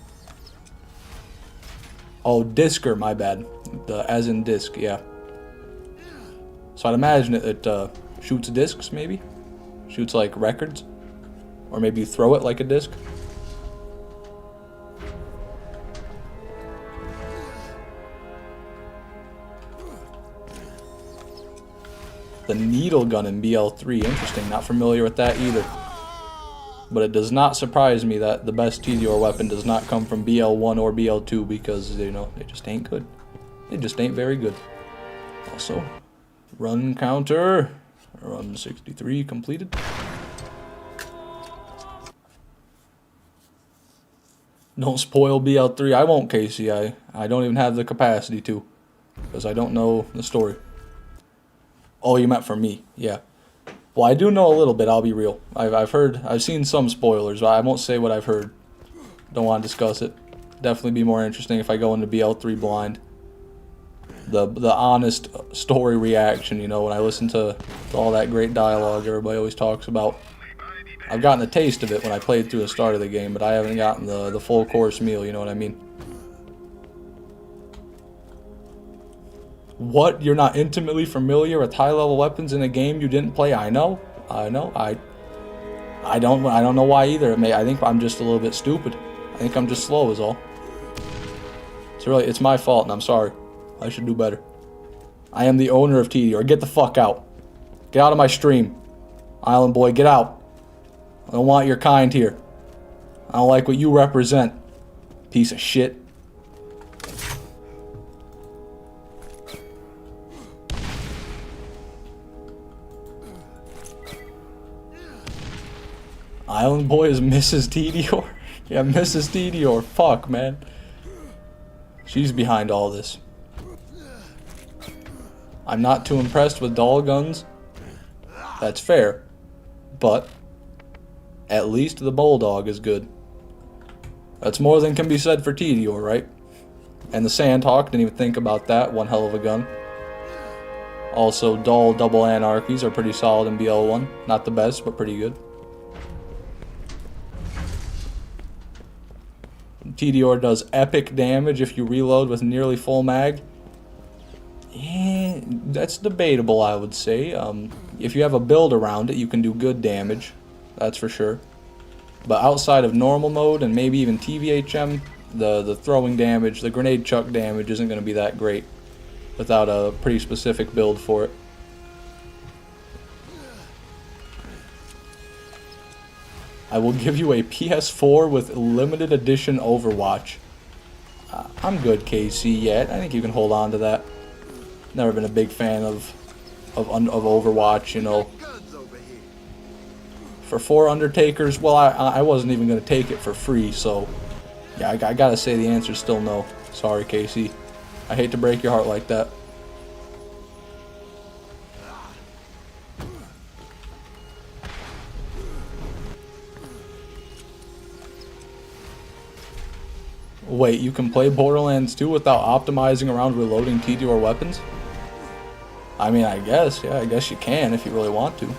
Oh, Discer, my bad. As in disc, yeah. So I'd imagine it shoots discs, maybe? Shoots like records? Or maybe you throw it like a disc? The needle gun in BL3, interesting. Not familiar with that either. But it does not surprise me that the best TDR weapon does not come from BL1 or BL2 because, you know, they just ain't good. They just ain't very good. Also, run counter. Run 63 completed. Don't spoil BL3. I won't, Casey. I don't even have the capacity to. Because I don't know the story. Oh, you meant for me. Yeah. Well, I do know a little bit, I'll be real. I've seen some spoilers, but I won't say what I've heard. Don't want to discuss it. Definitely be more interesting if I go into BL3 blind. The honest story reaction, you know, when I listen to all that great dialogue everybody always talks about. I've gotten a taste of it when I played through the start of the game, but I haven't gotten the full course meal, you know what I mean? What? You're not intimately familiar with high-level weapons in a game you didn't play? I know. I don't know why either. I think I'm just a little bit stupid. I think I'm just slow is all. It's my fault and I'm sorry. I should do better. I am the owner of TDR. Get the fuck out. Get out of my stream. Island boy, get out. I don't want your kind here. I don't like what you represent. Piece of shit. Island boy is Mrs. TDR. Yeah, Mrs. TDR. Fuck, man. She's behind all this. I'm not too impressed with doll guns. That's fair. But at least the Bulldog is good. That's more than can be said for TDR, right? And the Sandhawk, didn't even think about that. One hell of a gun. Also, doll double anarchies are pretty solid in BL1. Not the best, but pretty good. TDR does epic damage if you reload with nearly full mag. That's debatable, I would say. If you have a build around it, you can do good damage. That's for sure. But outside of normal mode and maybe even TVHM, the throwing damage, the grenade chuck damage isn't going to be that great without a pretty specific build for it. I will give you a PS4 with limited edition Overwatch. I'm good, KC, yet. I think you can hold on to that. Never been a big fan of Overwatch, you know. For 4 Undertakers, well, I wasn't even going to take it for free, so yeah, I gotta say the answer is still no. Sorry, KC. I hate to break your heart like that. Wait, you can play Borderlands 2 without optimizing around reloading TDR weapons? I mean, I guess, yeah, I guess you can if you really want to.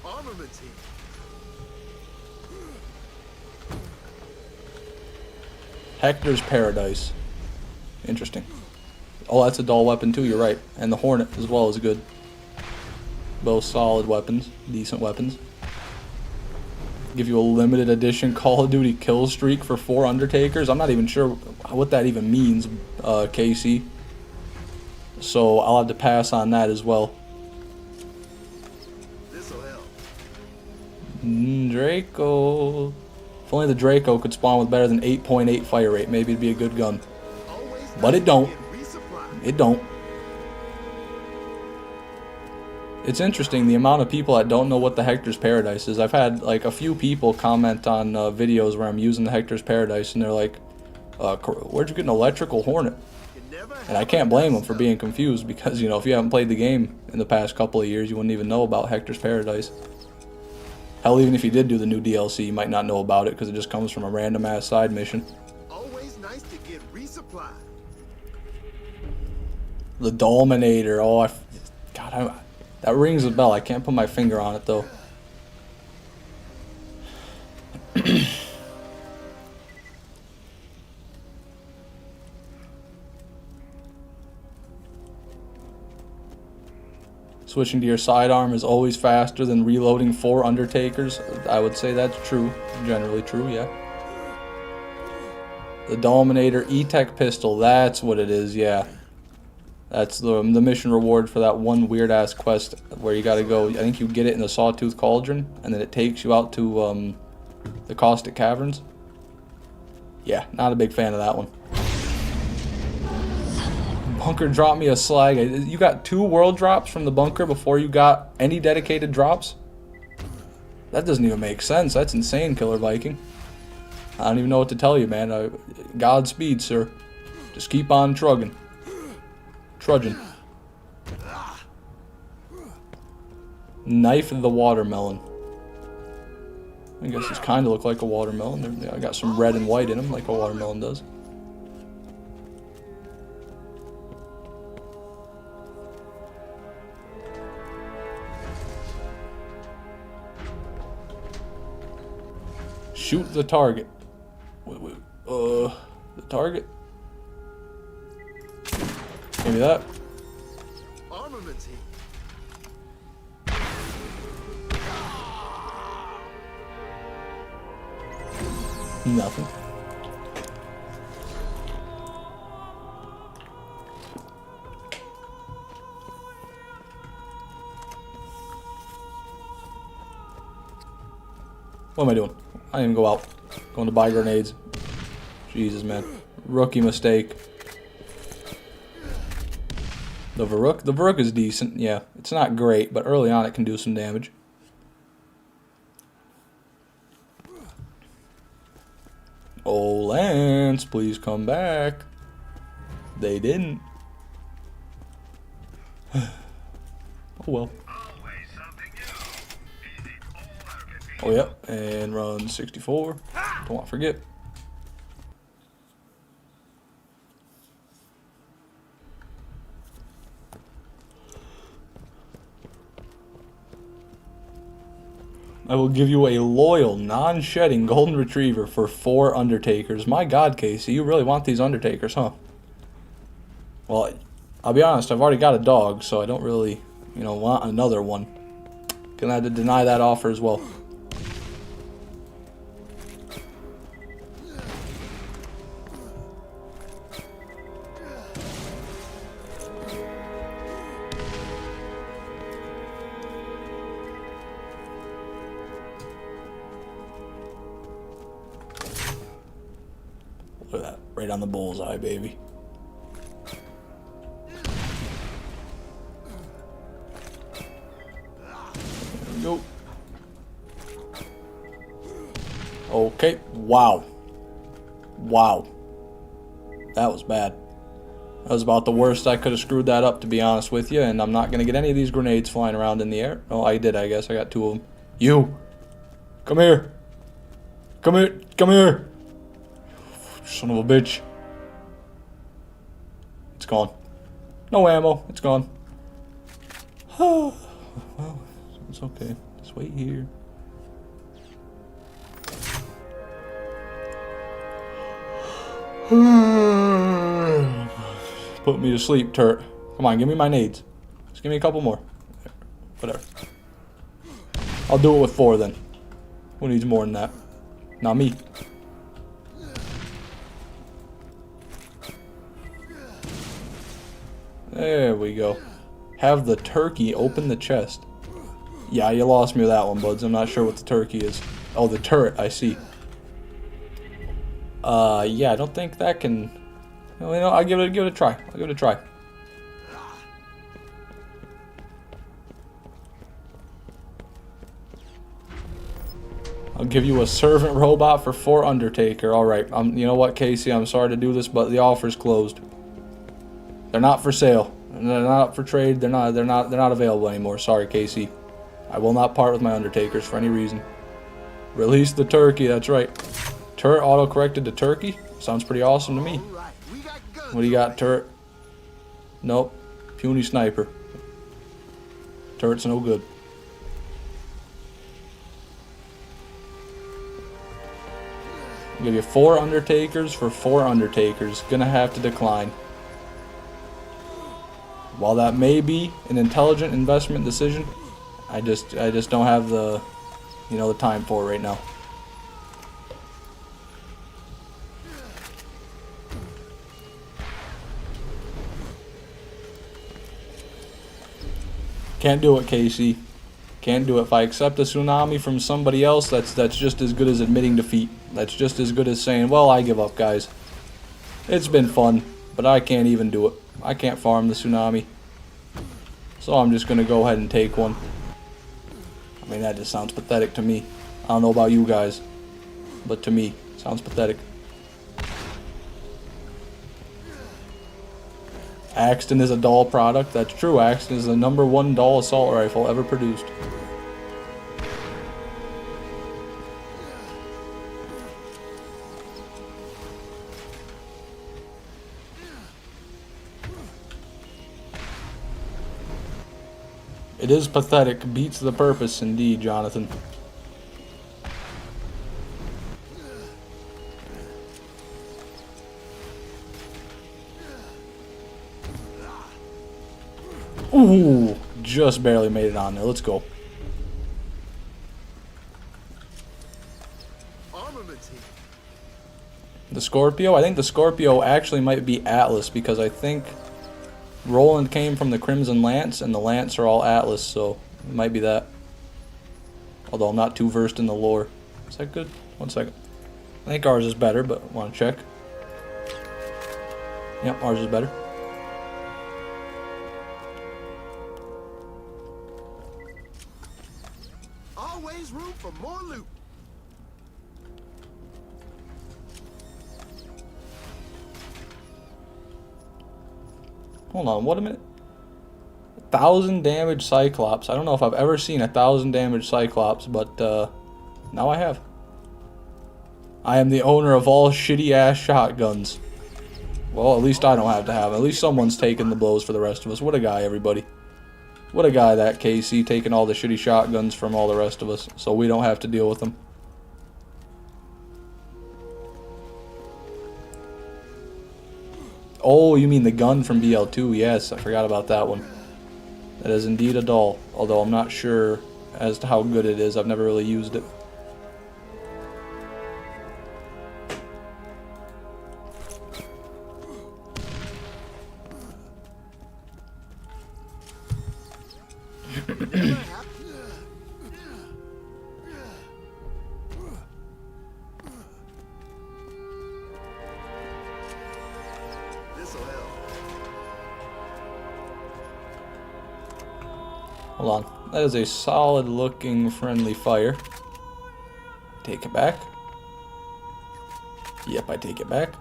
Armaments here. Hector's Paradise. Interesting. Oh, that's a dull weapon too, you're right. And the Hornet as well is good. Both solid weapons, decent weapons. Give you a limited edition Call of Duty kill streak for 4 Undertakers. I'm not even sure what that even means, Casey. So I'll have to pass on that as well. This'll help. Draco. If only the Draco could spawn with better than 8.8 fire rate, maybe it'd be a good gun. But it don't. It don't. It's interesting the amount of people that don't know what the Hector's Paradise is. I've had like a few people comment on videos where I'm using the Hector's Paradise and they're like, where'd you get an electrical Hornet? And I can't blame them for being confused because, you know, if you haven't played the game in the past couple of years, you wouldn't even know about Hector's Paradise. Hell, even if you did do the new DLC, you might not know about it because it just comes from a random ass side mission. Always nice to get resupplied. The Dominator. Oh, that rings a bell. I can't put my finger on it though. Switching to your sidearm is always faster than reloading 4 Undertakers. I would say that's true. Generally true, yeah. The Dominator E-Tech pistol, that's what it is, yeah. That's the mission reward for that one weird-ass quest where you gotta go. I think you get it in the Sawtooth Cauldron, and then it takes you out to the Caustic Caverns. Yeah, not a big fan of that one. Bunker dropped me a slag. You got 2 world drops from the bunker before you got any dedicated drops? That doesn't even make sense. That's insane, Killer Viking. I don't even know what to tell you, man. Godspeed, sir. Just keep on trudging. Knife of the watermelon. I guess these kind of look like a watermelon. I got some red and white in them, like a watermelon does. Shoot the target. The target? Maybe that. Armaments here. Nothing. What am I doing? I didn't even go out. Going to buy grenades. Jesus, man. Rookie mistake. The Varuk? The Varuk is decent, yeah. It's not great, but early on it can do some damage. Oh, Lance, please come back. They didn't. Oh, well. Oh, yep, and run 64. Don't want to forget. I will give you a loyal, non-shedding golden retriever for 4 Undertakers. My God, Casey, you really want these Undertakers, huh? Well, I'll be honest, I've already got a dog, so I don't really, want another one. Gonna have to deny that offer as well. Look at that. Right on the bullseye, baby. There we go. Okay. Wow. Wow. That was bad. That was about the worst I could have screwed that up, to be honest with you, and I'm not going to get any of these grenades flying around in the air. Oh, I did, I guess. I got 2 of them. You! Come here! Come here! Come here! Son of a bitch. It's gone. No ammo. It's gone. Well, it's okay. Just wait here. Put me to sleep, turret. Come on, give me my nades. Just give me a couple more. Whatever. I'll do it with 4 then. Who needs more than that? Not me. There we go. Have the turkey open the chest. Yeah, you lost me with that one, buds. I'm not sure what the turkey is. Oh, the turret, I see. Yeah, I don't think that can... I'll give it a try. I'll give it a try. I'll give you a servant robot for 4 Undertaker. Alright, you know what, Casey? I'm sorry to do this, but the offer's closed. They're not for sale. They're not up for trade. They're not available anymore. Sorry, Casey. I will not part with my Undertakers for any reason. Release the turkey, that's right. Turret auto-corrected to turkey? Sounds pretty awesome to me. All right, we got guns. What do you got, turret? Nope. Puny sniper. Turret's no good. Give you 4 undertakers for 4 undertakers. Gonna have to decline. While that may be an intelligent investment decision, I just don't have the, you know, the time for it right now. Can't do it, Casey. Can't do it. If I accept a tsunami from somebody else, that's just as good as admitting defeat. That's just as good as saying, well, I give up, guys. It's been fun, but I can't even do it. I can't farm the tsunami. So I'm just going to go ahead and take one. I mean, that just sounds pathetic to me. I don't know about you guys, but to me, it sounds pathetic. Axton is a doll product. That's true. Axton is the #1 doll assault rifle ever produced. It is pathetic. Beats the purpose, indeed, Jonathan. Ooh, just barely made it on there. Let's go. Armaments here. The Scorpio? I think the Scorpio actually might be Atlas because I think Roland came from the Crimson Lance and the Lance are all Atlas, so it might be that. Although I'm not too versed in the lore. Is that good? 1 second. I think ours is better, but want to check. Yep, ours is better. Always room for more loot. Hold on, what a minute. 1,000 damage Cyclops. I don't know if I've ever seen 1,000 damage Cyclops, but now I have. I am the owner of all shitty ass shotguns. Well, at least I don't have to have them. At least someone's taking the blows for the rest of us. What a guy, everybody. What a guy, that KC, taking all the shitty shotguns from all the rest of us, so we don't have to deal with them. Oh, you mean the gun from BL2? Yes, I forgot about that one. That is indeed a doll, although I'm not sure as to how good it is. I've never really used it. This'll help. Hold on. That is a solid looking friendly fire. Take it back. Yep, I take it back.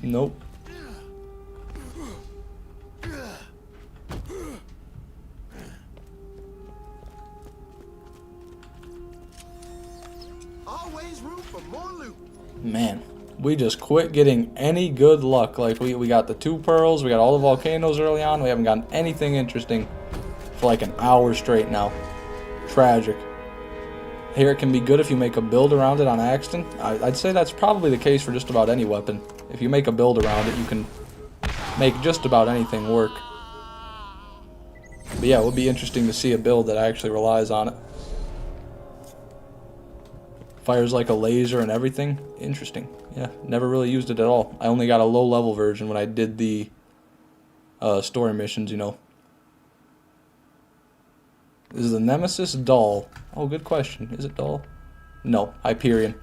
Nope. Always room for more loot. Man, we just quit getting any good luck. Like, we got the 2 pearls, we got all the volcanoes early on, we haven't gotten anything interesting for like an hour straight now. Tragic. Here it can be good if you make a build around it on Axton. I'd say that's probably the case for just about any weapon. If you make a build around it, you can make just about anything work. But yeah, it would be interesting to see a build that actually relies on it. Fires like a laser and everything. Interesting. Yeah, never really used it at all. I only got a low level version when I did the story missions, you know. Is the Nemesis doll? Oh, good question. Is it doll? No, Hyperion.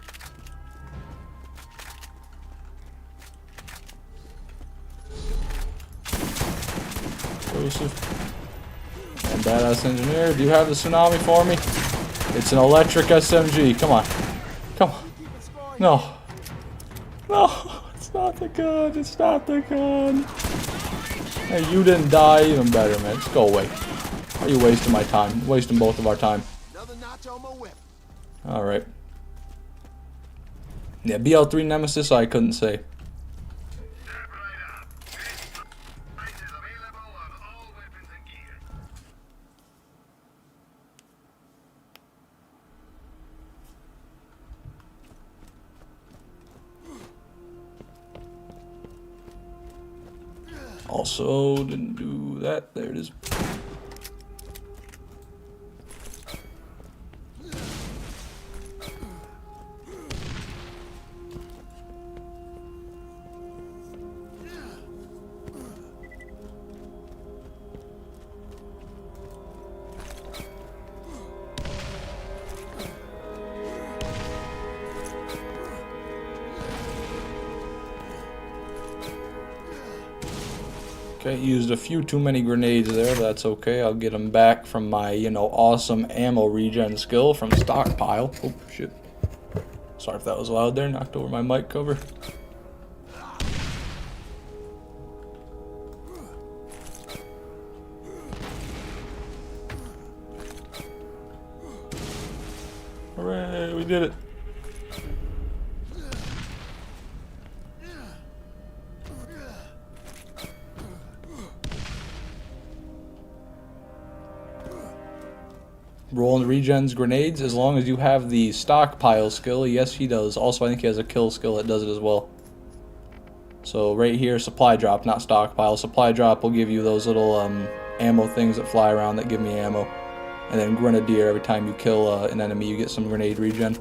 Explosive. And badass engineer. Do you have the Tsunami for me? It's an electric SMG. Come on. Come on. No. No. It's not the gun. It's not the gun. Hey, you didn't die. Even better, man. Just go away. Why are you wasting my time? You're wasting both of our time. Another notch on my whip. Alright. Yeah, BL3 Nemesis, I couldn't say. Also, didn't do that. There it is. Okay, used a few too many grenades there. That's okay. I'll get them back from my, awesome ammo regen skill from stockpile. Oh, shit. Sorry if that was loud there. Knocked over my mic cover. Hooray, we did it. Rolling regens grenades as long as you have the stockpile skill. Yes, he does. Also, I think he has a kill skill that does it as well. So right here, supply drop, not stockpile. Supply drop will give you those little ammo things that fly around that give me ammo. And then grenadier, every time you kill an enemy, you get some grenade regen.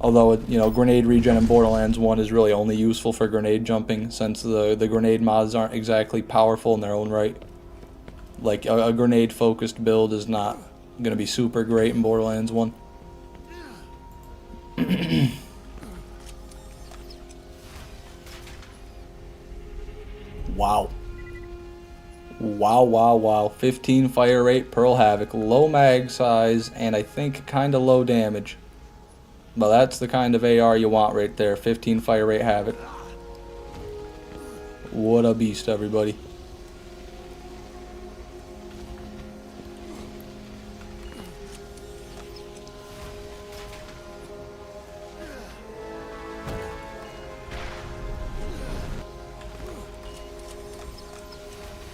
Although, grenade regen in Borderlands 1 is really only useful for grenade jumping, since the grenade mods aren't exactly powerful in their own right. Like, a grenade-focused build is not going to be super great in Borderlands 1. Wow. Wow, wow, wow. 15 fire rate, Pearl Havoc, low mag size, and I think kind of low damage. But that's the kind of AR you want right there. 15 fire rate Havoc. What a beast, everybody.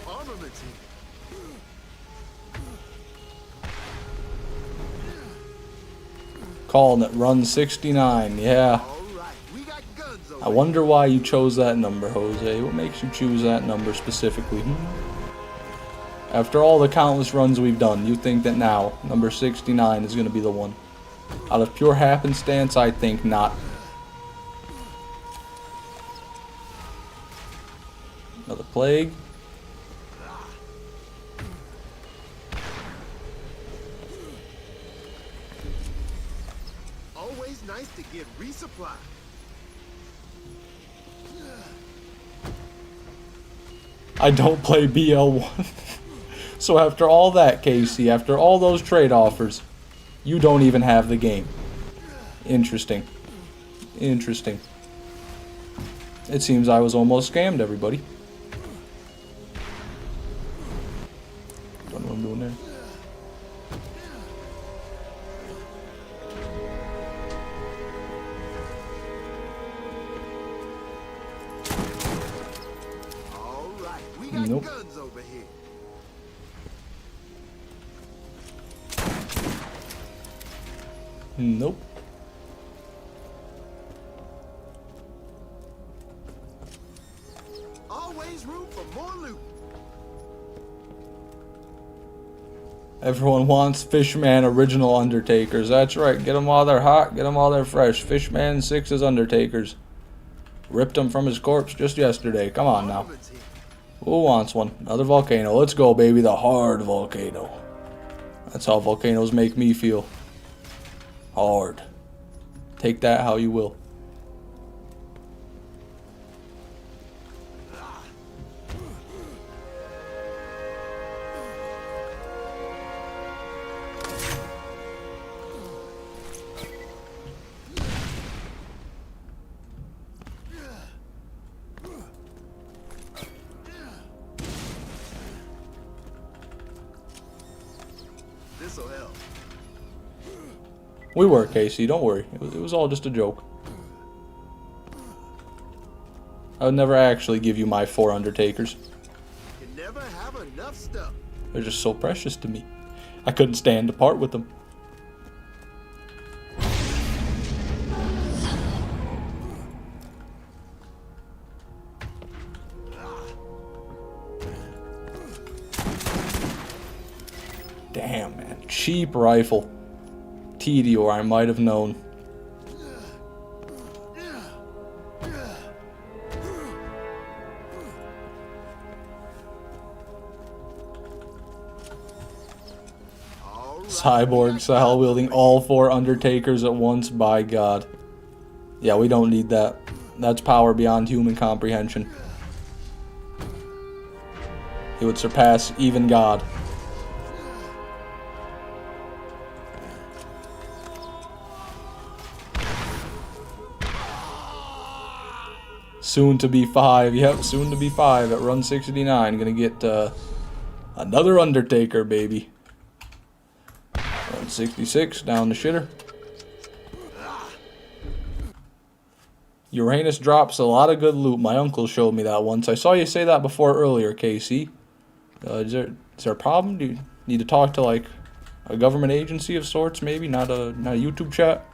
Armaments here. Calling it run 69, yeah. All right, we got guns over I wonder why you chose that number, Jose. What makes you choose that number specifically? After all the countless runs we've done, you think that now, number 69 is going to be the one. Out of pure happenstance, I think not. Another plague. Always nice to get resupply. I don't play BL1. So after all that, Casey, after all those trade offers, you don't even have the game. Interesting. Interesting. It seems I was almost scammed, everybody. Don't know what I'm doing there. All right, we got Nope. guns over here. Nope. Always room for more loot. Everyone wants Fishman original Undertakers. That's right. Get them while they're hot. Get them while they're fresh. Fishman 6's Undertakers. Ripped him from his corpse just yesterday. Come on now. Armaments here. Who wants one? Another volcano. Let's go, baby. The hard volcano. That's how volcanoes make me feel. Hard. Take that how you will. We were, Casey. Don't worry. It was all just a joke. I would never actually give you my 4 Undertakers. You never have enough stuff. They're just so precious to me. I couldn't stand to part with them. Damn, man. Cheap rifle. Tedior, I might have known. Cyborg style wielding all 4 Undertakers at once, by God. Yeah, we don't need that. That's power beyond human comprehension. It would surpass even God. Soon to be 5. Yep, soon to be 5 at run 69. Gonna get another Undertaker, baby. Run 66 down the shitter. Uranus drops a lot of good loot. My uncle showed me that once. I saw you say that before earlier, Casey. Is there a problem? Do you need to talk to like a government agency of sorts, maybe? Not a YouTube chat?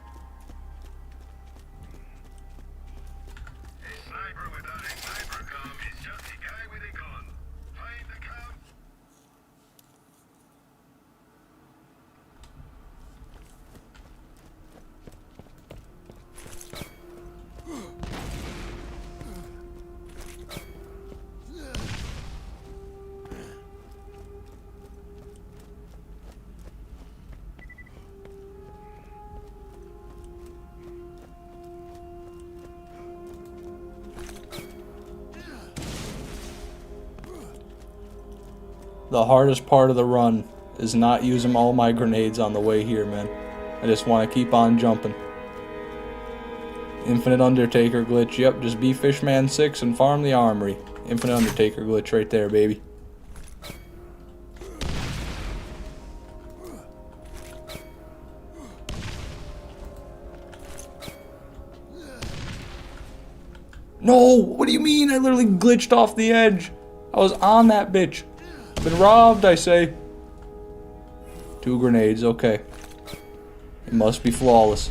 The hardest part of the run is not using all my grenades on the way here, man. I just want to keep on jumping. Infinite Undertaker glitch. Yep, just be Fishman 6 and farm the Armory. Infinite Undertaker glitch right there, baby. No! What do you mean? I literally glitched off the edge. I was on that bitch. Been robbed, I say. 2 grenades, okay. It must be flawless.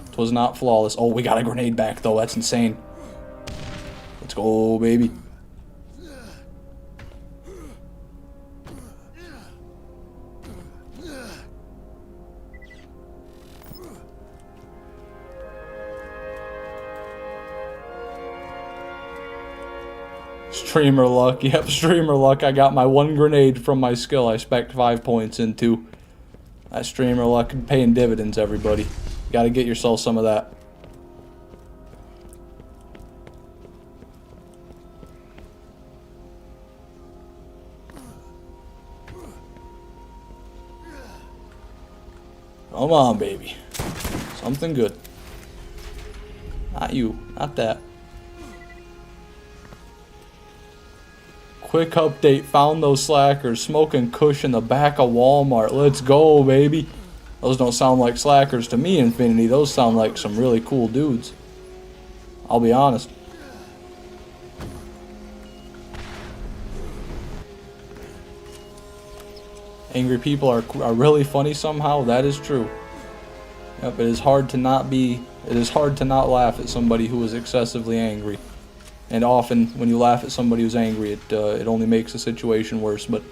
It was not flawless. Oh, we got a grenade back though. That's insane. Let's go, baby. Streamer luck. Yep, streamer luck. I got my 1 grenade from my skill I spec'd 5 points into. That streamer luck paying dividends, everybody. Gotta get yourself some of that. Come on, baby. Something good. Not you. Not that. Quick update, found those slackers smoking kush in the back of Walmart. Let's go, baby. Those don't sound like slackers to me, Infinity. Those sound like some really cool dudes. I'll be honest. Angry people are really funny somehow. That is true. Yep, it is hard to not laugh at somebody who is excessively angry. And often, when you laugh at somebody who's angry, it only makes the situation worse. But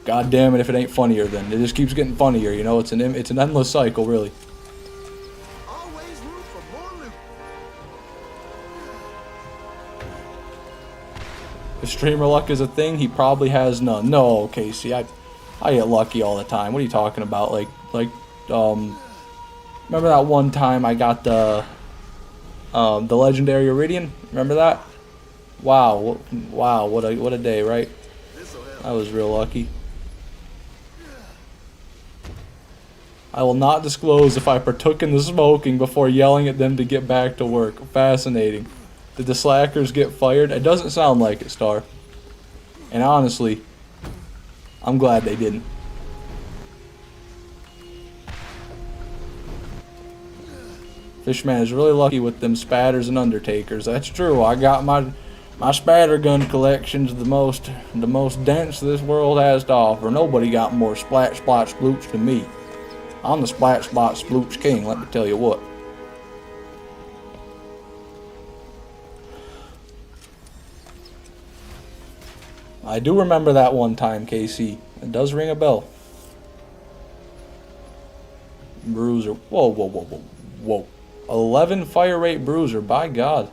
god damn it, if it ain't funnier, then it just keeps getting funnier. You know, it's an endless cycle, really. Always room for more loot. If streamer luck is a thing, he probably has none. No, Casey, I get lucky all the time. What are you talking about? Remember that one time I got the legendary Iridian? Remember that? Wow, what a day, right? I was real lucky. I will not disclose if I partook in the smoking before yelling at them to get back to work. Fascinating. Did the slackers get fired? It doesn't sound like it, Star. And honestly, I'm glad they didn't. Fishman is really lucky with them spatters and undertakers. That's true. I got my spatter gun collection's the most dense this world has to offer. Nobody got more splat splat splooch than me. I'm the splat splat splooch king, let me tell you what. I do remember that one time, KC. It does ring a bell. Bruiser. Whoa, whoa, whoa, whoa, whoa. 11 fire rate bruiser, by God.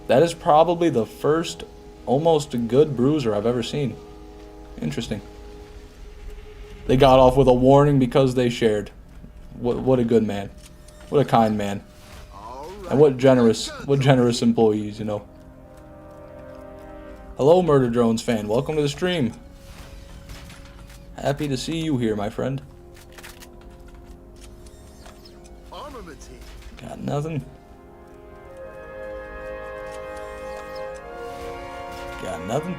That is probably the first almost good bruiser I've ever seen. Interesting. They got off with a warning because they shared. What a good man. What a kind man. And what generous employees, you know. Hello, Murder Drones fan. Welcome to the stream. Happy to see you here, my friend. Got nothing. Got nothing.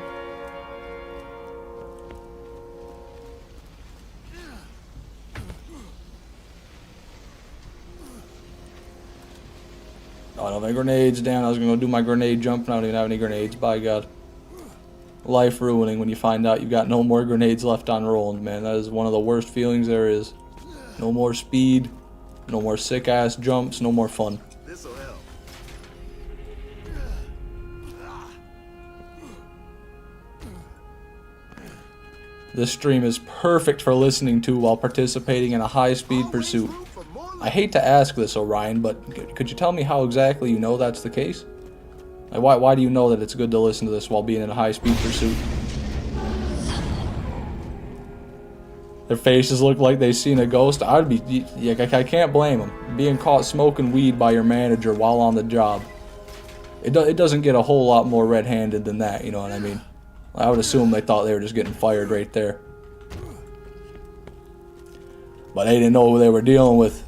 Oh, I don't have any grenades down. I was gonna go do my grenade jump, and I don't even have any grenades. By God. Life ruining when you find out you've got no more grenades left on Roland, man. That is one of the worst feelings there is. No more speed. No more sick ass jumps, no more fun. This'll help. This stream is perfect for listening to while participating in a high-speed pursuit. I hate to ask this, Orion, but could you tell me how exactly you know that's the case? Like, why do you know that it's good to listen to this while being in a high-speed pursuit? Their faces look like they've seen a ghost. I'd be, yeah, I can't blame them. Being caught smoking weed by your manager while on the job. It doesn't get a whole lot more red-handed than that, you know what I mean? I would assume they thought they were just getting fired right there. But they didn't know who they were dealing with.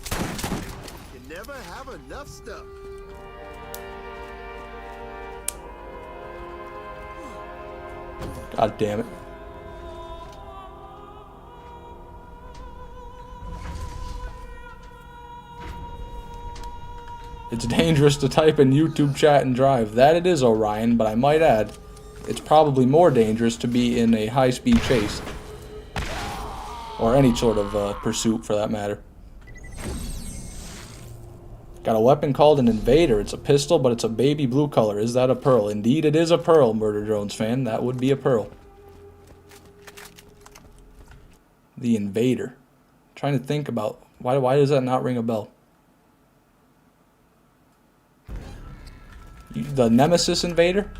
You never have enough stuff. God damn it. It's dangerous to type in YouTube chat and drive. That it is, Orion, but I might add, it's probably more dangerous to be in a high-speed chase. Or any sort of pursuit, for that matter. Got a weapon called an Invader. It's a pistol, but it's a baby blue color. Is that a pearl? Indeed, it is a pearl, Murder Drones fan. That would be a pearl. The Invader. I'm trying to think about, why does that not ring a bell? The Nemesis Invader?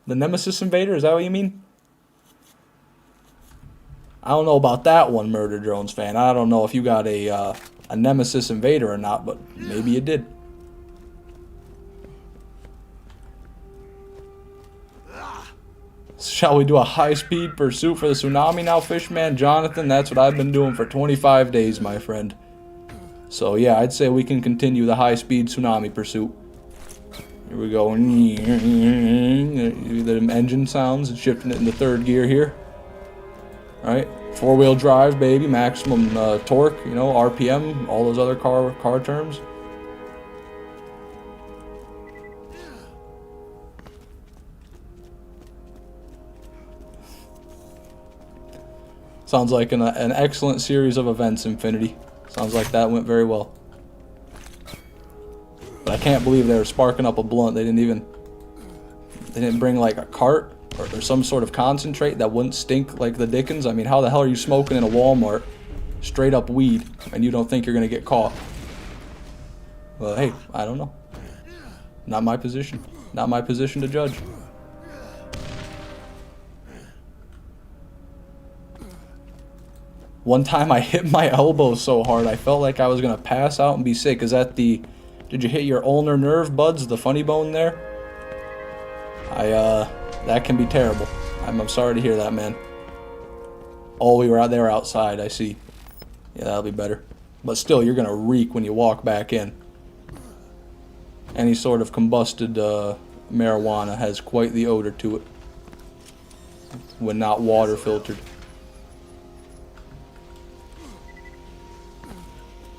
The Nemesis Invader? Is that what you mean? I don't know about that one, Murder Drones fan. I don't know if you got a Nemesis Invader or not, but maybe you did. Shall we do a high-speed pursuit for the Tsunami now, Fishman Jonathan? That's what I've been doing for 25 days, my friend. So yeah, I'd say we can continue the high-speed Tsunami pursuit. Here we go. The engine sounds and shifting it into third gear here. Alright, four-wheel drive, baby, maximum torque, you know, RPM, all those other car terms. Sounds like an excellent series of events, Infinity. Sounds like that went very well. But I can't believe they were sparking up a blunt. They didn't bring like a cart or some sort of concentrate that wouldn't stink like the dickens. I mean, how the hell are you smoking in a Walmart straight up weed and you don't think you're gonna get caught? Well, hey, I don't know. Not my position. Not my position to judge. One time I hit my elbow so hard I felt like I was gonna pass out and be sick. Is that the... Did you hit your ulnar nerve buds, the funny bone there? That can be terrible. I'm sorry to hear that, man. Oh, we were out there outside, I see. Yeah, that'll be better. But still, you're gonna reek when you walk back in. Any sort of combusted marijuana has quite the odor to it. when not water filtered.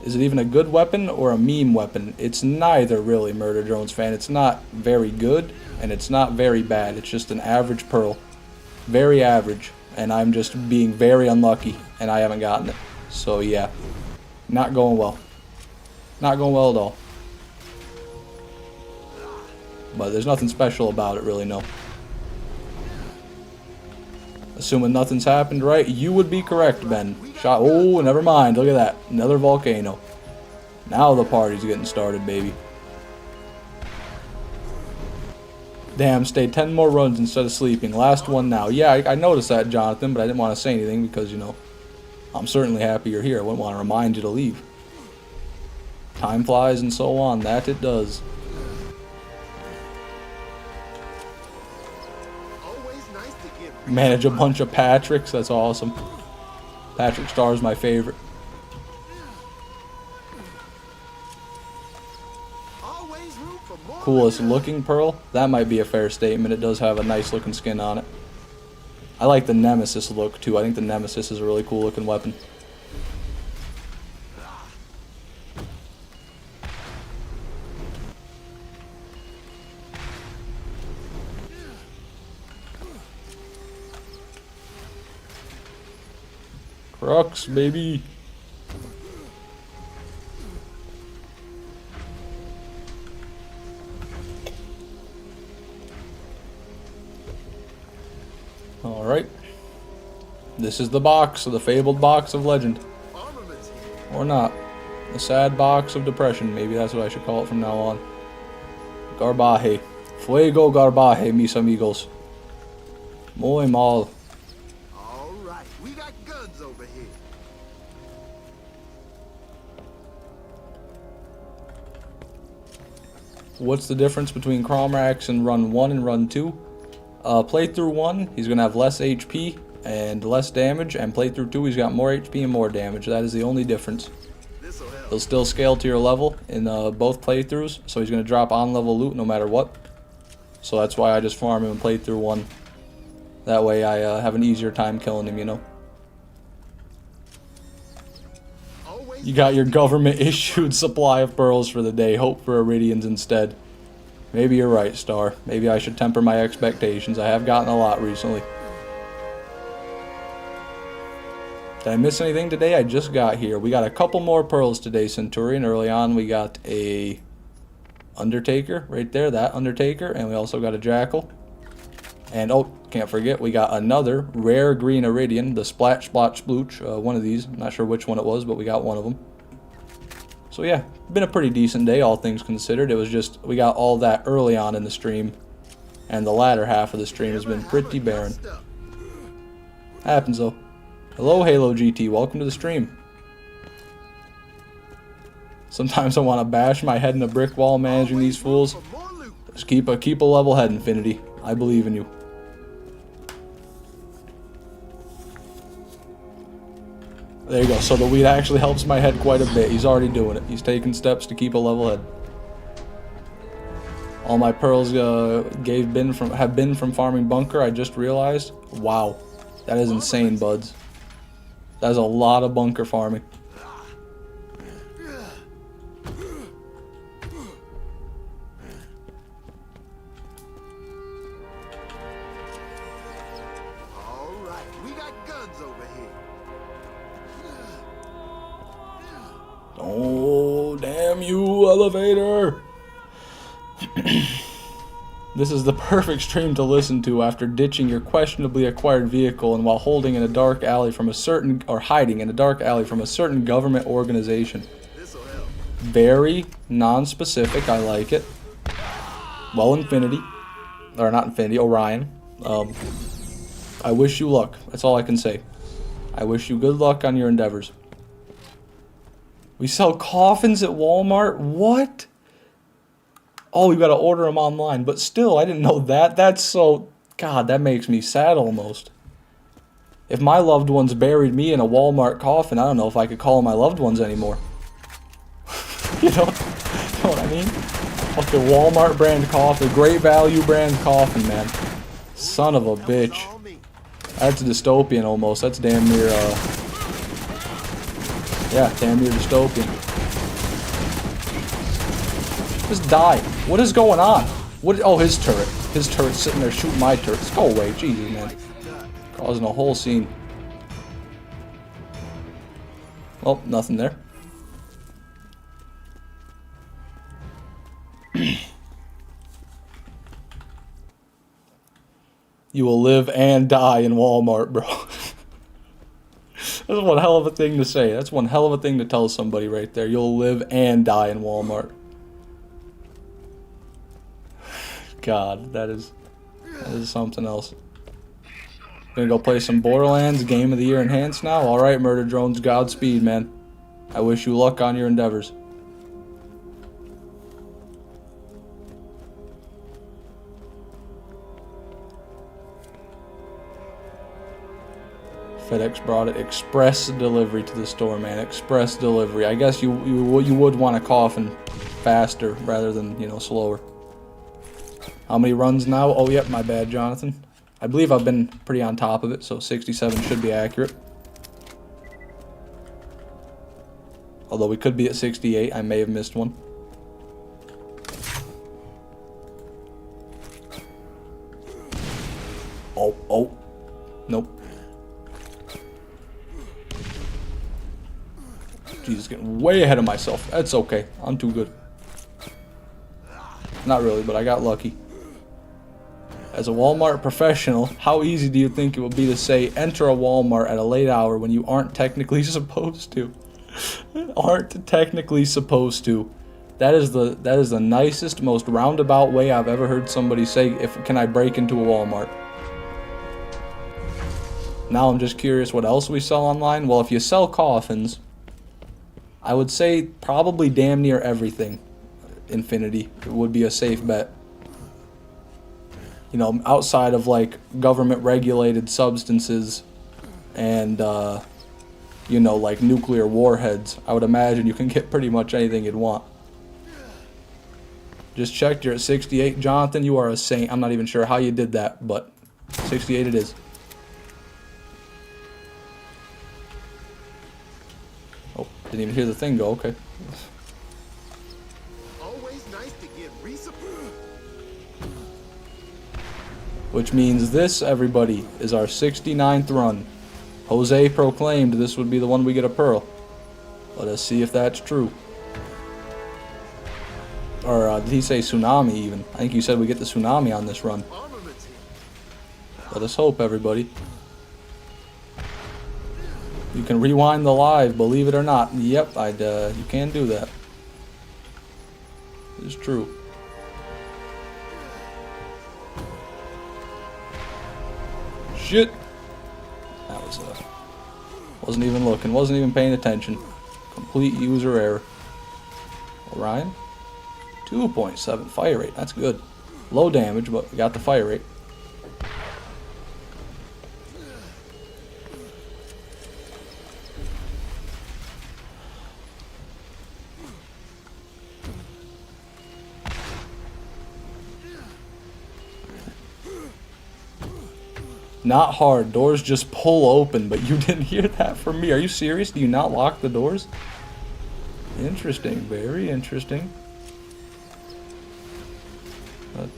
Is it even a good weapon or a meme weapon? It's neither, really, Murder Drones fan. It's not very good, and it's not very bad. It's just an average pearl. Very average. And I'm just being very unlucky, and I haven't gotten it. So, yeah. Not going well. Not going well at all. But there's nothing special about it, really, no. Assuming nothing's happened, right? You would be correct, Ben. Shot. Oh, never mind. Look at that. Another volcano. Now the party's getting started, baby. Damn, stayed 10 more runs instead of sleeping. Last one now. Yeah, I noticed that, Jonathan, but I didn't want to say anything because, you know, I'm certainly happy you're here. I wouldn't want to remind you to leave. Time flies and so on. That it does. Manage a bunch of Patricks. That's awesome. Patrick Star's my favorite. Coolest looking pearl? That might be a fair statement. It does have a nice looking skin on it. I like the Nemesis look too. I think the Nemesis is a really cool looking weapon. Crux, baby. Alright. This is the box, the fabled box of legend. Or not. The sad box of depression. Maybe that's what I should call it from now on. Garbaje. Fuego garbaje, mis amigos. Muy mal. Alright, we got guns over here. What's the difference between Crom Racks and Run 1 and Run 2? Playthrough 1, he's going to have less HP and less damage, and playthrough 2, he's got more HP and more damage. That is the only difference. He'll still scale to your level in both playthroughs, so he's going to drop on-level loot no matter what. So that's why I just farm him in playthrough 1. That way I have an easier time killing him, you know. You got your government-issued supply of pearls for the day. Hope for Iridians instead. Maybe you're right, Star. Maybe I should temper my expectations. I have gotten a lot recently. Did I miss anything today? I just got here. We got a couple more pearls today, Centurion. Early on, we got a Undertaker right there, that Undertaker. And we also got a Jackal. And, oh, can't forget, we got another rare green Iridian, the Splat Splotch Splooch. One of these. I'm not sure which one it was, but we got one of them. So yeah, been a pretty decent day, all things considered. It was just, we got all that early on in the stream, and the latter half of the stream has been pretty barren. Happens though. Hello Halo GT, welcome to the stream. Sometimes I want to bash my head in a brick wall managing these fools. Just keep a level head, Infinity. I believe in you. There you go. So the weed actually helps my head quite a bit. He's already doing it. He's taking steps to keep a level head. All my pearls have been from farming bunker. I just realized. Wow, that is insane, buds. That is a lot of bunker farming. Oh, damn you, elevator! This is the perfect stream to listen to after ditching your questionably acquired vehicle and while holding in a dark alley from a certain, or hiding in a dark alley from a certain government organization. Very non-specific, I like it. Well, Infinity, or not Infinity, Orion. I wish you luck, that's all I can say. I wish you good luck on your endeavors. We sell coffins at Walmart? What? Oh, you gotta order them online. But still, I didn't know that. That's so... God, that makes me sad almost. If my loved ones buried me in a Walmart coffin, I don't know if I could call them my loved ones anymore. you know what I mean? Like the Walmart brand coffin, the Great Value brand coffin, man. Son of a bitch. That's dystopian almost. That's damn near, yeah, damn near dystopian. Just die. What is going on? What? Oh, his turret. His turret's sitting there shooting my turrets. Go away. Jesus, man. Causing a whole scene. Oh, nothing there. You will live and die in Walmart, bro. That's one hell of a thing to say. That's one hell of a thing to tell somebody right there. You'll live and die in Walmart. God, that is something else. Gonna go play some Borderlands, Game of the Year enhanced now? Alright, Murder Drones, Godspeed, man. I wish you luck on your endeavors. FedEx brought it. Express delivery to the store, man. Express delivery. I guess you would want a coffin faster rather than, you know, slower. How many runs now? Oh, yep, my bad, Jonathan. I believe I've been pretty on top of it, so 67 should be accurate. Although we could be at 68. I may have missed one. Oh. Nope. Jesus, getting way ahead of myself. That's okay. I'm too good. Not really, but I got lucky. As a Walmart professional, how easy do you think it would be to say, enter a Walmart at a late hour when you aren't technically supposed to? Aren't technically supposed to. That is the nicest, most roundabout way I've ever heard somebody say, can I break into a Walmart? Now I'm just curious what else we sell online. Well, if you sell coffins, I would say probably damn near everything. Infinity. It would be a safe bet. You know, outside of like government regulated substances and you know, like nuclear warheads, I would imagine you can get pretty much anything you'd want. Just checked, you're at 68. Jonathan, you are a saint. I'm not even sure how you did that, but 68 it is. Oh, didn't even hear the thing go, okay. Always nice to get resupply. Which means this, everybody, is our 69th run. Jose proclaimed this would be the one we get a pearl. Let us see if that's true. Or did he say tsunami even? I think you said we get the tsunami on this run. Let us hope, everybody. You can rewind the live, believe it or not. Yep, you can do that. It's true. Shit. That was wasn't even looking, wasn't even paying attention. Complete user error. Orion. 2.7 fire rate. That's good. Low damage, but we got the fire rate. Not hard. Doors just pull open, but you didn't hear that from me. Are you serious? Do you not lock the doors? Interesting. Very interesting.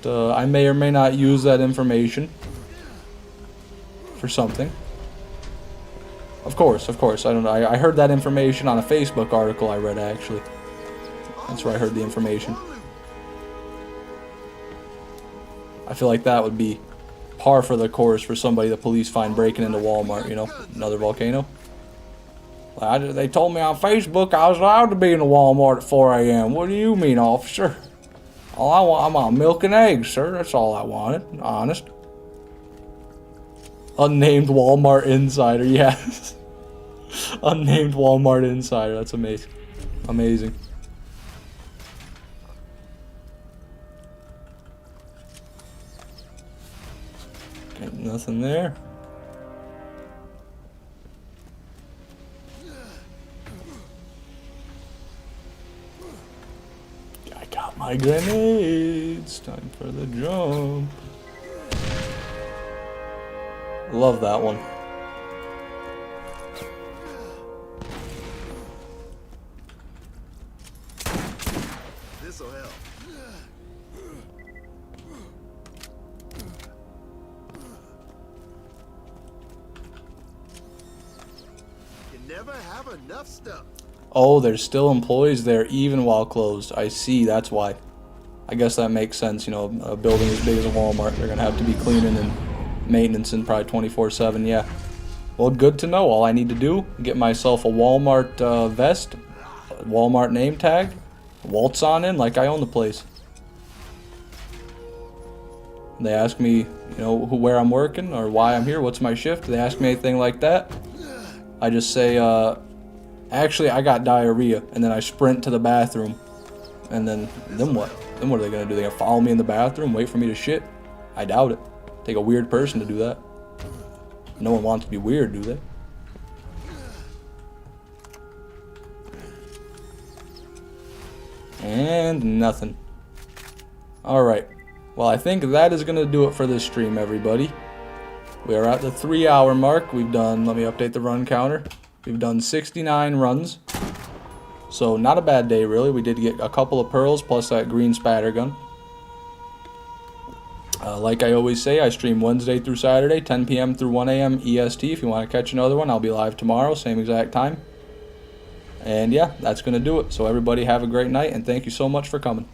But I may or may not use that information for something. Of course. I don't know. I heard that information on a Facebook article I read, actually. That's where I heard the information. I feel like that would be par for the course for somebody the police find breaking into Walmart, you know, another volcano. They told me on Facebook I was allowed to be in a Walmart at 4 a.m. What do you mean, officer? All I want, I'm on milk and eggs, sir. That's all I wanted, honest. Unnamed Walmart insider, yes. Unnamed Walmart insider, that's amazing. Amazing. Okay, nothing there. I got my grenades. Time for the jump. Love that one. This'll help. You never have enough stuff. Oh, there's still employees there even while closed. I see, that's why. I guess that makes sense, you know, a building as big as a Walmart, they're going to have to be cleaning and maintenance and probably 24/7, yeah. Well, good to know. All I need to do, get myself a Walmart vest, a Walmart name tag, waltz on in like I own the place. They ask me, you know, where I'm working or why I'm here, what's my shift. They ask me anything like that. I just say, actually, I got diarrhea, and then I sprint to the bathroom. And then what? Then what are they gonna do? They gonna follow me in the bathroom, wait for me to shit? I doubt it. Take a weird person to do that. No one wants to be weird, do they? And nothing. Alright. Well, I think that is gonna do it for this stream, everybody. We are at the 3-hour mark. We've done, let me update the run counter. We've done 69 runs. So not a bad day, really. We did get a couple of pearls plus that green spatter gun. Like I always say, I stream Wednesday through Saturday, 10 p.m. through 1 a.m. EST. If you want to catch another one, I'll be live tomorrow, same exact time. And yeah, that's going to do it. So everybody have a great night, and thank you so much for coming.